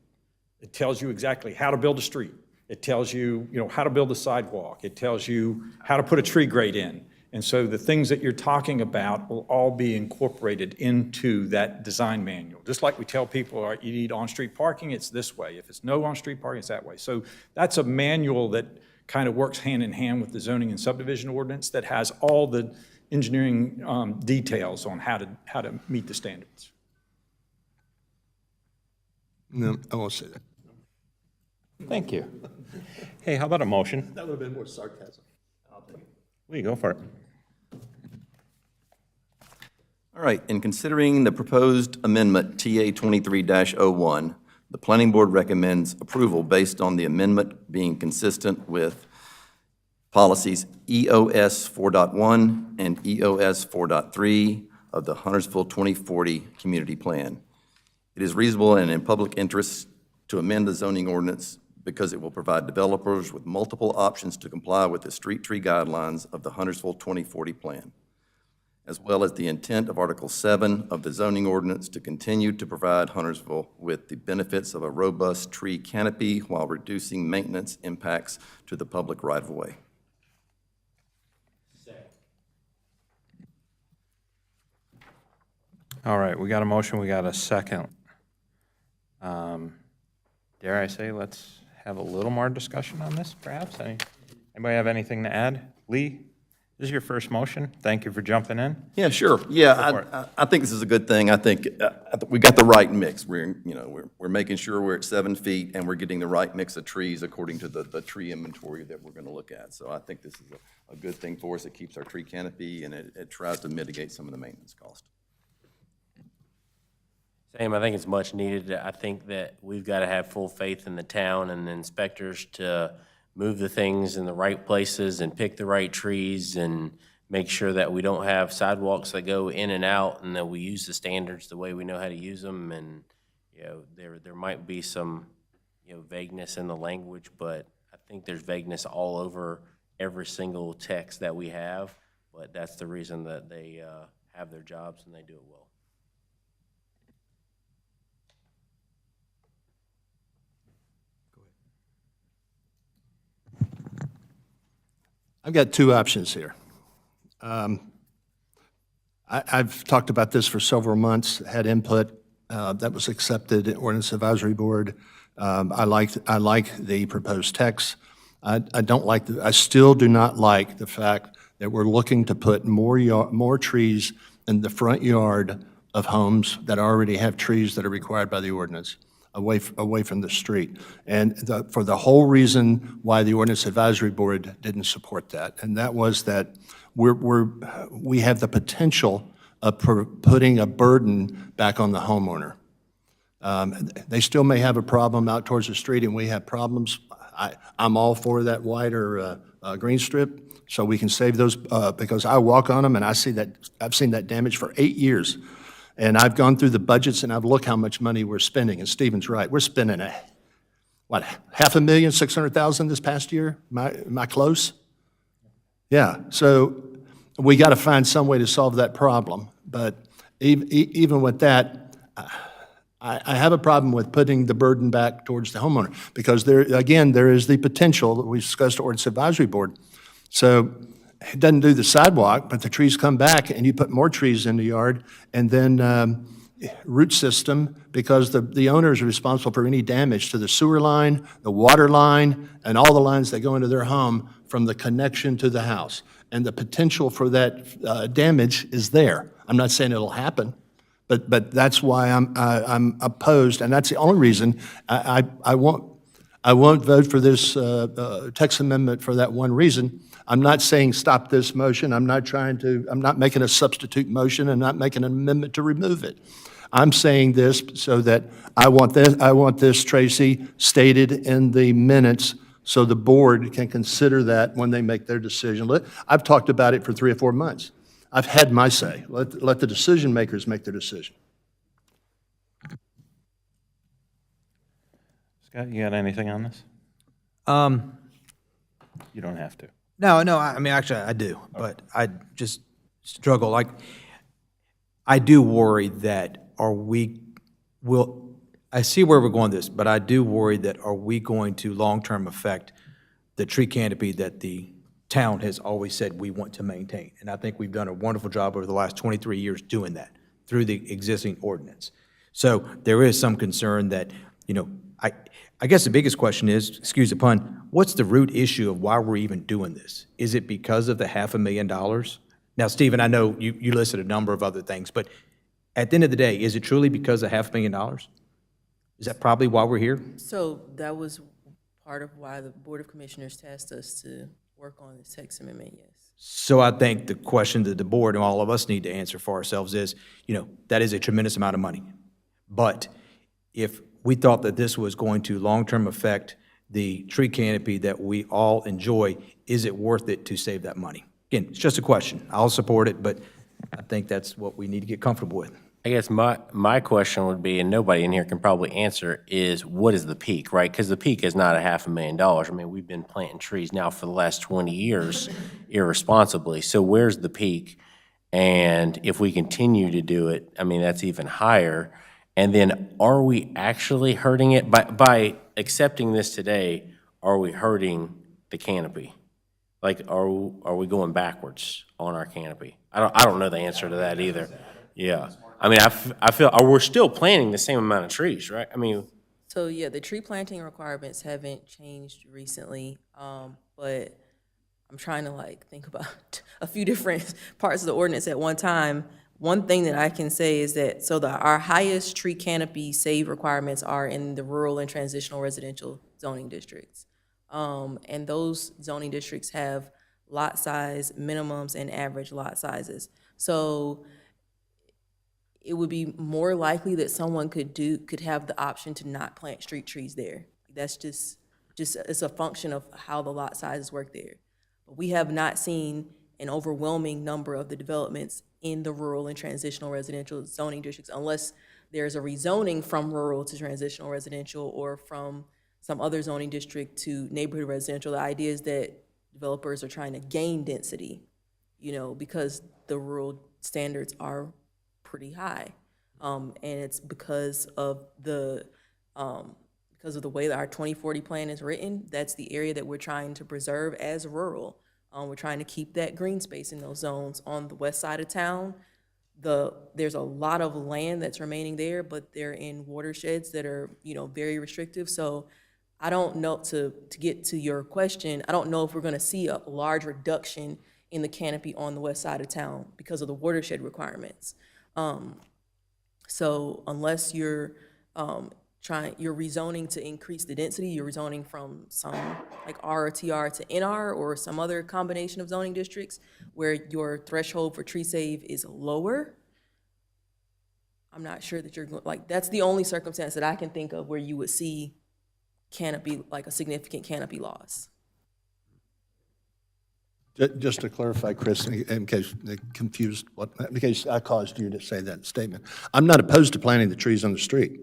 It tells you exactly how to build a street. It tells you, how to build a sidewalk. It tells you how to put a tree grate in. And so the things that you're talking about will all be incorporated into that design manual. Just like we tell people, all right, you need on-street parking, it's this way. If it's no on-street parking, it's that way. So that's a manual that kind of works hand in hand with the zoning and subdivision ordinance that has all the engineering details on how to meet the standards. No, I won't say that. Thank you. Hey, how about a motion? That would have been more sarcasm. Lee, go for it. All right, in considering the proposed amendment TA 23-01, the planning board recommends approval based on the amendment being consistent with policies EOS 4.1 and EOS 4.3 of the Huntersville 2040 Community Plan. It is reasonable and in public interest to amend the zoning ordinance because it will provide developers with multiple options to comply with the street tree guidelines of the Huntersville 2040 Plan, as well as the intent of Article 7 of the zoning ordinance to continue to provide Huntersville with the benefits of a robust tree canopy while reducing maintenance impacts to the public right-of-way. All right, we got a motion, we got a second. Dare I say, let's have a little more discussion on this, perhaps? Anybody have anything to add? Lee, this is your first motion. Thank you for jumping in. Yeah, sure. Yeah, I think this is a good thing. I think we got the right mix. We're making sure we're at 7 feet and we're getting the right mix of trees according to the tree inventory that we're going to look at. So I think this is a good thing for us. It keeps our tree canopy and it tries to mitigate some of the maintenance cost. Same, I think it's much needed. I think that we've got to have full faith in the town and the inspectors to move the things in the right places and pick the right trees and make sure that we don't have sidewalks that go in and out and that we use the standards the way we know how to use them. And, there might be some, vagueness in the language, but I think there's vagueness all over every single text that we have. But that's the reason that they have their jobs and they do it well. I've got two options here. I've talked about this for several months, had input that was accepted at Ordinance Advisory Board. I like the proposed text. I still do not like the fact that we're looking to put more trees in the front yard of homes that already have trees that are required by the ordinance, away from the street. And for the whole reason why the Ordinance Advisory Board didn't support that, and that was that we have the potential of putting a burden back on the homeowner. They still may have a problem out towards the street, and we have problems. I'm all for that wider green strip, so we can save those, because I walk on them, and I've seen that damage for 8 years. And I've gone through the budgets and I've looked how much money we're spending, and Stephen's right. We're spending $500,600,000 this past year? Am I close? Yeah, so we got to find some way to solve that problem. But even with that, I have a problem with putting the burden back towards the homeowner, because there is the potential that we discussed at Ordinance Advisory Board. So it doesn't do the sidewalk, but the trees come back and you put more trees in the yard, and then root system, because the owner is responsible for any damage to the sewer line, the water line, and all the lines that go into their home from the connection to the house. And the potential for that damage is there. I'm not saying it'll happen, but that's why I'm opposed, and that's the only reason I won't vote for this text amendment for that one reason. I'm not saying stop this motion. I'm not making a substitute motion. I'm not making an amendment to remove it. I'm saying this so that I want this, Tracy, stated in the minutes so the board can consider that when they make their decision. I've talked about it for 3 or 4 months. I've had my say. Let the decision makers make their decision. Scott, you got anything on this? You don't have to. No, I mean, actually, I do, but I just struggle. I do worry that I see where we're going with this, but I do worry that are we going to long-term affect the tree canopy that the town has always said we want to maintain? And I think we've done a wonderful job over the last 23 years doing that through the existing ordinance. So there is some concern that, I guess the biggest question is, excuse the pun, what's the root issue of why we're even doing this? Is it because of the $500,000? Now, Stephen, I know you listed a number of other things, but at the end of the day, is it truly because of $500,000? Is that probably why we're here? So that was part of why the Board of Commissioners tasked us to work on this text amendment, yes. So I think the question that the board and all of us need to answer for ourselves is, that is a tremendous amount of money. But if we thought that this was going to long-term affect the tree canopy that we all enjoy, is it worth it to save that money? Again, it's just a question. I'll support it, but I think that's what we need to get comfortable with. I guess my question would be, and nobody in here can probably answer, is what is the peak, right? Because the peak is not $500,000. I mean, we've been planting trees now for the last 20 years irresponsibly. So where's the peak? And if we continue to do it, I mean, that's even higher. And then are we actually hurting it? By accepting this today, are we hurting the canopy? Like, are we going backwards on our canopy? I don't know the answer to that either. Yeah. I mean, I feel we're still planting the same amount of trees, right? I mean. So, yeah, the tree planting requirements haven't changed recently, but I'm trying to think about a few different parts of the ordinance at one time. One thing that I can say is that, our highest tree canopy save requirements are in the rural and transitional residential zoning districts. And those zoning districts have lot size minimums and average lot sizes. So it would be more likely that someone could have the option to not plant street trees there. That's just it's a function of how the lot sizes work there. But we have not seen an overwhelming number of the developments in the rural and transitional residential zoning districts unless there's a rezoning from rural to transitional residential or from some other zoning district to neighborhood residential. The idea is that developers are trying to gain density, because the rural standards are pretty high. And it's because of the way that our 2040 plan is written. That's the area that we're trying to preserve as rural. We're trying to keep that green space in those zones on the west side of town. There's a lot of land that's remaining there, but they're in watersheds that are, very restrictive. So I don't know, to get to your question, I don't know if we're gonna see a large reduction in the canopy on the west side of town because of the watershed requirements. So unless you're rezoning to increase the density, you're rezoning from some like R or TR to NR or some other combination of zoning districts where your threshold for tree save is lower, I'm not sure that that's the only circumstance that I can think of where you would see canopy, like a significant canopy loss. Just to clarify, Chris, in case they confused, in case I caused you to say that statement, I'm not opposed to planting the trees on the street.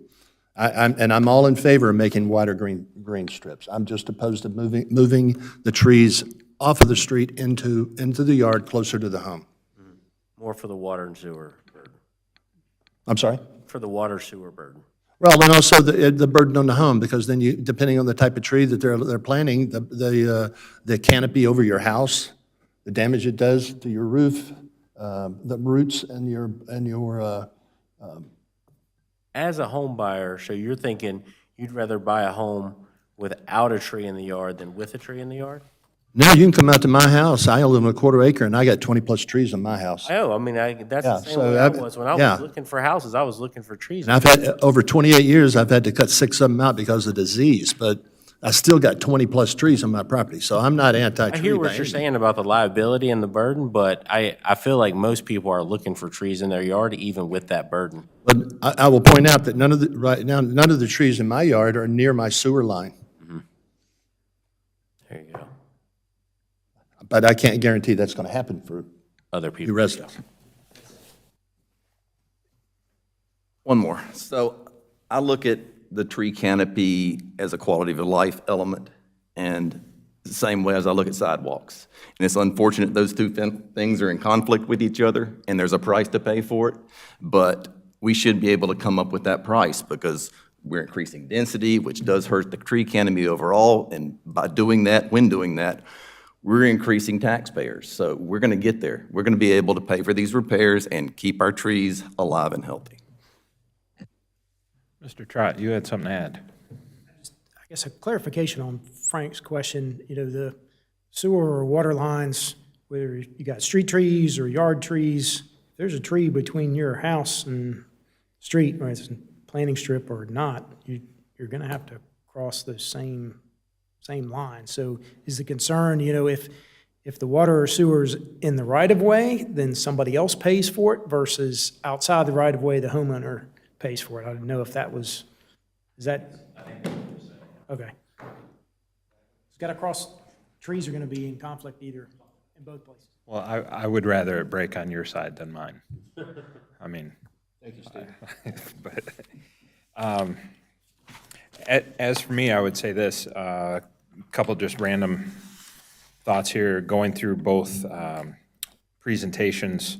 I'm all in favor of making wider green strips. I'm just opposed to moving the trees off of the street into the yard closer to the home. More for the water and sewer burden. I'm sorry? For the water sewer burden. Well, and also the burden on the home, because then depending on the type of tree that they're planting, the canopy over your house, the damage it does to your roof, the roots and your As a home buyer, so you're thinking you'd rather buy a home without a tree in the yard than with a tree in the yard? No, you can come out to my house. I live on a quarter acre, and I got 20-plus trees in my house. Oh, I mean, that's Yeah, the same so way I was. When I yeah. was looking for houses, I was looking for trees. And I've had, over 28 years, I've had to cut 6 of them out because of disease, but I still got 20-plus trees on my property, so I'm not anti-tree. I hear by what any you're means. saying about the liability and the burden, but I feel like most people are looking for trees in their yard, even with that burden. But I will point out that none of the trees in my yard are near my sewer line, There you go. but I can't guarantee that's going to happen for Other you people. residents. One more. So I look at the tree canopy as a quality of life element, and the same way as I look at sidewalks. And it's unfortunate those two things are in conflict with each other, and there's a price to pay for it, but we should be able to come up with that price because we're increasing density, which does hurt the tree canopy overall, and by doing that, when doing that, we're increasing taxpayers. So we're gonna get there. We're gonna be able to pay for these repairs and keep our trees alive and healthy. Mr. Trott, you had something to add? I guess a clarification on Frank's question, the sewer or water lines, whether you got street trees or yard trees, if there's a tree between your house and street, or it's planning strip or not, you're going to have to cross those same lines. So is the concern, if the water or sewer's in the right-of-way, then somebody else pays for it versus outside the right-of-way, the homeowner pays for it? I didn't know if that was, is that? Okay. It's got to cross, trees are going to be in conflict either, in both places. Well, I would rather it break on your side than mine. I mean. Thank you, Steve. But, as for me, I would say this, a couple just random thoughts here, going through both presentations,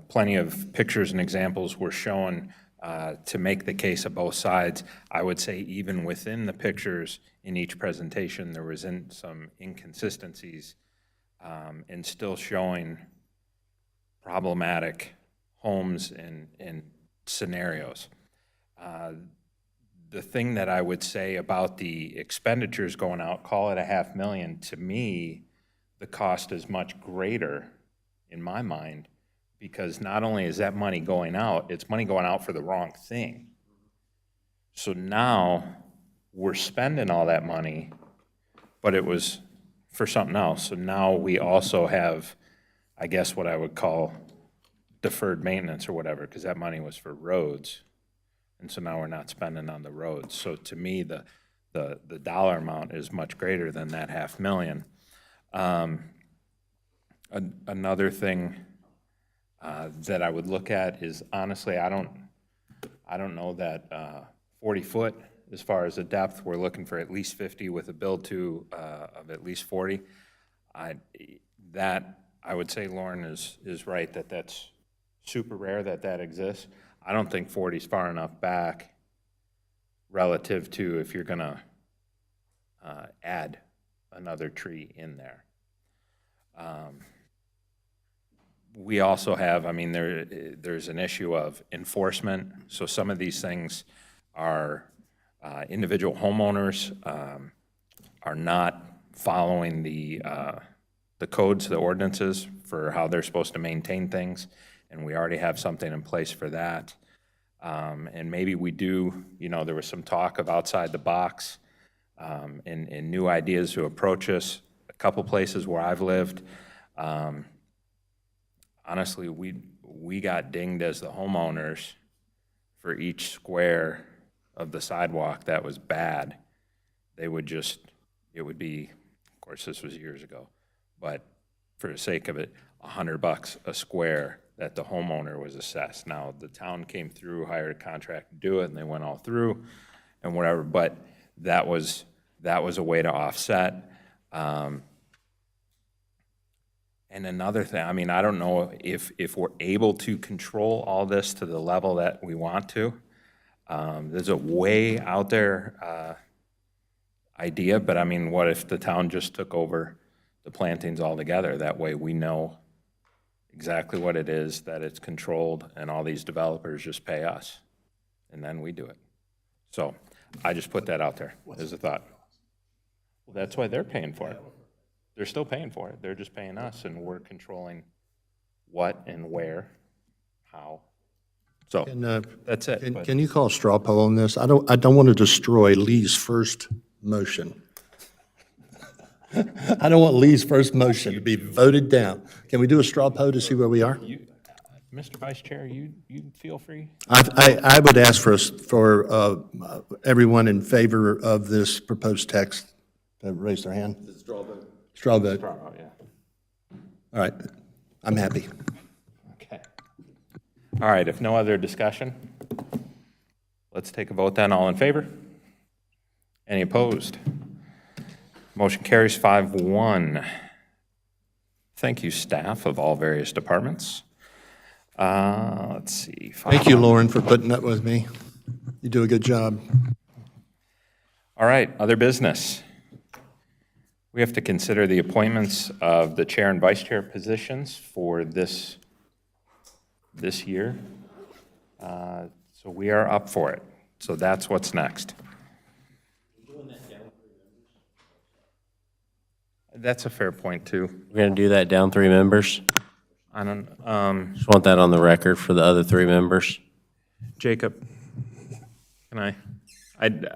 plenty of pictures and examples were shown to make the case of both sides. I would say even within the pictures in each presentation, there was some inconsistencies in still showing problematic homes and scenarios. The thing that I would say about the expenditures going out, call it $500,000, to me, the cost is much greater in my mind, because not only is that money going out, it's money going out for the wrong thing. So now we're spending all that money, but it was for something else. So now we also have, I guess, what I would call deferred maintenance or whatever, because that money was for roads. And so now we're not spending on the roads. So to me, the dollar amount is much greater than that $500,000. Another thing that I would look at is, honestly, I don't know that 40 foot as far as the depth. We're looking for at least 50 with a build to of at least 40. I would say Lauren is right that that's super rare that exists. I don't think 40 is far enough back relative to if you're going to add another tree in there. We also have, I mean, there's an issue of enforcement. So some of these things are individual homeowners are not following the codes, the ordinances for how they're supposed to maintain things. And we already have something in place for that. And maybe we do, there was some talk of outside the box and new ideas to approach us. A couple places where I've lived, honestly, we got dinged as the homeowners for each square of the sidewalk that was bad. It would be, of course, this was years ago, but for the sake of it, $100 a square that the homeowner was assessed. Now, the town came through, hired a contract to do it, and they went all through and whatever, but that was a way to offset. And another thing, I mean, I don't know if we're able to control all this to the level that we want to. There's a way out there idea, but I mean, what if the town just took over the plantings altogether? That way we know exactly what it is, that it's controlled, and all these developers just pay us, and then we do it. So I just put that out there as a thought. Well, that's why they're paying for it. They're still paying for it. They're just paying us, and we're controlling what and where, how. So that's it. but- Can you call a straw poll on this? I don't want to destroy Lee's first motion. I don't want Lee's first motion to be voted down. Can we do a straw poll to see where we are? Mr. Vice Chair, you feel free. I would ask for everyone in favor of this proposed text to raise their hand. Straw vote. Straw vote. Oh, yeah. All right, I'm happy. Okay. All right, if no other discussion, let's take a vote then. All in favor? Any opposed? Motion carries 5-1. Thank you, staff of all various departments. Let's see. Thank you, Lauren, for putting up with me. You do a good job. All right, other business. We have to consider the appointments of the chair and vice chair positions for this year. So we are up for it. So that's what's next. That's a fair point, too. We're going to do that down 3 members. I don't, Just want that on the record for the other 3 members. Jacob, Can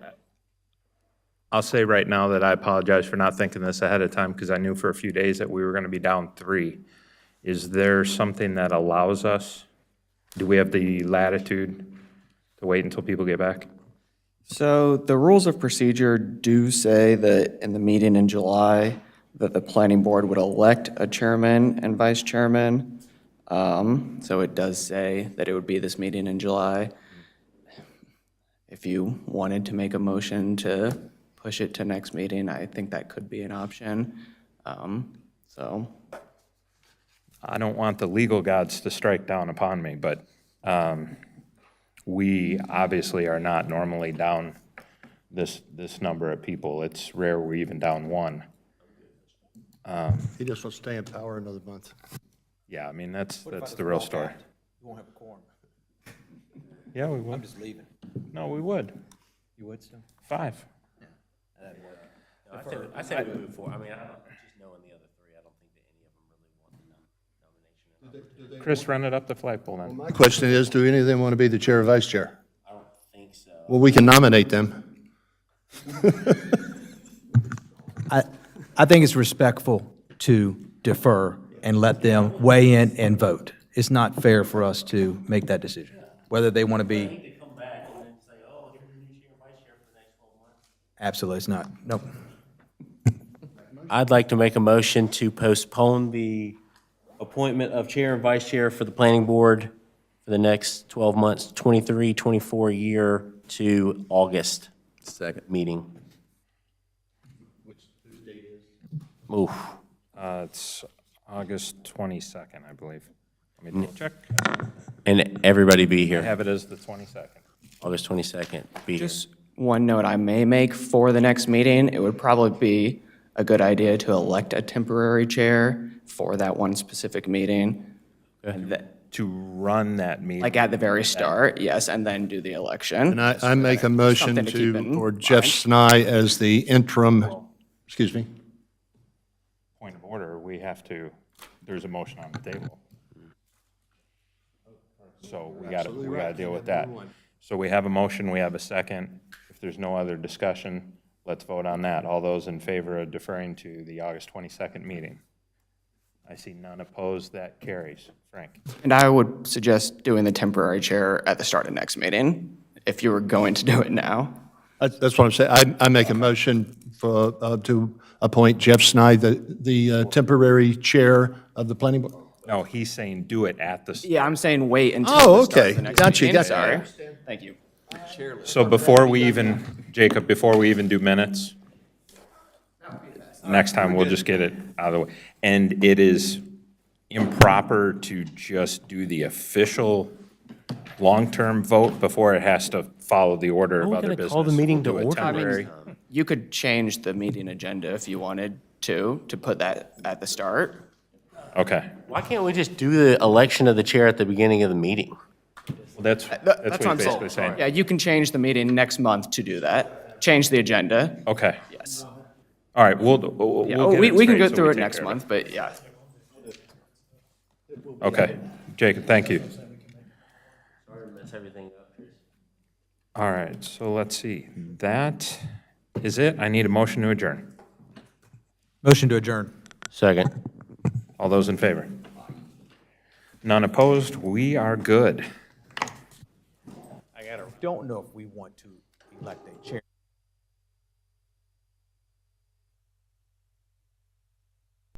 I'll say right now that I apologize for not thinking this ahead of time, because I knew for a few days that we were going to be down 3. Is there something that allows us, do we have the latitude to wait until people get back? So the rules of procedure do say that in the meeting in July, that the planning board would elect a chairman and vice chairman. So it does say that it would be this meeting in July. If you wanted to make a motion to push it to next meeting, I think that could be an option. So. I don't want the legal gods to strike down upon me, but we obviously are not normally down this number of people. It's rare we're even down 1. He just wants to stay in power another month. Yeah, I mean, that's the real story. You won't have a quorum. Yeah, we would. I'm just leaving. No, we would. You would still? 5. I think we move forward. I mean, just knowing the other 3, I don't think that any of them really want the nomination. Chris, run it up the flagpole then. My question is, do any of them want to be the chair or vice chair? I don't think so. Well, we can nominate them. I think it's respectful to defer and let them weigh in and vote. It's not fair for us to make that decision, whether they want to be. They come back and then say, oh, here's your new chair and vice chair for the next 12 months. Absolutely, it's not. Nope. I'd like to make a motion to postpone the appointment of chair and vice chair for the planning board for the next 12 months, 23, 24 year to August. Second. Meeting. Whose date is? Oof. It's August 22nd, I believe. Let me double check. And everybody be I here. have it as the 22nd. August 22nd, be here. Just one note I may make for the next meeting, it would probably be a good idea to elect a temporary chair for that one specific meeting. And that, To run that meeting. like at the very start, yes, and then do the election. And I make a motion Something to keep in for Jeff mind. Snye as the interim, excuse me? Point of order, we have to, there's a motion on the table. So we got to deal with that. So we have a motion, we have a second. If there's no other discussion, let's vote on that. All those in favor of deferring to the August 22nd meeting? I see none opposed, that carries. Frank? And I would suggest doing the temporary chair at the start of next meeting, if you were going to do it now. That's what I'm saying. I make a motion for, to appoint Jeff Snye, the temporary chair of the planning board. No, he's saying do it at the. Yeah, I'm saying wait until Oh, the start okay. of the next Gotcha, meeting. gotcha. Sorry. Thank you. So before we even, Jacob, before we even do minutes, next time we'll just get it out of the way. And it is improper to just do the official long-term vote before it has to follow the order of we other gonna business. call the meeting We'll to do a order? I mean, temporary. You could change the meeting agenda if you wanted to put that at the start. Okay, Why can't we just do the election of the chair at the beginning of the meeting? well, that's That's what what he's I'm basically saying. saying. Yeah, you can change the meeting next month to do that. Change the agenda. Okay, Yes. all right, we'll Yeah, get we it can straight go so through we it take next care of month, but yeah. Okay, Jacob, thank you. Sorry to mess everything up. All right, so let's see. That is it. I need a motion to adjourn. Motion to adjourn. Second. All those in favor? None opposed? We are good. Don't know if we want to elect a chair.